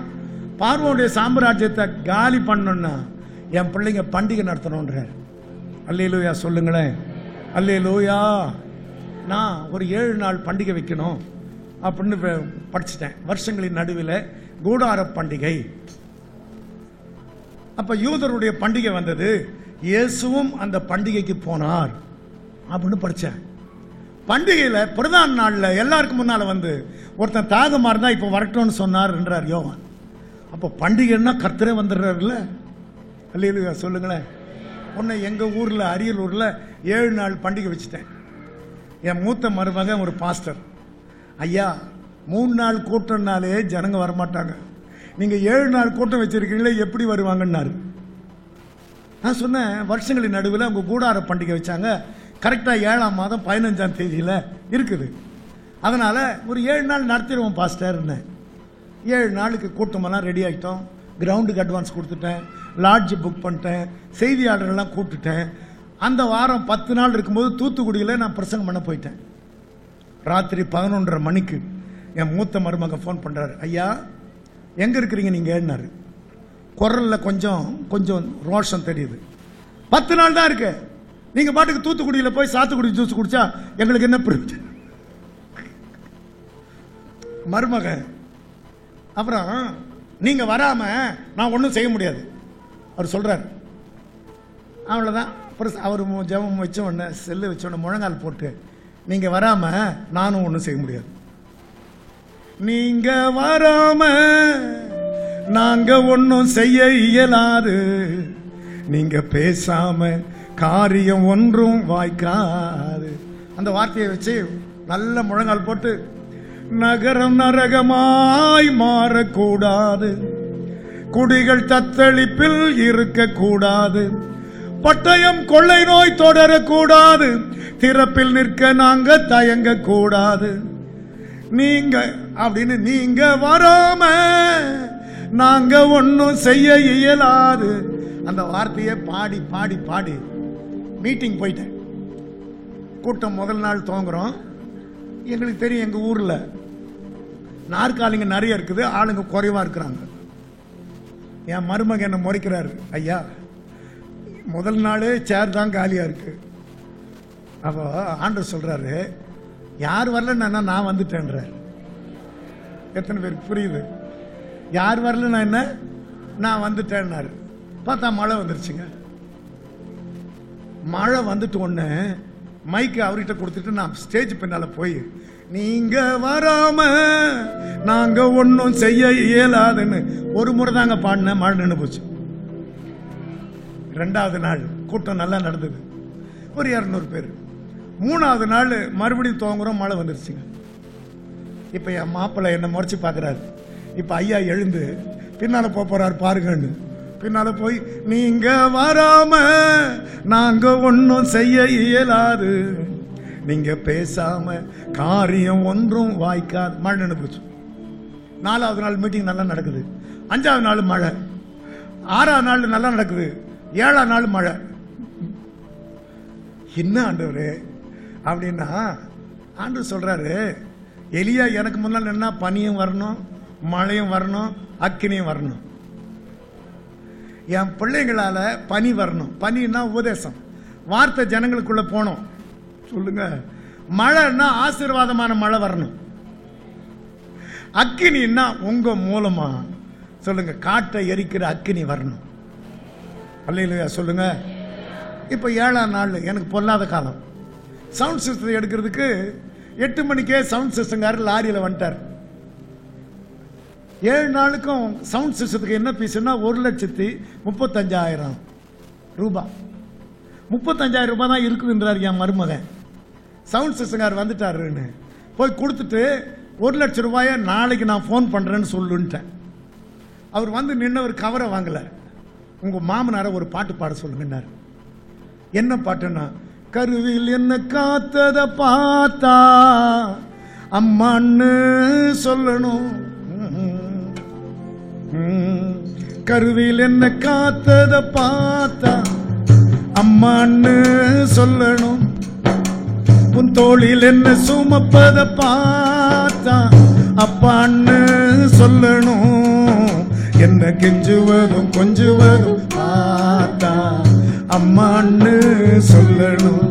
பார்வோனுடைய சாம்ராஜ்யத்தை காலி பண்ணணும்னா என் பிள்ளைங்க பண்டிகை நடத்தணும்ன்றார். அல்லேலூயா சொல்லுங்களேன், அல்லேலூயா. நான் ஒரு 7 நாள் பண்டிகை வைக்கணும் அப்படின்னு படிச்சுட்டேன். வருஷங்களின் நடுவில் கூடார பண்டிகை. அப்ப யூதருடைய பண்டிகை வந்தது, இயேசுவும் அந்த பண்டிகைக்கு போனார் அப்படின்னு படிச்சேன். பண்டிகையில பிரதான நாள்ல எல்லாருக்கும் முன்னால வந்து ஒருத்தன் தாகமா இருந்தா இப்ப வரட்டும்னு சொன்னார் என்றார் யோவான். அப்ப பண்டிகைன்னா கர்த்தரே வந்துடுறாருல்ல. அல்லேலூயா சொல்லுங்களேன். உன்னை எங்க ஊர்ல அரியலூர்ல 7 நாள் பண்டிகை வச்சுட்டேன். என் மூத்த மருமகன் ஒரு பாஸ்டர், ஐயா 3 நாள் கூட்டம்னாலே ஜனங்க வரமாட்டாங்க, நீங்க 7 நாள் கூட்டம் வச்சிருக்கீங்களே எப்படி வருவாங்கன்னாரு. நான் சொன்னேன், வருஷங்களின் நடுவில் அவங்க கூடார பண்டிகை வச்சாங்க, கரெக்டா 7ஆம் மாதம் 15ஆம் தேதியில இருக்குது, அதனால ஒரு 7 நாள் நடத்திடுவோம் பாஸ்டர். 7 நாளுக்கு கூட்டமெல்லாம் ரெடி ஆகிட்டோம். கிரவுண்டுக்கு அட்வான்ஸ் கொடுத்துட்டேன், லாட்ஜ் புக் பண்ணிட்டேன், செய்தியாளர்கள்லாம் கூப்பிட்டுட்டேன். அந்த வாரம் 10 நாள் இருக்கும்போது தூத்துக்குடியில் நான் பிரசங்கம் பண்ண போயிட்டேன். ராத்திரி 11:30 மணிக்கு என் மூத்த மருமகன் ஃபோன் பண்றாரு, ஐயா எங்க இருக்கிறீங்க நீங்கன்னாரு. குரல்ல கொஞ்சம் கொஞ்சம் ரோஷம் தெரியுது. 10 நாள் தான் இருக்கு. நீங்க பாட்டுக்கு தூத்துக்குடியில் போய் சாத்துக்குடி ஜூஸ் குடிச்சா எங்களுக்கு என்ன பிரயோஜனம்? மருமகன் அப்புறம் நீங்க வராம நான் ஒன்றும் செய்ய முடியாது அவர் சொல்றாரு. அவ்வளோதான். அப்புறம் அவர் ஜெபம் வச்ச உடனே செல்லு வச்ச உடனே முழங்கால் போட்டு நீங்க வராம நானும் ஒன்றும் செய்ய முடியாது. நீங்க வராம நாங்க ஒன்றும் செய்ய இயலாது. நீங்க பேசாம காரியம் ஒன்றும் வாய்க்காது. அந்த வார்த்தையை வச்சு நல்ல முழங்கால் போட்டு நகரம் நரகமாய் மாறக்கூடாது, குடிகள் தத்தளிப்பில் இருக்கக்கூடாது, பட்டயம் கொள்ளை நோய் தொடரக்கூடாது, திறப்பில் நிற்க நாங்க தயங்க கூடாது. நீங்க அப்படின்னு நீங்க வராம நாங்க ஒன்னும் செய்ய இயலாது. அந்த வார்த்தையை பாடி பாடி பாடி மீட்டிங் போயிட்டேன். கூட்டம் முதல் நாள் துவங்குறோம். எங்களுக்கு தெரியும் எங்க ஊர்ல நாற்காலிங்க நிறைய இருக்குது, ஆளுங்க குறைவா இருக்கிறாங்க. என் மருமகன் என்ன முறைக்கிறாரு, ஐயா முதல் நாளே சேர் தான் காலியா இருக்கு. அப்போ ஆண்டவர் சொல்றாரு, யார் வரலன்னா நான் வந்துட்டேன்றார். எத்தனை பேருக்கு புரியுது? யார் வரலன்னா என்ன, நான் வந்துட்டேன்னாரு. பார்த்தா மழை வந்துருச்சுங்க. மழை வந்துட்டு ஒண்ணு மைக்கு அவர்கிட்ட கொடுத்துட்டு நான் ஸ்டேஜ் பின்னால போய் நீங்க வராம நாங்க ஒன்னும் செய்ய இயலாதுன்னு ஒரு முறை தாங்க பாடினேன். மழை நின்று போச்சு. 2வது நாள் கூட்டம் நல்லா நடந்தது, ஒரு 200 பேர். 3வது நாள் மறுபடியும் துவங்குறோம், மழை வந்துருச்சுங்க. இப்ப என் மாப்பிள்ளை என்ன முறைச்சு பாக்குறாரு. இப்ப ஐயா எழுந்து பின்னால போறாரு பாருங்கன்னு. பின்னால போய் நீங்க வராம நாங்க ஒன்னும் செய்ய இயலாது, நீங்க பேசாம காரியம் ஒன்றும் வாய்க்காது. மழை நின்று போச்சு. 4வது நாள் மீட்டிங் நல்லா நடக்குது. 5வது நாள் மழை. 6வது நாள் நல்லா நடக்குது. 7வது நாள் மழை. என்ன ஆண்டவரே அப்படின்னா, ஆண்டவர் சொல்றாரு, எலியா எனக்கு முன்னால் என்ன பனியும் வரணும், மழையும் வரணும், அக்கினியும் வரணும். என் பிள்ளைங்களால பனி வரணும். பனின்னா உபதேசம், வார்த்தை ஜனங்களுக்குள்ள போனோம். சொல்லுங்க. மழைன்னா ஆசீர்வாதமான மழை வரணும். அக்கினின்னா உங்க மூலமா சொல்லுங்க காட்டை எரிக்கிற அக்கினி வரணும். அல்லேலூயா சொல்லுங்க. இப்ப 7ஆம் நாள் எனக்கு பொல்லாத காலம். சவுண்ட் சிஸ்டத்தை எடுக்கிறதுக்கு 8 மணிக்கே சவுண்ட் சிஸ்டங்காரர் லாரியில வந்துட்டார். 7 நாளுக்கும் சவுண்ட் சிஸ்டத்துக்கு என்ன பீஸ்னா 1,35,000 ரூபாய். 35,000 ரூபாய் தான் இருக்குதுன்றார் என் மருமகன். சவுண்ட் சிஸ்டங்காரர் வந்துட்டாருன்னு போய் கொடுத்துட்டு 1,00,000 ரூபாயை நாளைக்கு நான் போன் பண்றேன்னு சொல்லுன்ட்டேன். அவர் வந்து நின்று ஒரு கவரை வாங்கல. உங்க மாமனார ஒரு பாட்டு பாட சொல்லுங்கன்னாரு. என்ன பாட்டுன்னா, கருவில் என்ன காத்தத பார்த்தா அம்மான்னு சொல்லணும், கருவில் என்ன காத்தத பார்த்தா அம்மான்னு சொல்லணும், உன் தோளில் என்ன சுமப்பத பார்த்தா அப்பான்னு சொல்லணும், என்ன கெஞ்சுவதும் கொஞ்சுவதும் பார்த்தா அம்மான்னு சொல்லணும்,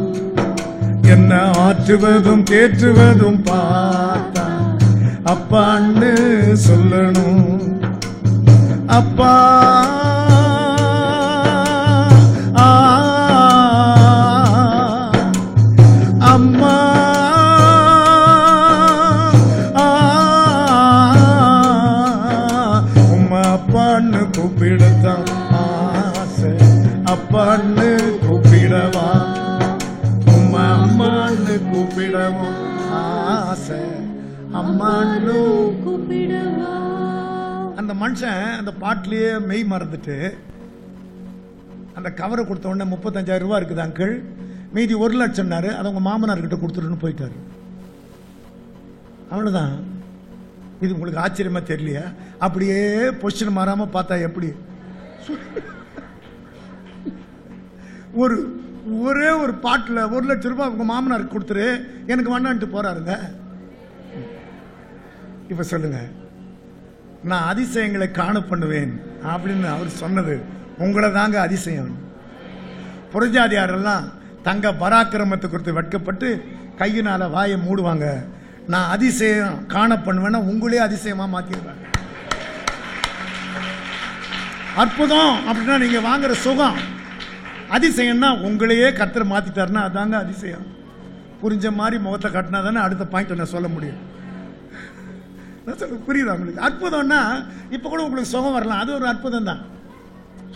என்ன ஆற்றுவதும் தேற்றுவதும் பார்த்தா அப்பான்னு சொல்லணும். அப்பா அம்மா உம்மா அப்பான்னு கூப்பிடத்தான் ஆசை, அப்பான்னு கூப்பிடவா, உம்மா அம்மான்னு கூப்பிடவும் ஆசை, அம்மான்னு கூப்பிடவா. அந்த மனுஷன் அந்த பாட்டிலேயே மெய் மறந்துட்டு அந்த கவரை கொடுத்த உடனே 35,000 ரூபாய் இருக்குது அங்கிள், மீதி 1,00,000 அதை உங்க மாமனார்கிட்ட கொடுத்துருன்னு போயிட்டாரு. அவ்வளவுதான். இது உங்களுக்கு ஆச்சரியமா தெரியலையா? அப்படியே பொசிஷன் மாறாம பார்த்தா எப்படி? ஒரே ஒரு பாட்டில் 1,00,000 ரூபாய் உங்க மாமனாருக்கு கொடுத்துரு, எனக்கு வேண்டான்ட்டு போறாருங்க. இப்ப சொல்லுங்க, நான் அதிசயங்களை காண பண்ணுவேன், அப்படின்னு அவர் சொன்னது உங்களை தாங்க அதிசயம். புறஜாதியாரெல்லாம் தங்க பராக்கிரமத்தை குறித்து வெட்கப்பட்டு கையினால வாயை மூடுவாங்க. நான் அதிசயம் காண பண்ணுவேன்னா உங்களே அதிசயமா மாத்திடுவாங்க. அற்புதம் அப்படின்னா நீங்க வாங்குற சுகம், அதிசயம்னா உங்களையே கர்த்தர் மாத்திட்டாருன்னா அதாங்க அதிசயம். புரிஞ்ச மாதிரி முகத்தை கட்டினா தானே அடுத்த பாயிண்ட் நான் சொல்ல முடியும். புரியுதா உங்களுக்கு? அற்புதம்னா இப்ப கூட உங்களுக்கு சுகம் வரலாம், அது ஒரு அற்புதம் தான்.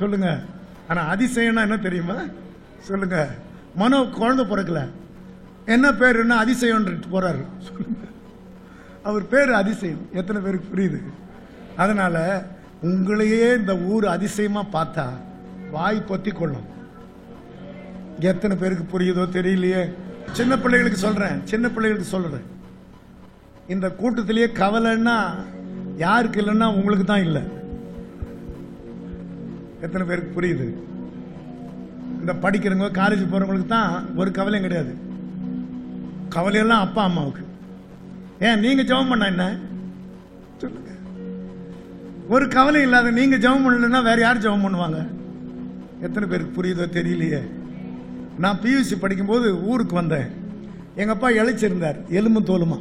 சொல்லுங்க. ஆனா அதிசயம்னா என்ன தெரியுமா? சொல்லுங்க. மனோ குழந்தை பிறக்கல, என்ன பேருன்னா அதிசயம் போறாரு. அவர் பேரு அதிசயம். எத்தனை பேருக்கு புரியுது? அதனால உங்களையே இந்த ஊர் அதிசயமா பார்த்தா வாய் பொத்தி கொள்ளும். எத்தனை பேருக்கு புரியுதோ தெரியலையே. சின்ன பிள்ளைகளுக்கு சொல்றேன், சின்ன பிள்ளைகளுக்கு சொல்றேன், இந்த கூட்டத்திலேயே கவலைன்னா யாருக்கு இல்லைன்னா உங்களுக்கு தான் இல்லை. எத்தனை பேருக்கு புரியுது? இந்த படிக்கிறவங்க காலேஜ் போறவங்களுக்கு தான் ஒரு கவலையும் கிடையாது. கவலையெல்லாம் அப்பா அம்மாவுக்கு. ஏன் நீங்க ஜெபம் பண்ண என்ன சொல்லுங்க? ஒரு கவலை இல்லாத நீங்க ஜெபம் பண்ணலன்னா வேற யார் ஜெபம் பண்ணுவாங்க? எத்தனை பேருக்கு புரியுதோ தெரியலையே. நான் பியூசி படிக்கும்போது ஊருக்கு வந்தேன். எங்க அப்பா இழைச்சிருந்தார், எலும்பும் தோலுமா.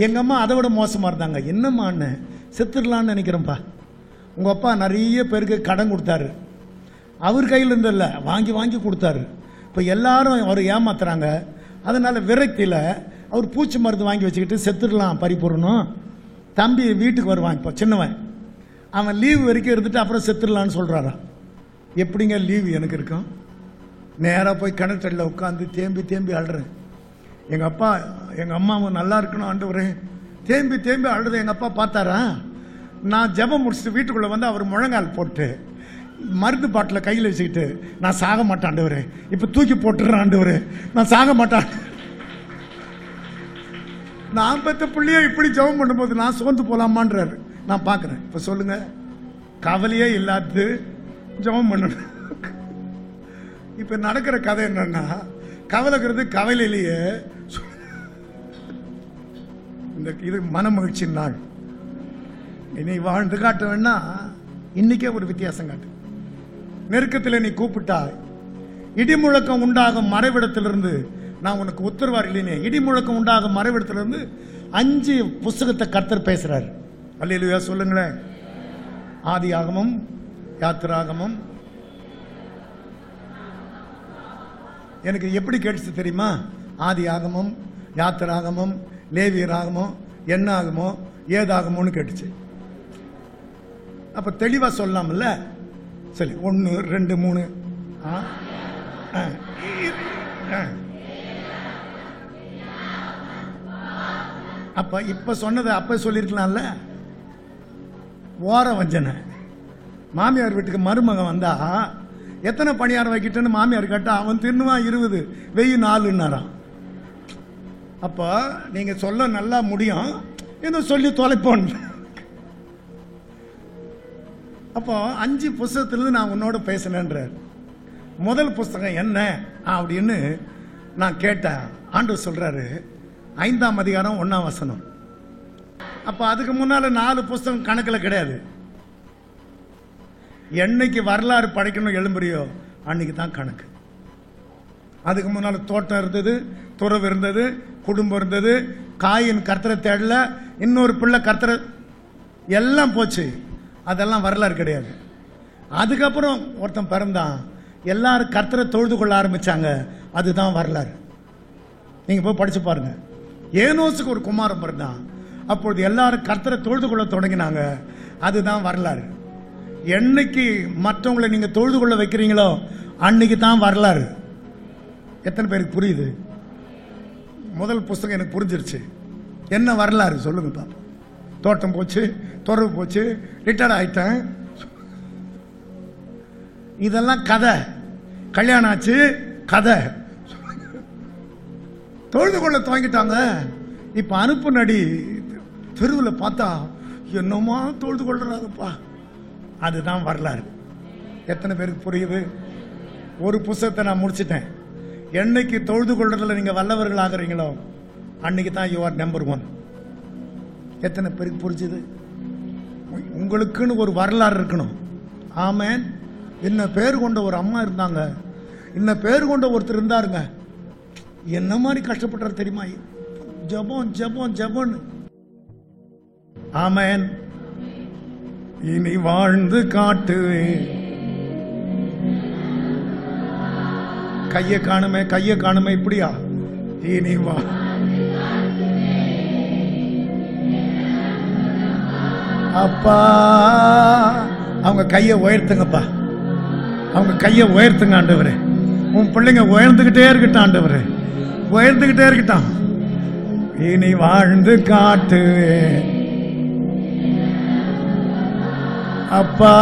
எங்க அம்மா அதை விட மோசமா இருந்தாங்க. என்னம்மா அண்ணன் செத்துடலான்னு நினைக்கிறேன்ப்பா. உங்க அப்பா நிறைய பேருக்கு கடன் கொடுத்தாரு, அவர் கையில் இருந்தில்ல வாங்கி வாங்கி கொடுத்தாரு. இப்போ எல்லாரும் அவர் ஏமாத்துறாங்க. அதனால விரக்தியில் அவர் பூச்சி மருந்து வாங்கி வச்சுக்கிட்டு செத்துடலாம் பறிப்பொருணும். தம்பி வீட்டுக்கு வருவான், இப்போ சின்னவன், அவன் லீவு வரைக்கும் இருந்துட்டு அப்புறம் செத்துடலான்னு சொல்றாராம். எப்படிங்க லீவு எனக்கு இருக்கும்? நேராக போய் கிணற்றடியில் உட்காந்து தேம்பி தேம்பி அழுறேன். எங்கள் அப்பா எங்கள் அம்மாவும் நல்லா இருக்கணும் ஆண்டவரே, தேம்பி தேம்பி அழுது. எங்கள் அப்பா பார்த்தாரா, நான் ஜெபம் முடிச்சுட்டு வீட்டுக்குள்ளே வந்து அவர் முழங்கால் போட்டு மருந்து பாட்டில் கையில் வச்சுக்கிட்டு, நான் சாக மாட்டேன் ஆண்டவரே, இப்போ தூக்கி போட்டுறேன் ஆண்டவரே, நான் சாக மாட்டேன். நான் பெற்ற பிள்ளைய இப்படி ஜெபம் பண்ணும்போது நான் சோர்ந்து போகலாமான்றாரு. நான் பார்க்குறேன். இப்போ சொல்லுங்க, கவலையே இல்லாது ஜெபம் பண்ணணும். இப்போ நடக்கிற கதை என்னன்னா, கவலைங்கிறது கவலையிலேயே இந்த இது மன மகிழ்ச்சி நாள். இனி வாழ்ந்து காட்ட வேணா இன்னைக்கே ஒரு வித்தியாசம் காட்டு. நெருக்கத்தில் நீ கூப்பிட்டாய், இடி முழக்கம் உண்டாகும் மறைவிடத்திலிருந்து நான் உனக்கு உத்தரவார் இல்லைனே. இடி முழக்கம் உண்டாகும் மறைவிடத்திலிருந்து 5 புஸ்தகத்தை கர்த்தர் பேசுறாரு. அல்லேலூயா சொல்லுங்களேன். ஆதியாகமம், யாத்திராகமம். எனக்கு எப்படி கேட்டுச்சு தெரியுமா? ஆதியாகமம், யாத்திராகமம், லேவியராகமம், என்னாகமோ ஏதாகமோன்னு கேட்டுச்சு. அப்ப தெளிவா சொல்லலாம்ல. சரி, 1 2 3. அப்ப இப்ப சொன்னதை அப்ப சொல்லிருக்கலாம்ல. ஓர வஞ்சனை. மாமியார் வீட்டுக்கு மருமகன் வந்தா எத்தனை பணியாரம் வைக்கிட்டேன்னு மாமியார் கேட்டா அவன் தின்னுவான் 20, வெய்ய 4ன்னாராம். அப்போ நீங்க சொல்ல நல்லா முடியும், ஏதோ சொல்லி தொலைப்போன். அப்போ 5 புஸ்தகத்திலிருந்து நான் உன்னோட பேசினேன்றார். முதல் புஸ்தகம் என்ன அப்படின்னு நான் கேட்டேன். ஆண்டவர் சொல்றாரு 5ஆம் அதிகாரம் 1ஆம் வசனம். அப்ப அதுக்கு முன்னால 4 புஸ்தகம் கணக்கில் கிடையாது. என்னைக்கு வரலாறு படைக்கணும் எழும்புறியோ அன்னைக்கு தான் கணக்கு. அதுக்கு முன்னால தோட்டம் இருந்தது, துறவு இருந்தது, குடும்பம் இருந்தது, காயின் கர்த்தரை தேடல, இன்னொரு பிள்ளை கர்த்தரை, எல்லாம் போச்சு. அதெல்லாம் வரலாறு கிடையாது. அதுக்கப்புறம் ஒருத்தன் பிறந்தான், எல்லாரும் கர்த்தரை தொழுது கொள்ள ஆரம்பிச்சாங்க, அதுதான் வரலாறு. நீங்க போய் படிச்சு பாருங்க. ஏனோசுக்கு ஒரு குமாரன் பிறந்தான், அப்பொழுது எல்லாரும் கர்த்தரை தொழுது கொள்ள தொடங்கினாங்க, அதுதான் வரலாறு. என்னைக்கு மற்றவங்களை நீங்க தொழுது கொள்ள வைக்கிறீங்களோ அன்னைக்கு தான் வரலாறு. எத்தனை பேருக்கு புரியுது? முதல் புஸ்தகம் எனக்கு புரிஞ்சிருச்சு. என்ன வரலாறு சொல்லுங்க பாப்பா. தோட்டம் போச்சு, துறவு போச்சு, ரிட்டையர்ட் ஆயிட்டேன், இதெல்லாம் கதை. கல்யாணம் ஆச்சு, கதை. தொழுது கொள்ள துவங்கிட்டாங்க. இப்ப அனுப்பு நடி தெருவில் பார்த்தா என்னமா தொழுது கொள்றாங்கப்பா, அதுதான் வரலாறு. எத்தனை பேருக்கு புரியுது? ஒரு புஸ்தகத்தை நான் முடிச்சிட்டேன். என்னைக்கு தொழுது கொள்றதுல நீங்க வல்லவர்கள் ஆகிறீங்களோ அன்னைக்கு தான் யூ ஆர் நம்பர் 1. எத்தனை பேருக்கு புரிஞ்சுது? உங்களுக்குன்னு ஒரு வரலாறு இருக்கணும். ஆமென். என்ன பேர் கொண்ட ஒரு அம்மா இருந்தாங்க, என்ன பேர் கொண்ட ஒருத்தர் இருந்தாருங்க, என்ன மாதிரி கஷ்டப்பட்டார் தெரியுமா? ஜெபம் ஜெபம் ஜெபம். ஆமென். இனி வாழ்ந்து காட்டுவேன். கையை காணுமே, கையை காணுமே, இப்படியா? இனி வா. அப்பா, அவங்க கையை உயர்த்துங்கப்பா, அவங்க கையை உயர்த்துங்க ஆண்டவரே. உன் பிள்ளைங்க உயர்ந்துகிட்டே இருக்கட்டும் ஆண்டவரே, உயர்ந்துகிட்டே இருக்கட்டும். இனி வாழ்ந்து காட்டுவேன் அப்பா,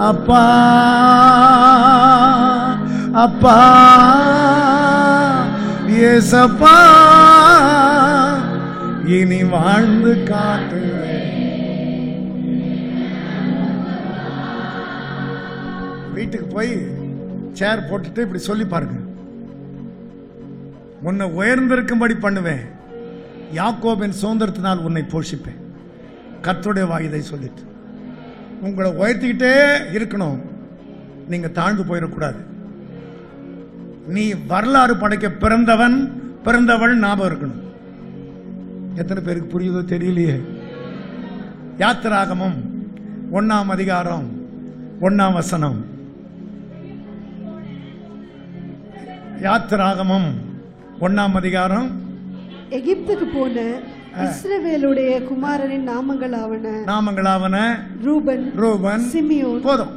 அப்பா, அப்பா, ஏசப்பா, இனி வாழ்ந்து காட்டுவேன். வீட்டுக்கு போய் சேர் போட்டுட்டு இப்படி சொல்லி பாருங்க, உன்னை உயர்ந்திருக்கும்படி பண்ணுவேன், யாக்கோபின் சுதந்திரத்தினால் உன்னை போஷிப்பேன். கர்த்தருடைய வாயிலை சொல்லிட்டு உங்களை உயர்த்திக்கிட்டே இருக்கணும். நீங்க தாழ்ந்து போயிடக்கூடாது. நீ வரலாறு படைக்க பிறந்தவன், பிறந்தவள் ஞாபகம் இருக்கணும். எத்தனை பேருக்கு புரியுதோ தெரியலையே. யாத்திராகமம் 1ஆம் அதிகாரம் 1ஆம் வசனம். யாத்திராகமம் 1ஆம் அதிகாரம். எகிப்துக்கு போன இஸ்ரவேலுடைய குமாரனின் நாமங்களாவன ரூபன், ரூபன், சிமியோன். போதும்.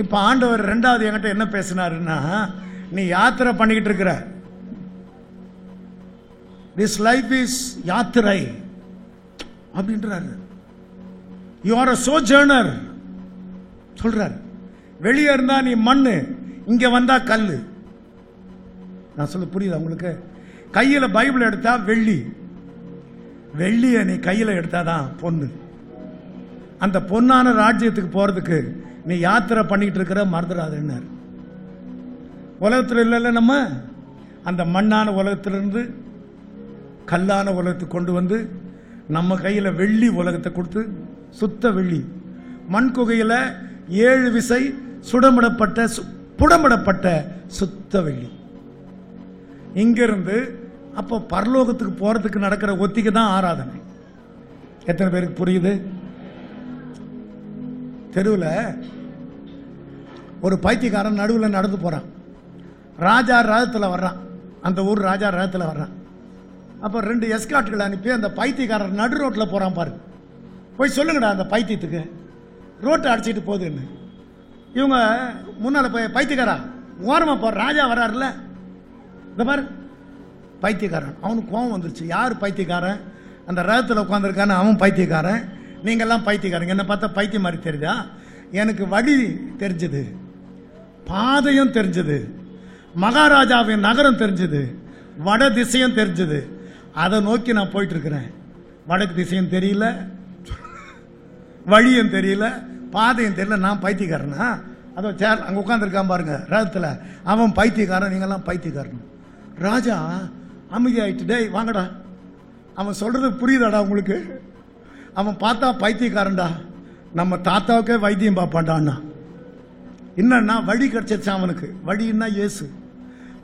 இப்ப ஆண்டவர் 2வது என்கிட்ட என்ன பேசினாருன்னா, நீ யாத்திரை பண்ணிக்கிட்டு இருக்கிற, திஸ் லைஃப் இஸ் யாத்திரை அப்படின்றாரு. யூ ஆர் a sojourner சொல்றாரு. வெளியே இருந்தா நீ மண்ணு, இங்க வந்தா கல்லு. நான் சொல்ல புரியுதா உங்களுக்கு? கையில பைபிள் எடுத்தா வெள்ளி, வெள்ளிய நீ கையில எடுத்தாதான் பொண்ணு. அந்த பொன்னான ராஜ்யத்துக்கு போறதுக்கு நீ யாத்திரை பண்ணிட்டு இருக்கிற, மறந்துடாதுன்னு. உலகத்தில் இல்லைல்ல, நம்ம அந்த மண்ணான உலகத்திலிருந்து கல்லான உலகத்துக்கு கொண்டு வந்து நம்ம கையில வெள்ளி உலகத்தை கொடுத்து, சுத்த வெள்ளி மண் குகையில 7 விசை புடமிடப்பட்ட சுத்த வெள்ளி. இங்கிருந்து அப்போ பரலோகத்துக்கு போறதுக்கு நடக்கிற ஒத்திகை தான் ஆராதனை. எத்தனை பேருக்கு புரியுது? தெருவில் ஒரு பைத்தியக்காரன் நடுவில் நடந்து போறான். ராஜா ரதத்தில் வர்றான், அந்த ஊர் ராஜா ரதத்தில் வர்றான். அப்போ 2 எஸ்காட்டுகளை அனுப்பி அந்த பைத்தியக்காரன் நடு ரோட்டில் போறான் பாரு. போய் சொல்லுங்கடா அந்த பைத்தியத்துக்கு, ரோட்டை அடிச்சிட்டு போகுதுன்னு. இவங்க முன்னால போய், பைத்தியக்காரா ஓரமா போற, ராஜா வர்றாருல, இந்த பாரு பைத்தியக்காரன். அவனுக்கு கோவம் வந்துருச்சு. யார் பைத்தியக்காரன்? அந்த ரதத்தில் உட்காந்துருக்கான அவன் பைத்தியக்காரன். நீங்கெல்லாம் பைத்தியக்காரங்க, என்ன பார்த்தா பைத்தியம் மாதிரி தெரியுதா? எனக்கு வழி தெரிஞ்சது, பாதையும் தெரிஞ்சது, மகாராஜாவின் நகரம் தெரிஞ்சது, வட திசையும் தெரிஞ்சது. அதை நோக்கி நான் போயிட்டு இருக்கிறேன். வடக்கு திசையும் தெரியல, வழியும் தெரியல, பாதையும் தெரியல. நான் பைத்தியக்காரனா? அதோ சேர் அங்கே உட்காந்துருக்கான் பாருங்க ரதத்தில், அவன் பைத்தியக்காரன், நீங்கெல்லாம் பைத்தியக்காரன். ராஜா அமைதியாயிட்டு, டேய் வாங்கடா. அவன் சொல்றது புரியுதாடா உங்களுக்கு? அவன் பார்த்தா பைத்தியக்காரன்டா, நம்ம தாத்தாவுக்கே வைத்தியம் பார்ப்பான்டான்னா. என்னன்னா வழி கிடைச்சிருச்சு அவனுக்கு. வழின்னா இயேசு,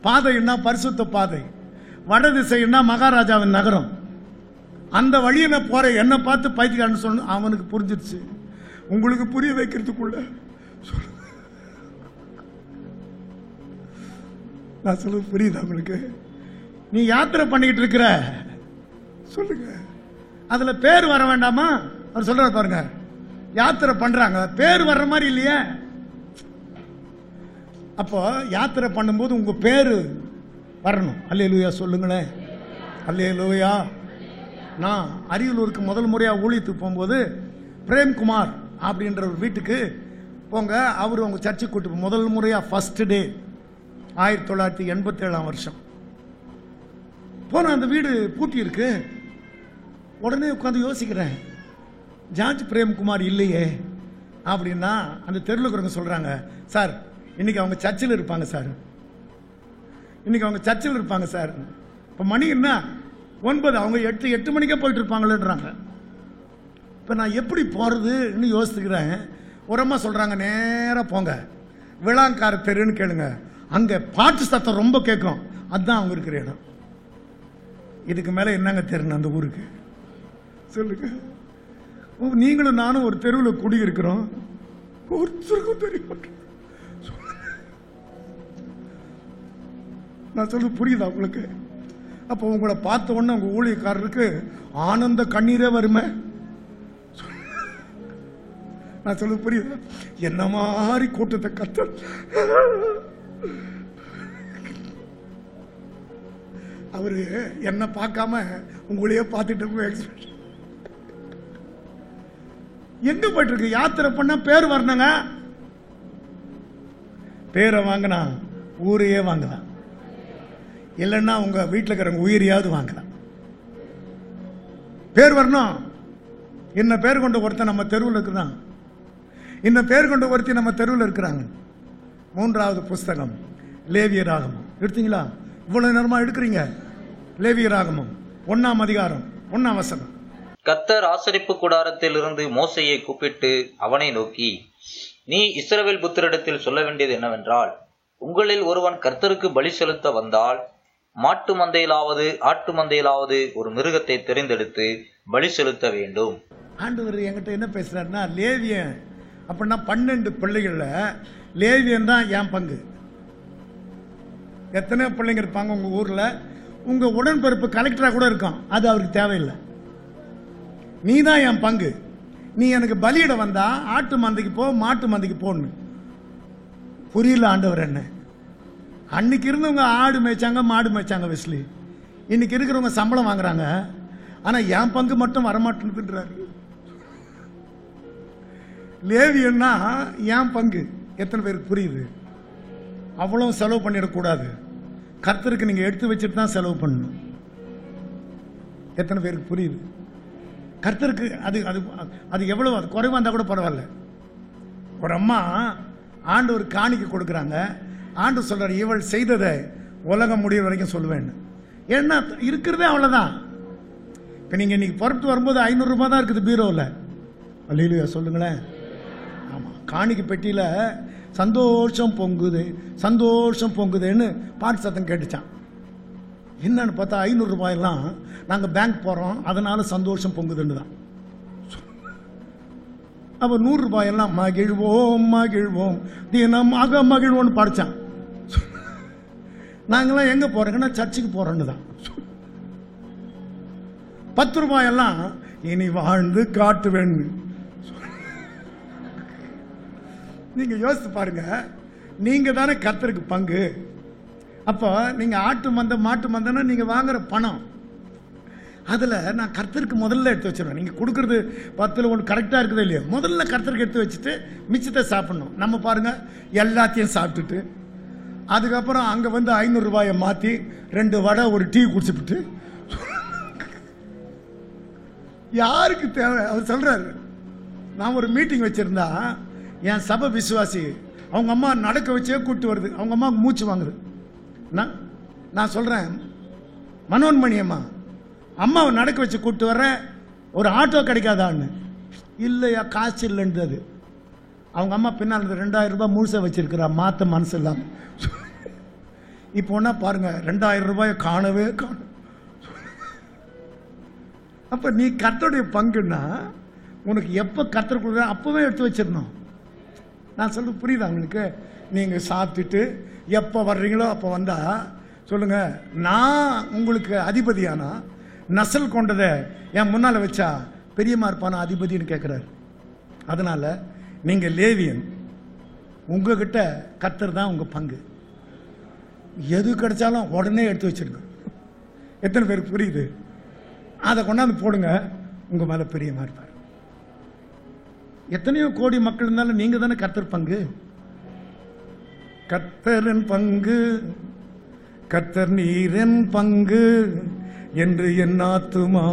பாதைன்னா பரிசுத்த பாதை, வட திசைன்னா மகாராஜாவின் நகரம். அந்த வழியை நான் போறேன், என்ன பார்த்து பைத்தியக்காரன் சொல்லணும். அவனுக்கு புரிஞ்சிருச்சு. உங்களுக்கு புரிய வைக்கிறதுக்குள்ள நான் சொல்றது புரியுதா உங்களுக்கு? நீ யாத்திரை பண்ணிக்கிட்டு இருக்கிற, சொல்லுங்க, அதுல பேர் வர வேண்டாமா? அவர் சொல்ற பாருங்க, யாத்திரை பண்றாங்க, பேர் வர்ற மாதிரி இல்லையே. அப்போ யாத்திரை பண்ணும்போது உங்க பேரு வரணும். அல்லேலூயா சொல்லுங்களேன், அல்லேலூயா. நான் அரியலூருக்கு முதல் முறையா ஊழியத்துக்கு போகும்போது, பிரேம்குமார் அப்படின்ற ஒரு வீட்டுக்கு போங்க, அவர் உங்க சர்ச்சுக்கு கூட்டு முதல் முறையா ஃபர்ஸ்ட் டே 1987ஆம் வருஷம் போன. அந்த வீடு பூட்டி இருக்கு. உடனே உட்காந்து யோசிக்கிறேன், ஜார்ஜ் பிரேம்குமார் இல்லையே அப்படின்னா. அந்த தெருவில் இருக்கிறவங்க சொல்றாங்க, சார் இன்னைக்கு அவங்க சர்ச்சில் இருப்பாங்க சார், இன்னைக்கு அவங்க சர்ச்சில் இருப்பாங்க சார். இப்போ மணி என்ன? 9 அவங்க 8 மணிக்கே போயிட்டு இருப்பாங்களேன்றாங்க. இப்போ நான் எப்படி போகிறதுன்னு யோசிச்சுக்கிறேன். ஒரு அம்மா சொல்கிறாங்க, நேராக போங்க, விளாங்கார தெருன்னு கேளுங்க, அங்கே பாட்டு சத்தம் ரொம்ப கேட்கும், அதுதான் அவங்க இருக்கிற இடம். இதுக்கு மேலே என்னங்க தெருன்னு அந்த ஊருக்கு சொல்லுங்க. நீங்களும் நானும் ஒரு தெருவில் குடியிருக்கிறோம், ஒருத்தருக்கும் தெரியும். நான் சொல்றது புரியுதா உங்களுக்கு? அப்போ உங்களை பார்த்த உடனே உங்க ஊழியக்காரருக்கு ஆனந்த கண்ணீரே வருமே. நான் சொல்றது புரியுதா? என்ன மாதிரி கூட்டத்தை கத்த அவரு என்ன பார்க்காம உங்களையே பார்த்துட்டு எங்க போயிட்டு இருக்கு? யாத்திரை பண்ண பேர் வரணுங்க. பேரை வாங்கினா ஊரையே வாங்கலாம், இல்லைன்னா உங்க வீட்டில் இருக்கிறவங்க உயிரியாவது வாங்கலாம். பேர் வரணும். என்ன பேர் கொண்ட ஒருத்தன் நம்ம தெருவில் இருக்குதான், இன்னும் பேர் கொண்ட ஒருத்தி நம்ம தெருவில் இருக்கிறாங்க. 3வது புஸ்தகம் லேவியராகமம் எடுத்தீங்களா? இவ்வளவு நேரமா எடுக்கிறீங்க. லேவியராகமம் 1ஆம் அதிகாரம் 1ஆம் வசனம். கர்த்தர் ஆசரிப்பு கூடாரத்தில் இருந்து மோசேயை கூப்பிட்டு அவனை நோக்கி, நீ இஸ்ரவேல் புத்திரிடத்தில் சொல்ல வேண்டியது என்னவென்றால், உங்களில் ஒருவன் கர்த்தருக்கு பலி செலுத்த வந்தால் மாட்டு மந்தையிலாவது ஆட்டு மந்தையிலாவது ஒரு மிருகத்தை தெரிந்தெடுத்து பலி செலுத்த வேண்டும். ஆண்டவர் என்கிட்ட என்ன பேசுறாருன்னா, லேவியன் அப்படின்னா 12 பிள்ளைகள்ல லேவியன் தான் என் பங்கு. எத்தனை பிள்ளைங்க இருப்பாங்க உங்க ஊர்ல? உங்க உடன்பிறப்பு கலெக்டரா கூட இருக்கும், அது அவருக்கு தேவையில்லை. நீ தான் என் பங்கு. நீ எனக்கு பலியிட வந்தா ஆட்டு மந்தைக்கு போ, மாட்டு மந்தைக்கு போன்னு. புரியல ஆண்டவர் என்ன? அன்னைக்கு இருந்தவங்க ஆடு மேய்ச்சாங்க, மாடு மேய்ச்சாங்க வெஸ்லி. இன்னைக்கு இருக்கிறவங்க சம்பளம் வாங்குறாங்க, ஆனா என் பங்கு மட்டும் வரமாட்டேன்னுன்றாரு. லேவியன்னா என் பங்கு. எத்தனை பேருக்கு புரியுது? அவ்வளவு செலவு பண்ணிடக்கூடாது. கர்த்தருக்கு நீங்க எடுத்து வச்சுட்டு தான் செலவு பண்ணணும். எத்தனை பேருக்கு புரியுது? கர்த்தருக்கு அது அது அது எவ்வளவு, அது குறைவா இருந்தா கூட பரவாயில்ல. ஒரு அம்மா ஆண்டவர் காணிக்கை கொடுக்குறாங்க. ஆண்டவர் சொல்றாரு, இவள் செய்ததை உலகம் முடிய வரைக்கும் சொல்லுவேன். ஏன்னா இருக்கிறதே அவ்வளவுதான். இப்ப நீங்க இன்னைக்கு புறப்பட்டு வரும்போது 500 ரூபாய் தான் இருக்குது பீரோவில். அல்லேலூயா சொல்லுங்களேன். ஆமா, காணிக்கை பெட்டியில சந்தோஷம் பொங்குது, சந்தோஷம் பொங்குதுன்னு பாட்டு சத்தம் கேட்டுச்சான். என்னன்னு பார்த்தா 500 ரூபாயெல்லாம் நாங்க பேங்க் போறோம், அதனால சந்தோஷம் பொங்குதுன்னு தான். அப்ப 100 ரூபாயெல்லாம் மகிழ்வோம் மகிழ்வோம் தினமாக மகிழ்வோம்னு படிச்சான். நாங்கெல்லாம் எங்க போறோங்கன்னா சர்ச்சுக்கு போறோன்னு தான். 10 ரூபாயெல்லாம் இனி வாழ்ந்து காட்டுவேன். நீங்க யோசித்து பாருங்க, நீங்க தானே கர்த்தருக்கு பங்கு. அப்போ நீங்க ஆட்டு மந்தை மாட்டு மந்தைன்னா நீங்க வாங்குற பணம், அதுல நான் கர்த்தருக்கு முதல்ல எடுத்து வச்சிருவேன். நீங்க கொடுக்கறது 10ல் 1 கரெக்டா இருக்குது இல்லையா? முதல்ல கர்த்தருக்கு எடுத்து வச்சுட்டு மிச்சத்தை சாப்பிடணும். நம்ம பாருங்க, எல்லாத்தையும் சாப்பிட்டுட்டு அதுக்கப்புறம் அங்க வந்து 500 ரூபாயை மாத்தி 2 வடை ஒரு டீ குடிச்சுட்டு யாருக்கு தேவை? அவர் சொல்றாரு, நான் ஒரு மீட்டிங் வச்சிருந்தா என் சபை விசுவாசி அவங்க அம்மா நடக்க வச்சே கூட்டு வருது, அவங்க அம்மா மூச்சு வாங்குது. நான் சொல்றேன், மனோன்மணி அம்மாவை நடக்க வச்சு கூட்டு வர்ற, ஒரு ஆட்டோ கிடைக்காதான்னு. இல்லையா, காசு இல்லைன்றது. அவங்க அம்மா பின்னால் 2000 ரூபாய் முழுசா வச்சிருக்கிறா, மாத்த மனசு இல்லாம. இப்போ ஒன்னா பாருங்க, 2000 ரூபாயை காணவே காணும். அப்ப நீ கர்த்தருடைய பங்குன்னா உனக்கு எப்ப கர்த்தர் கொடுக்குற அப்பவே எடுத்து வச்சிடணும். நான் சொல்றது புரியுதா உங்களுக்கு? நீங்க சாப்பிட்டுட்டு எப்ப வர்றீங்களோ அப்ப வந்தா சொல்லுங்க, நான் உங்களுக்கு அதிபதியானா நசல் கொண்டதை என் முன்னால வச்சா பெரியமா இருப்பானா அதிபதினு கேட்கிறாரு. அதனால நீங்க லேவியன், உங்ககிட்ட கர்த்தர் தான் உங்க பங்கு. எது கிடைச்சாலும் உடனே எடுத்து வச்சிருங்க. எத்தனை பேருக்கு புரியுது? அதை கொண்டாந்து போடுங்க, உங்க மேல பெரியமா இருப்பார். எத்தனையோ கோடி மக்கள் இருந்தாலும் நீங்க தானே கர்த்தர் பங்கு. கர்த்தரின் பங்கு, கர்த்தர் நீரின் பங்கு என்று என் ஆத்துமா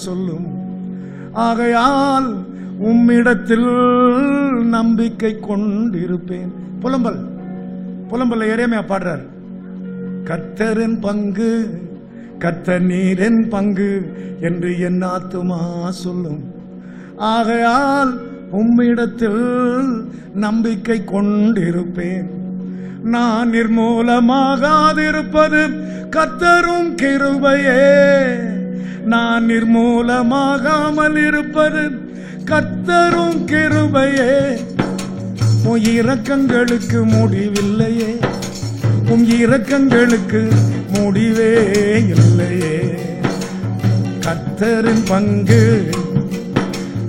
சொல்லும். ஆகையால் உம்மிடத்தில் நம்பிக்கை கொண்டிருப்பேன். புலம்பல்ல எரேமியா பாடுறார், கர்த்தரின் பங்கு கர்த்தர் நீர் என் பங்கு என்று என் ஆத்துமா சொல்லும். ஆகையால் உம்மிடத்தில் நம்பிக்கை கொண்டிருப்பேன். நான் நிர்மூலமாகாதிருப்பது கர்த்தரும் கிருபையே. நான் நிர்மூலமாகாமல் இருப்பது கர்த்தரும் கிருபையே. உம் இரக்கங்களுக்கு முடிவில்லையே, உம் இரக்கங்களுக்கு முடிவே இல்லையே. கர்த்தரின் பங்கு,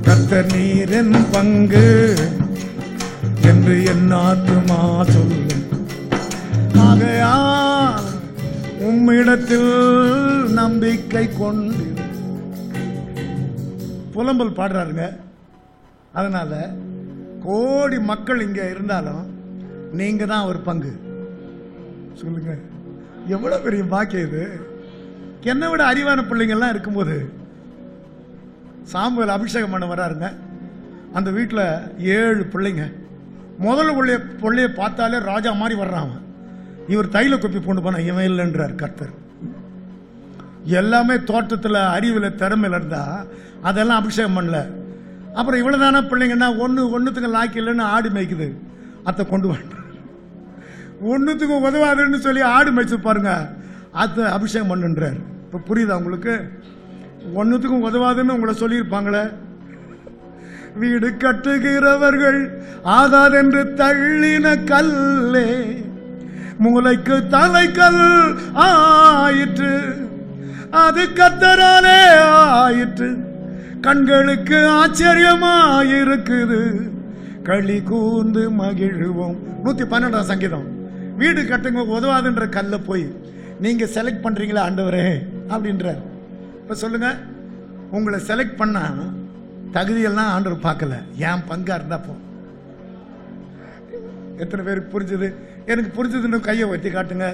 கர்த்தர் நீரின் பங்கு என்று என் ஆத்துமா சொல்லும். ஆகையால் உம்மிடத்தில் நம்பிக்கை கொண்டு புலம்பல் பாடுறாருங்க. அதனால கோடி மக்கள் இங்க இருந்தாலும் நீங்க தான் ஒரு பங்கு. சொல்லுங்க, எவ்வளவு பெரிய பாக்கியம் இது. என்னை விட அறிவான பிள்ளைங்கள்லாம் இருக்கும்போது சாமுவேல் அபிஷேகம் பண்ண வராருங்க. அந்த வீட்டில் 7 பிள்ளைங்க. முதல் பிள்ளைய பார்த்தாலே ராஜா மாதிரி வர்றான். இவர் தைல குப்பி கொண்டு போன இவன் இல்லைன்றார் கர்த்தர். எல்லாமே தோட்டத்தில் அறிவில் திறமையில இருந்தா அதெல்லாம் அபிஷேகம் பண்ணல. அப்புறம் இவ்வளவுதான பிள்ளைங்கன்னா ஒன்னுத்துக்கு லாக்கி இல்லைன்னு ஆடு மேய்க்குது. அத்தை கொண்டு வர ஒன்னுத்துக்கும் உதவாதுன்னு சொல்லி ஆடு மேய்ச்சு பாருங்க, அத்தை அபிஷேகம் பண்ணுன்றார். இப்ப புரியுதா உங்களுக்கு? ஒன்னுத்துக்கும் உதவாதுன்னு உங்களை சொல்லியிருப்பாங்களே. வீடு கட்டுகிறவர்கள் ஆகாதென்று தள்ளின கல்லே மூளைக்கு தலைக்கல் ஆயிற்று, அது கர்த்தராலே ஆயிற்று. கண்களுக்கு ஆச்சரியமாயிருக்குது, களி கூர்ந்து மகிழ்வோம். 112 சங்கீதம். வீடு கட்டுங்க உதவாதுன்ற கல்ல போய் நீங்க செலக்ட் பண்றீங்களா ஆண்டவரே அப்படின்றார். இப்ப சொல்லுங்க, உங்களை செலக்ட் பண்ணா தகுதியெல்லாம் ஆண்டவர் பார்க்கல, ஏன் பங்கா இருந்தா போ. எத்தனை பேருக்கு புரிஞ்சது? எனக்கு புரிஞ்சதுன்னு கையை வைத்து காட்டுங்க.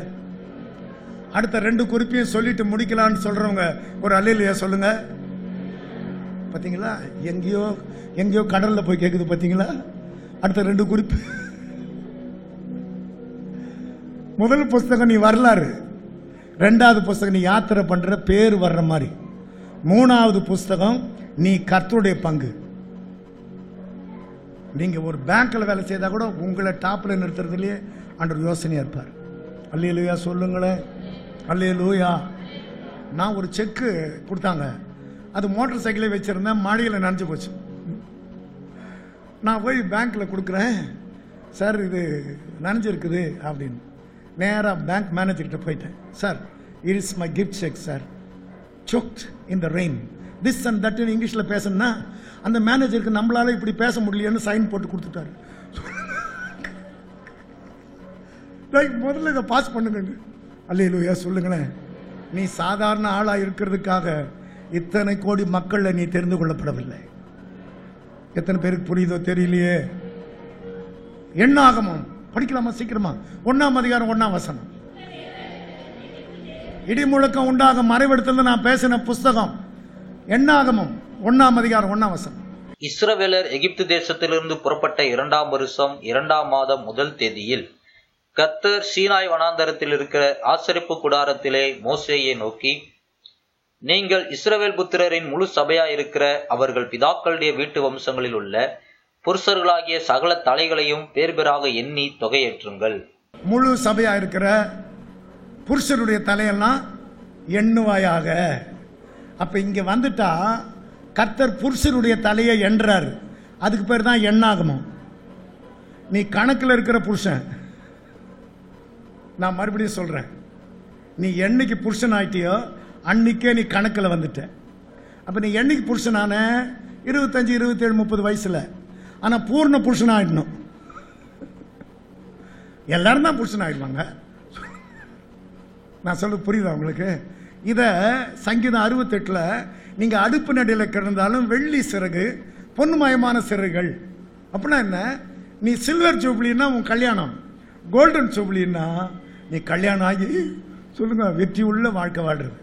அடுத்த 2 குறிப்பையும் சொல்லிட்டு முடிக்கலான்னு சொல்றவங்க ஒரு அல்லேலூயா சொல்லுங்க. பாத்தீங்களா, எங்கேயோ கடல்ல போய் கேக்குது. பாத்தீங்களா, அடுத்த 2 குறிப்பு. முதல் புஸ்தகம் நீ வரலாறு, 2வது புஸ்தகம் நீ யாத்திரை பண்ற பேர் வர்ற மாதிரி, 3வது புஸ்தகம் நீ கர்த்தருடைய பங்கு. நீங்க ஒரு பேங்க்ல வேலை செய்தா கூட உங்களை டாப்ல நிறுத்துறதுலயே ஆண்டவர் யோசனையா இருப்பார். அல்லேலூயா சொல்லுங்களேன், அல்லேலூயா. நான் ஒரு செக்கு கொடுத்தாங்க, அது மோட்டார் சைக்கிளே வச்சிருந்தேன், மழையில நனைஞ்சு போச்சு. நான் போய் பேங்க்ல கொடுக்குறேன், சார் இது நனைஞ்சிருக்குது அப்படின்னு. நேராக பேங்க் மேனேஜர்கிட்ட போயிட்டேன். Sir, it is my gift check sir, choked in the rain, this and that in இங்கிலீஷில் பேசணும்னா அந்த மேனேஜருக்கு நம்மளால இப்படி பேச முடியலன்னு சைன் போட்டு கொடுத்துட்டாரு. முதல்ல இதை பாஸ் பண்ணுங்க. அல்லேலூயா சொல்லுங்களேன். நீ சாதாரண ஆளா இருக்கிறதுக்காக இத்தனை கோடி மக்கள்ல நீ தெரிந்து கொள்ளப்படவில்லை. எத்தனை பேருக்கு புரியுதோ தெரியலையே. எண்ணாகமம் படிக்கலாமா சீக்கிரமா? 1ஆம் அதிகாரம் 1ஆம் வசனம். இடி முழக்கம் உண்டாக மறைவெடுத்தது நான் பேசின புஸ்தகம். எண்ணாகமம் 1ஆம் அதிகாரம் 1ஆம் வசனம். இஸ்ரவேலர் எகிப்து தேசத்திலிருந்து புறப்பட்ட 2ஆம் வருஷம் 2ஆம் மாதம் 1 தேதியில் கர்த்தர் சீனாய் வனாந்தரத்தில் இருக்கிற ஆசரிப்பு கூடாரத்திலே மோசேயை நோக்கி, நீங்கள் இஸ்ரவேல் புத்திரரின் முழு சபையா இருக்கிற அவர்கள் பிதாக்களுடைய வீட்டு வம்சங்களில் உள்ள புருஷர்களாகிய சகல தலைகளையும் பேர் பேராக எண்ணி தொகையேற்றுங்கள். முழு சபையா இருக்கிற புருஷருடைய தலையெல்லாம் எண்ணுவாயாக. அப்ப இங்க வந்துட்டா கர்த்தர் புருஷருடைய தலையை எண்றாரு. அதுக்கு பேர் தான் எண்ணாகமம். நீ கணக்கில் இருக்கிற புருஷன். நான் மறுபடியும் சொல்றேன், நீ என்னைக்கு புருஷன் ஆயிட்டியோ அன்னைக்கே நீ கணக்கில் வந்துட்ட. அப்ப நீ என்னைக்கு புருஷனான 25, 27, 30 வயசுல. ஆனா பூர்ண புருஷன் ஆயிடணும். எல்லாரும் தான் புருஷன் ஆயிடுவாங்க. நான் சொல்ல புரியுதா உங்களுக்கு? இத சங்கீதம் 68ல் நீங்க அடுப்பு நடையில கிடந்தாலும் வெள்ளி சிறகு பொன்மயமான சிறகுகள். அப்படின்னா என்ன? நீ சில்வர் ஜூப்ளின்னா உன் கல்யாணம், கோல்டன் ஜூப்ளின்னா நீ கல்யாணம் ஆகி சொல்லுங்க வெற்றி உள்ள வாழ்க்கை வாழ்றது.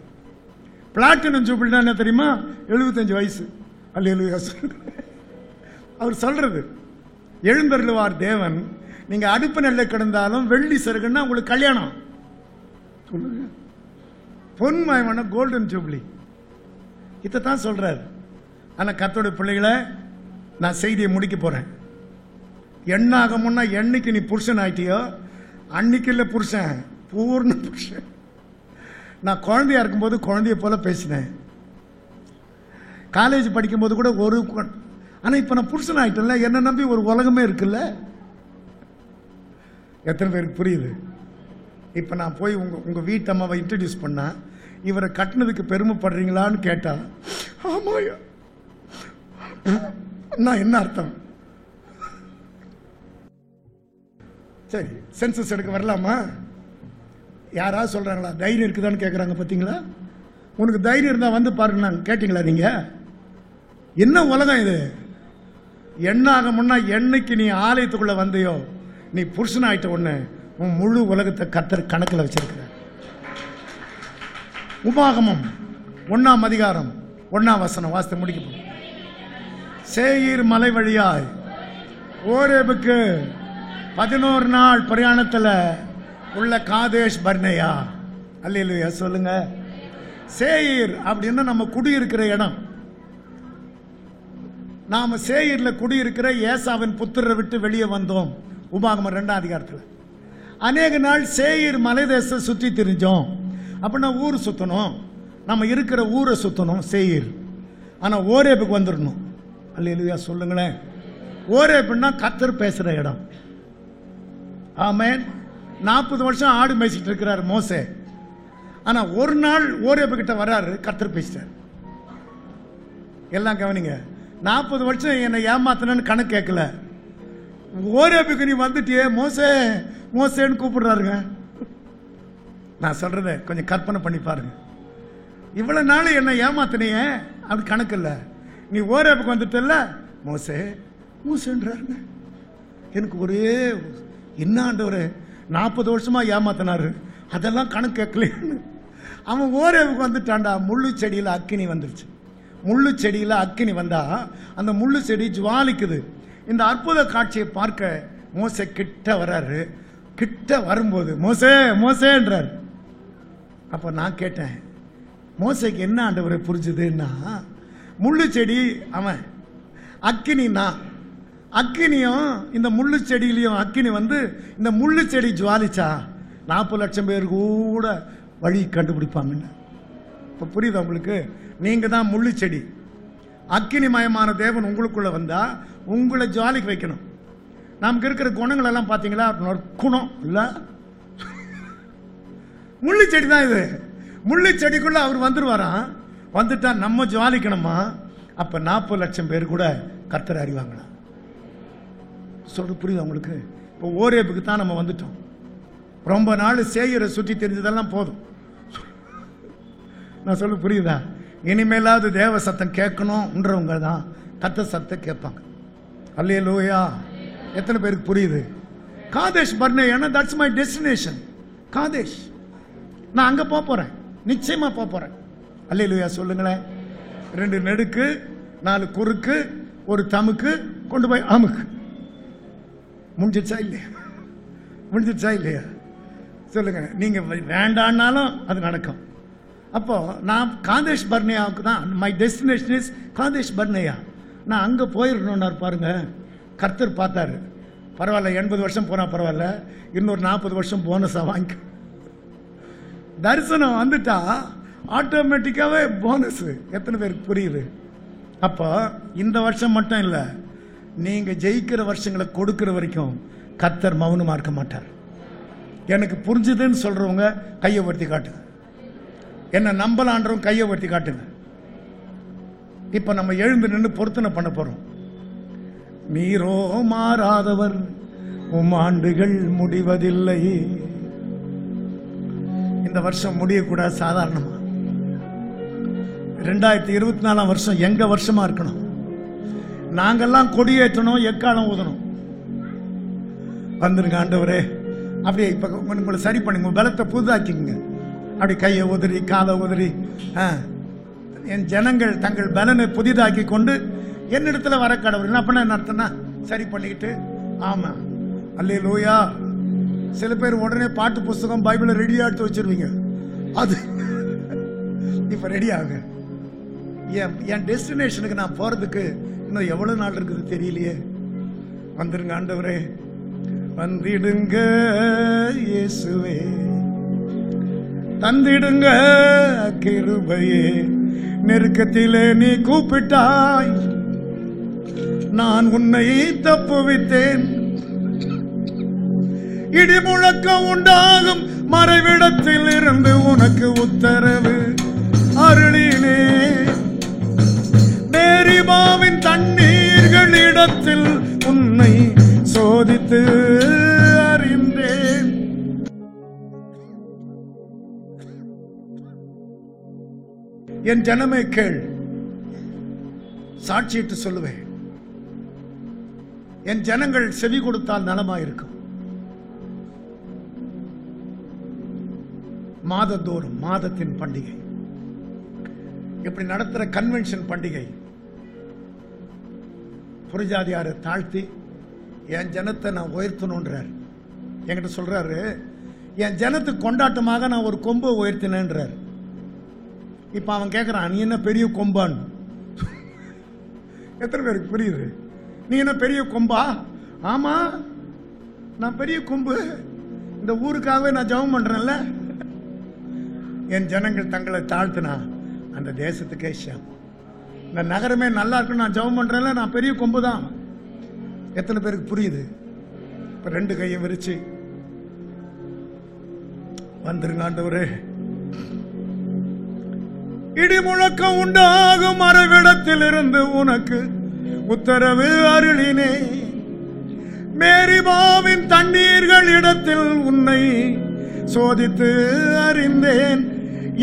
பிளாட்டினம் ஜூப்ளினா என்ன தெரியுமா? 75 வயசு. அல்லேலூயா. அவர் சொல்றது எழுந்தருளுவார் தேவன். நீங்க அடுப்பு நெல்ல கிடந்தாலும் வெள்ளி சிறகுன்னா உங்களுக்கு கல்யாணம். சொல்லுங்க. பொன்மயமான கோல்டன் ஜூப்ளி. இதைத்தான் சொல்றாரு. ஆனா கர்த்தருடைய பிள்ளைகளை, நான் செய்தியை முடிக்க போறேன். எண்ணாக முன்னா என்னைக்கு நீ புருஷன் ஆயிட்டியோ அன்னைக்கு இல்லை புருஷன், பூர்ண புருஷன். நான் குழந்தையா இருக்கும்போது குழந்தைய போல பேசினேன். காலேஜ் படிக்கும்போது கூட ஆனா இப்ப நான் புருஷன் ஆயிட்டேன்ல, என்ன நம்பி ஒரு உலகமே இருக்குல்ல. எத்தனை பேருக்கு புரியுது? இப்ப நான் போய் உங்க வீட்டு அம்மாவை இன்ட்ரடியூஸ் பண்ணா, இவரை கட்டினதுக்கு பெருமைப்படுறீங்களான்னு கேட்டா, ஆமாயா, நான் என்ன அர்த்தம்? சரி, சென்சஸ் எடுக்க வரலாமா? யாராவது சொல்றாங்களா தைரியம் இருக்குதான்னு கேட்கறாங்க. பார்த்தீங்களா? உனக்கு தைரியம் இருந்தா வந்து பாருங்க. கேட்டீங்களா நீங்க? என்ன உலகம் இது? என்ன ஆக முன்னா என்னைக்கு நீ ஆலயத்துக்குள்ள வந்தையோ நீ புருஷன் ஆயிட்ட உடனே உன் முழு உலகத்தை கர்த்தர் கணக்கில் வச்சிருக்கிற. உபாகமம் 1ஆம் அதிகாரம் 1ஆம் வசனம் வாசித்து முடிக்க. சேயீர் மலை வழியாய் ஓரேபுக்கு 11 நாள் பிரயாணத்துல உள்ள காதேஷ் பர்னேயா. அல்லேலூயா சொல்லுங்க. சேயீர் அப்படின்னா நம்ம குடியிருக்கிற இடம். நாம சேயீர்ல குடியிருக்கிற ஏசாவின் புத்திரரை விட்டு வெளியே வந்தோம். உபாகமம் 2ஆம் அதிகாரத்தில் அநேக நாள் சேயீர் மலை தேச சுற்றி திரிஞ்சோம். அப்படின்னா ஊர் சுத்தணும், நம்ம இருக்கிற ஊரை சுத்தணும் சேயீர். ஆனா ஓரேபுக்கு வந்துடணும். அல்லேலூயா சொல்லுங்களேன். ஓரேபுன்னா கர்த்தர் பேசுற இடம். ஆமென். 40 வருஷம் ஆடு மேய்ச்சிட்டு இருக்கிறார் மோசே. ஆனா ஒரு நாள் ஓரேபு கிட்ட வராரு, கர்த்தர் பேசிட்டார். எல்லாம் கவனிங்க. 40 வருஷம் என்னை ஏமாத்தனன்னு கணக்கு கேட்கல. ஓரேபுக்கு நீ வந்துட்டியே மோசே மோசேன்னு கூப்பிடுறாருங்க. நான் சொல்றத கொஞ்சம் கற்பனை பண்ணி பாருங்க. இவ்வளவு நாள் என்ன ஏமாத்தினியே அப்படி கணக்கு இல்ல. நீ ஓரேபுக்கு வந்துட்டல்ல, மோசே மோசேன்றாருங்க. எனக்கு ஒரே என்ன ஆண்டவரே, 40 வருஷமா ஏமாத்தினாரு, அதெல்லாம் கணக்கு கேட்கலன்னு. அவன் ஓரேவுக்கு வந்துட்டான்டா. முள்ளு செடியில் அக்கினி வந்துருச்சு. முள்ளு செடியில் அக்கினி வந்தா அந்த முள்ளு செடி ஜுவாலிக்குது. இந்த அற்புத காட்சியை பார்க்க மோசே கிட்ட வர்றாரு. கிட்ட வரும்போது மோசே மோசேன்றார். அப்ப நான் கேட்டேன், மோசேக்கு என்ன ஆண்டவரை புரிஞ்சுதுன்னா, முள்ளு செடி அவன், அக்கினி நான். அக்கினியும் இந்த முள்ளு செடியிலையும் அக்கினி வந்து இந்த முள்ளு செடி ஜுவாலிச்சா 40 லட்சம் பேர் கூட வழி கண்டுபிடிப்பாங்கன்னு. இப்ப புரியுதா உங்களுக்கு? நீங்க தான் முள்ளு செடி. அக்கினி மயமான தேவன் உங்களுக்குள்ள வந்தா உங்களை ஜுவாலிக்கு வைக்கணும். நமக்கு இருக்கிற குணங்கள் எல்லாம் பாத்தீங்களா, குணம் இல்ல, முள்ளு செடி தான் இது. முள்ளு செடிக்குள்ள அவர் வந்துருவாராம். வந்துட்டா நம்ம ஜுவாலிக்கணுமா? அப்ப 40 லட்சம் பேர் கூட கர்த்தர் அறிவாங்களா? சொல்ற புரியுதா உங்களுக்கு? இப்போ ஓரேபுக்கு தான் நம்ம வந்துட்டோம். ரொம்ப நாள் சேயரை சுற்றி தெரிஞ்சதெல்லாம் போதும். நான் சொல்ல புரியுதா? இனிமேலாவது தேவ சத்தம் கேட்கணும்ன்றவங்க தான் கர்த்தர் சத்தம் கேட்பாங்க. அல்லேலூயா. எத்தனை பேருக்கு புரியுது? காதேஷ் பர்னேயா, தட்ஸ் மை டெஸ்டினேஷன். காதேஷ், நான் அங்க போறேன், நிச்சயமா போறேன். அல்லேலூயா சொல்லுங்களேன். 2 நெடுக்கு 4 குறுக்கு 1 தமுக்கு கொண்டு போய் அமுக்கு. முடிஞ்சிச்சா இல்லையா? முடிஞ்சிச்சா இல்லையா? சொல்லுங்க. நீங்க வேண்டான்னாலும் அது நடக்கும். அப்போ நான் காதேஷ் பர்னேயாவுக்கு தான், மை டெஸ்டினேஷன் இஸ் காதேஷ் பர்னேயா. நான் அங்க போயிடணும்னாரு பாருங்க. கர்த்தர் பார்த்தாரு, பரவாயில்ல 80 வருஷம் போனா பரவாயில்ல, இன்னொரு 40 வருஷம் போனஸா வாங்கி. தரிசனம் வந்துட்டா ஆட்டோமேட்டிக்காவே போனஸ். எத்தனை பேருக்கு புரியுது? அப்போ இந்த வருஷம் மட்டும் இல்ல, நீங்க ஜெயிக்கிற வருஷங்களை கொடுக்கிற வரைக்கும் கர்த்தர் மௌனமா இருக்க மாட்டார். எனக்கு புரிஞ்சுதுன்னு சொல்றவங்க கையை உயர்த்தி காட்டுங்க. என்ன நம்பலான்றவங்க கையை உயர்த்தி காட்டுங்க. இப்ப நம்ம எழுந்து நின்று பொருத்தனை பண்ண போறோம். நீரோ மாறாதவர், உம் ஆண்டுகள் முடிவதில்லை. இந்த வருஷம் முடியக்கூடாது சாதாரணமா. 2024 வருஷம் எங்க வருஷமா இருக்கணும். நாங்கெல்லாம் கொடியேற்றணும், எக்காலம் ஊதணும். வந்துருங்க ஆண்டவரே. அப்படியே இப்ப உங்களை சரி பண்ணுங்க, பலத்தை புதுதாக்கிங்க. அப்படி கையை உதறி காலை உதறி, என் ஜனங்கள் தங்கள் பலனை புதிதாக்கி கொண்டு என்னிடத்துல வர கடவுள். அப்படின்னா என்ன அர்த்தம்னா, சரி பண்ணிக்கிட்டு. ஆமா, அல்லேலூயா. சில பேர் உடனே பாட்டு புஸ்தகம் பைபிளை ரெடியா எடுத்து வச்சிருவீங்க. அது இப்ப ரெடி ஆகுங்க. என் டெஸ்டினேஷனுக்கு நான் போறதுக்கு இன்னும் எவ்வளவு நாள் இருக்குது தெரியலையே. வந்துருங்க ஆண்டவரே, வந்திடுங்க இயேசுவே, தந்திடுங்க கிருபையே. நெருக்கத்திலே நீ கூப்பிட்டாய், நான் உன்னை தப்புவித்தேன். இடி முழக்கம் உண்டாகும் மறைவிடத்தில் இருந்து உனக்கு உத்தரவு அருளினே. மேரிபாவின் தண்ணீர்களிடத்தில் உன்னை சோதித்து அறிந்தேன். என் ஜனமே கேள், சாட்சியிட்டு சொல்லுவேன். என் ஜனங்கள் செவி கொடுத்தால் நலமாயிருக்கும். மாதந்தோறும் மாதத்தின் பண்டிகை, இப்படி நடத்துற கன்வென்ஷன் பண்டிகை, புறஜாதியாரை தாழ்த்தி என் ஜனத்தை நான் உயர்த்தணுன்றார். என்கிட்ட சொல்றாரு, என் ஜனத்துக்கு கொண்டாட்டமாக நான் ஒரு கொம்பை உயர்த்தினேன்றார். இப்ப அவன் கேட்கிறான், நீ என்ன பெரிய கொம்பான்? எத்தனை பேருக்கு புரியுது? நீ என்ன பெரிய கொம்பா? ஆமா, நான் பெரிய கொம்பு. இந்த ஊருக்காகவே நான் ஜெபம் பண்றேன்ல. என் ஜனங்கள் தங்களை தாழ்த்தினா அந்த தேசத்துக்கே ஷாம். இந்த நகரமே நல்லா இருக்குன்னு நான் ஜெபம் பண்றேன்ல, நான் பெரிய கொம்பு தான். எத்தனை பேருக்கு புரியுது? இப்ப ரெண்டு கையும் விரிச்சு வந்துருங்க ஆண்டவரே. இடி முழக்கம் உண்டாகும் மறைவிடத்தில் இருந்து உனக்கு உத்தரவு அருளினே. மேரிபாவின் தண்ணீர்கள் இடத்தில் உன்னை சோதித்து அறிந்தேன்.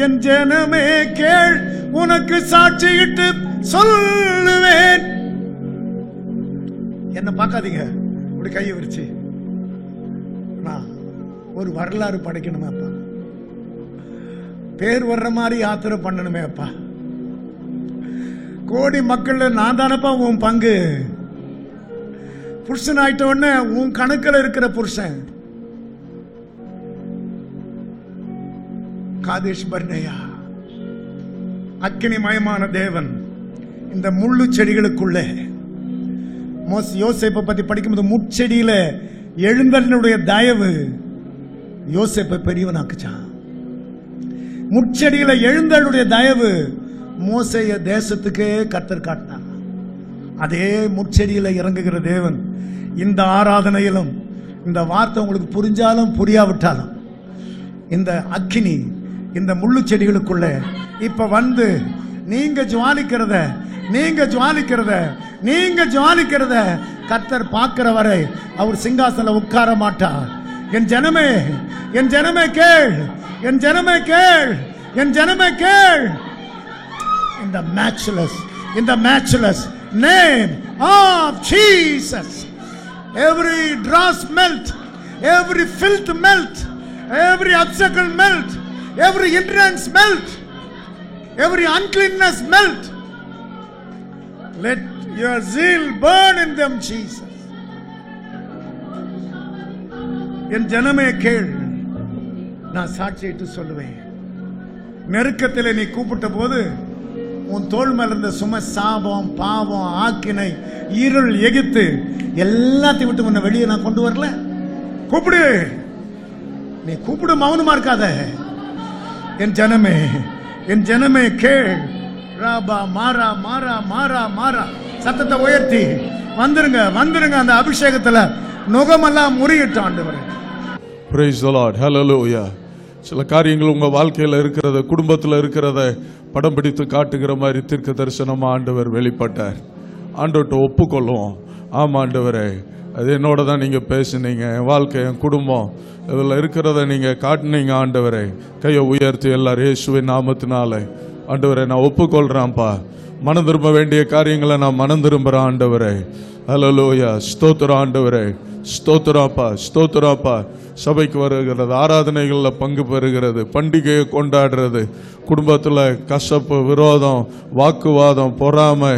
என் ஜனமே கேள், உனக்கு சாட்சியிட்டு சொல்லுவேன். என்ன பார்க்காதீங்க, இப்படி கையை விரிச்சு. நான் ஒரு வரலாறு படைக்கணுமே அப்பா, பேர் வர்ற மாதிரி யாத்திரை பண்ணணுமே அப்பா. கோடி மக்கள் நான் தானப்பா உன் பங்கு. புருஷன் ஆயிட்ட உடனே உன் கணக்கில் இருக்கிற புருஷன். காதேஷ் பர்னேயா, அக்கினிமயமான தேவன் இந்த முள்ளு செடிகளுக்குள்ளே, யோசேப்பை பத்தி படிக்கும்போது முட்செடியில எழுந்தனுடைய தயவு யோசேப்பை பெரியவனாக்குச்சான். முட்செடியில எழுந்தனுடைய தயவு மோசேய தேசத்துக்கே கர்த்தர் காட்டினார். அதே முட்செடியில இறங்குகிற தேவன் இந்த ஆராதனையிலும், இந்த வார்த்தை உங்களுக்கு புரிஞ்சாலும் புரியாவிட்டாலும், இந்த அக்கினி இந்த முள்ளு செடிகளுக்குள்ள இப்ப வந்து நீங்க ஜுவாலிக்கிறத கர்த்தர் பார்க்கிற வரை அவர் சிங்காசனம் உட்கார மாட்டார். என் ஜனமே கேள், என் ஜனமே கேள், என் ஜனமே கேள். In the matchless name of Jesus, every dross melt, every filth melt, every obstacle melt, every hindrance melt, every uncleanness melt. Let your zeal burn in them, Jesus. என் ஜனமே கேள், நான் சாட்சியிட்டு சொல்லுவேன். நெருக்கத்தில் நீ கூப்பிட்ட போது உன் தோள் மேல இருந்த சும, சாபம், பாவம், ஆக்கினை, இருள், எகிப்து எல்லாத்தையும் விட்டு உன்னை வெளியே நான் கொண்டு வரல. கூப்பிடு, நீ கூப்பிடு, மௌனமா இருக்காத. என் ஜனமே கேள். ராபா மாறா மாறா மாறா மாறா, சத்தத்தை உயர்த்தி வந்துருங்க அந்த அபிஷேகத்துல நுகமெல்லாம் முறியிட்டு ஆண்டவரே. Praise the Lord. Hallelujah. சில காரியங்கள் உங்க வாழ்க்கையில் இருக்கிறத, குடும்பத்தில் இருக்கிறத படம் பிடித்து காட்டுகிற மாதிரி தீர்க்க தரிசனமா ஆண்டவர் வெளிப்பட்டார். ஆண்டவர்கிட்ட ஒப்புக்கொள்ளும். ஆமா ஆண்டவரே, அது என்னோட தான் நீங்க பேசுனீங்க, என் வாழ்க்கை, என் குடும்பம், இதில் இருக்கிறத நீங்க காட்டினீங்க ஆண்டவரே. கையை உயர்த்தி எல்லாரும் இயேசுவின் நாமத்தினாலே ஆண்டவரே நான் ஒப்புக்கொள்றேன்ப்பா. மனம் திரும்ப வேண்டிய காரியங்களை நான் மனம் திரும்புறேன் ஆண்டவரே. ஹல்லேலூயா, ஸ்தோத்திரம் ஆண்டவரே. ஸ்தோத்திரப்பா, ஸ்தோத்திரப்பா. சபைக்கு வருகிறது, ஆராதனைகளில் பங்கு பெறுகிறது, பண்டிகையை கொண்டாடுறது, குடும்பத்தில் கசப்பு, விரோதம், வாக்குவாதம், பொறாமை,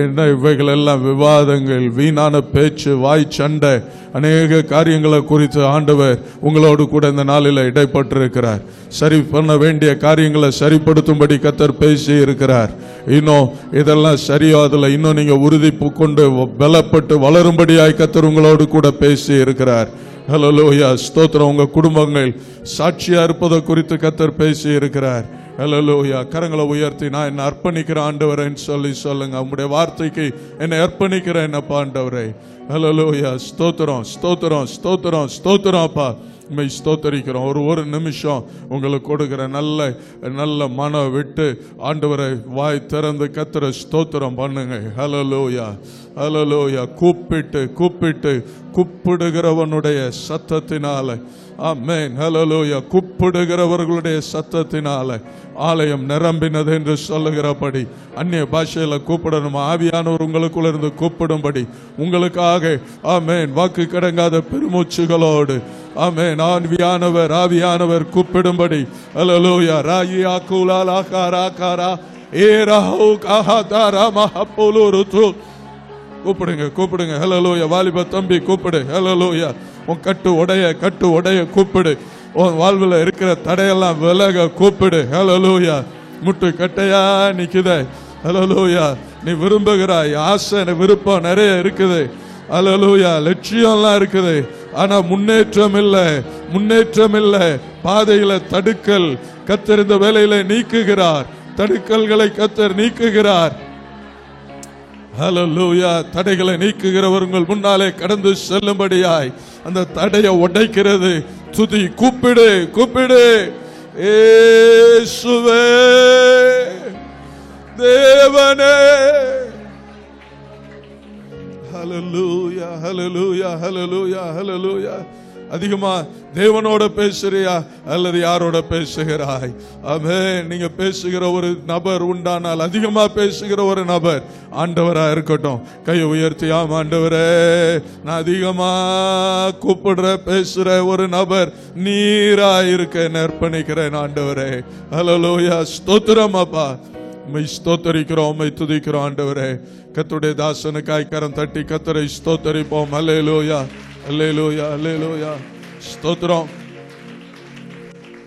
என்ன இவைகள் எல்லாம், விவாதங்கள், வீணான பேச்சு, வாய் சண்டை, அநேக காரியங்களை குறித்து ஆண்டவர் உங்களோடு கூட இந்த நாளில் இடைப்பட்டிருக்கிறார். சரி பண்ண வேண்டிய காரியங்களை சரிப்படுத்தும்படி கர்த்தர் பேசி இருக்கிறார். இன்னும் இதெல்லாம் சரியா, அதில் இன்னும் நீங்க உறுதி கொண்டு பலப்பட்டு வளரும்படியாய் கர்த்தர் உங்களோடு கூட பேசி இருக்கிறார். ஹல்லேலூயா, ஸ்தோத்திரம். உங்க குடும்பங்கள் சாட்சியா இருப்பதை குறித்து கர்த்தர் பேசி இருக்கிறார். ஹல்லேலூயா. கரங்களை உயர்த்தி நான் என்னை அர்ப்பணிக்கிறேன் ஆண்டவரேன்னு சொல்லி சொல்லுங்க. உங்களுடைய வார்த்தைக்கு என்னை அர்ப்பணிக்கிறேன் என்னப்பா ஆண்டவரே. ஹல்லேலூயா, ஸ்தோத்திரம், ஸ்தோத்திரம், ஸ்தோத்திரம், ஸ்தோத்திரம். அப்பா உண்மை ஸ்தோத்தரிக்கிறோம். ஒரு நிமிஷம் உங்களுக்கு கொடுக்கிற நல்ல மனம் விட்டு ஆண்டவரை வாய் திறந்து கர்த்தரை ஸ்தோத்திரம் பண்ணுங்க. ஹல்லேலூயா, ஹல்லேலூயா. கூப்பிட்டு கூப்பிடுகிறவனுடைய சத்தத்தினால, ஆமென், ஹல்லேலூயா, கூப்பிடுகிறவர்களுடைய சத்தத்தினால ஆலயம் நிரம்பினது என்று சொல்லுகிறபடி அந்நிய பாஷையில கூப்பிடணும். ஆவியானவர் உங்களுக்குள்ள இருந்து கூப்பிடும்படி உங்களுக்காக, ஆமென், வாக்கு கடங்காத பெருமூச்சுகளோடு, ஆமென், ஆவியானவர் கூப்பிடும்படி. ஹல்லேலூயா. ராயியா கூலாலா காரா காரா ஏராஹு கஹதாரா மஹபுலுருது. கூப்பிடுங்க. ஹல்லேலூயா. வாலிப தம்பி கூப்பிடு. ஹல்லேலூயா. உன் கட்டு உடைய கூப்பிடு. உன் வாழ்வில் இருக்கிற தடையெல்லாம் விலக கூப்பிடு. ஹல்லேலூயா. முட்டு கட்டையா நிக்குதே. ஹல்லேலூயா. நீ விரும்புகிறாய், ஆசை, விருப்பம் நிறைய இருக்குது. ஹல்லேலூயா. லட்சியம்லாம் இருக்குது, ஆனா முன்னேற்றம் இல்லை. பாதையில தடுக்கல். கர்த்தர் இந்த வேலையில நீக்குகிறார். தடுக்கல்களை கர்த்தர் நீக்குகிறார். ஹல்லேலூயா. தடைகளை நீக்குகிறவர் உங்கள் முன்னாலே கடந்து செல்லும்படியாய் அந்த தடையை உடைக்கிறது. துதி. கூப்பிடு. இயேசுவே, தேவனே. ஹல்லேலூயா, ஹல்லேலூயா, ஹல்லேலூயா, ஹல்லேலூயா. அதிகமா தேவனோட பேசுறியா அல்லது யாரோட பேசுகிறாய்? ஆமென். நீங்க பேசுகிற ஒரு நபர் உண்டானால், அதிகமா பேசுகிற ஒரு நபர் ஆண்டவரா இருக்கட்டும். கையை உயர்த்தி, ஆம் ஆண்டவரே, நான் அதிகமா கூப்பிடுற பேசுற ஒரு நபர் நீரா இருக்க அர்ப்பணிக்கிறேன் ஆண்டவரே. ஹல்லேலூயா. ஸ்தோத்திரம் அப்பா. உம்மை ஸ்தோத்தரிக்கிறோம், உம்மை துதிக்கிறோம் ஆண்டவரே. கர்த்தருடைய தாசனுக்காய் கரம் தட்டி கர்த்தரை ஸ்தோத்தரிப்போம். ஹல்லேலூயா, ஹல்லேலூயா, ஹல்லேலூயா. ஸ்தோத்திரம்.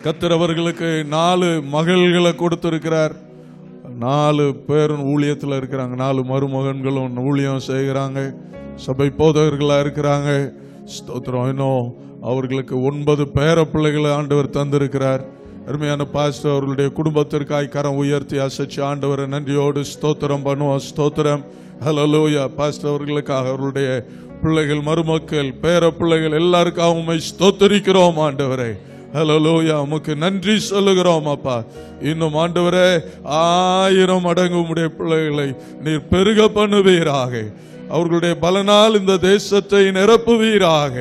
கர்த்தர் அவர்களுக்கு 4 மகள்களை கொடுத்திருக்கிறார். 4 பேரும் ஊழியத்தில் இருக்கிறாங்க. 4 மருமகன்களும் ஊழியம் செய்கிறாங்க. சபை போதகர்களா இருக்கிறாங்க. ஸ்தோத்திரம். இன்னும் அவர்களுக்கு 9 பேர பிள்ளைகளை ஆண்டவர் தந்திருக்கிறார். அருமையான பாஸ்டர் அவர்களுடைய குடும்பத்திற்காய் கரம் உயர்த்தி அசைச்சு ஆண்டவரை நன்றியோடு ஸ்தோத்திரம் பண்ணுவோம். ஸ்தோத்திரம். ஹல்லேலூயா. பாஸ்டர் அவர்களுக்காக, அவர்களுடைய பிள்ளைகள், மருமக்கள், பேர பிள்ளைகள் எல்லாருக்காகவும் உம்மை ஸ்தோத்தரிக்கிறோம் ஆண்டவரே. ஹல்லேலூயா. உமக்கு நன்றி சொல்லுகிறோம் அப்பா. இன்னும் ஆண்டவரே 1000 மடங்கு உம்முடைய பிள்ளைகளை நீர் பெருக பண்ணுவீராக. அவர்களுடைய பலனால் இந்த தேசத்தை நிரப்புவீராக.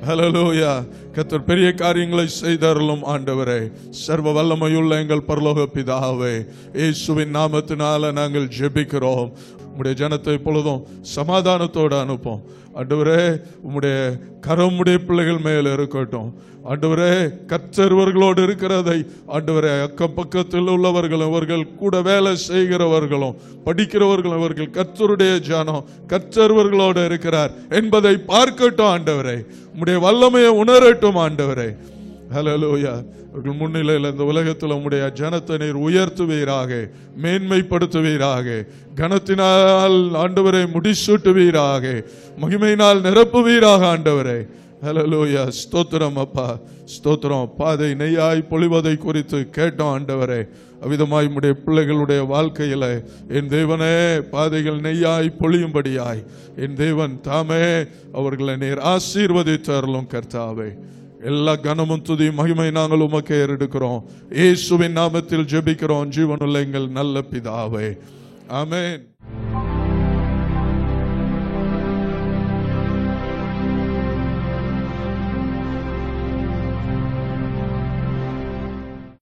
ஹல்லேலூயா. கர்த்தர் பெரிய காரியங்களை செய்தருளும் ஆண்டவரே. சர்வ வல்லமையுள்ள எங்கள் பரலோக பிதாவே, இயேசுவின் நாமத்தினால நாங்கள் ஜெபிக்கிறோம். உம்முடைய ஜனத்தை பொழுதும் சமாதானத்தோடு அனுப்பும் ஆண்டவரே. உம்முடைய கரம் உம்முடைய பிள்ளைகள் மேல் இருக்கட்டும் ஆண்டவரே. கர்த்தர்வர்களோடு இருக்கிறதை ஆண்டவரே, அக்கம் பக்கத்தில் உள்ளவர்களும், அவர்கள் கூட வேலை செய்கிறவர்களும், படிக்கிறவர்களும், அவர்கள் கர்த்தருடைய ஜனம், கர்த்தர்வர்களோடு இருக்கிறார் என்பதை பார்க்கட்டும் ஆண்டவரே. உம்முடைய வல்லமையை உணரட்டும் ஆண்டவரே. ஹல்லேலூயா. அவர்கள் முன்னிலையில் இந்த உலகத்தில் உம்முடைய ஜனத்தை நீர் உயர்த்துவீராக, மேன்மைப்படுத்துவீராக, கனத்தினால் ஆண்டவரை முடிசூட்டுவீராக, மகிமையினால் நிரப்புவீராக ஆண்டவரே. ஹல்லேலூயா. ஸ்தோத்திரம் அப்பா, ஸ்தோத்திரம். பாதை நெய்யாய் பொழிவதை குறித்து கேட்டோம் ஆண்டவரே. அவ்விதமாய் உம்முடைய பிள்ளைகளுடைய வாழ்க்கையில என் தேவனே, பாதைகள் நெய்யாய் பொழியும்படியாய் என் தேவன் தாமே அவர்களை நீர் ஆசீர்வதித்தருளும் கர்த்தாவே. எல்லா கனமும் துதி மகிமை நாங்கள் உமக்கே ஏறெடுக்கிறோம். இயேசுவின் நாமத்தில் ஜெபிக்கிறோம் ஜீவனுள்ள எங்கள் நல்ல பிதாவே. ஆமென்.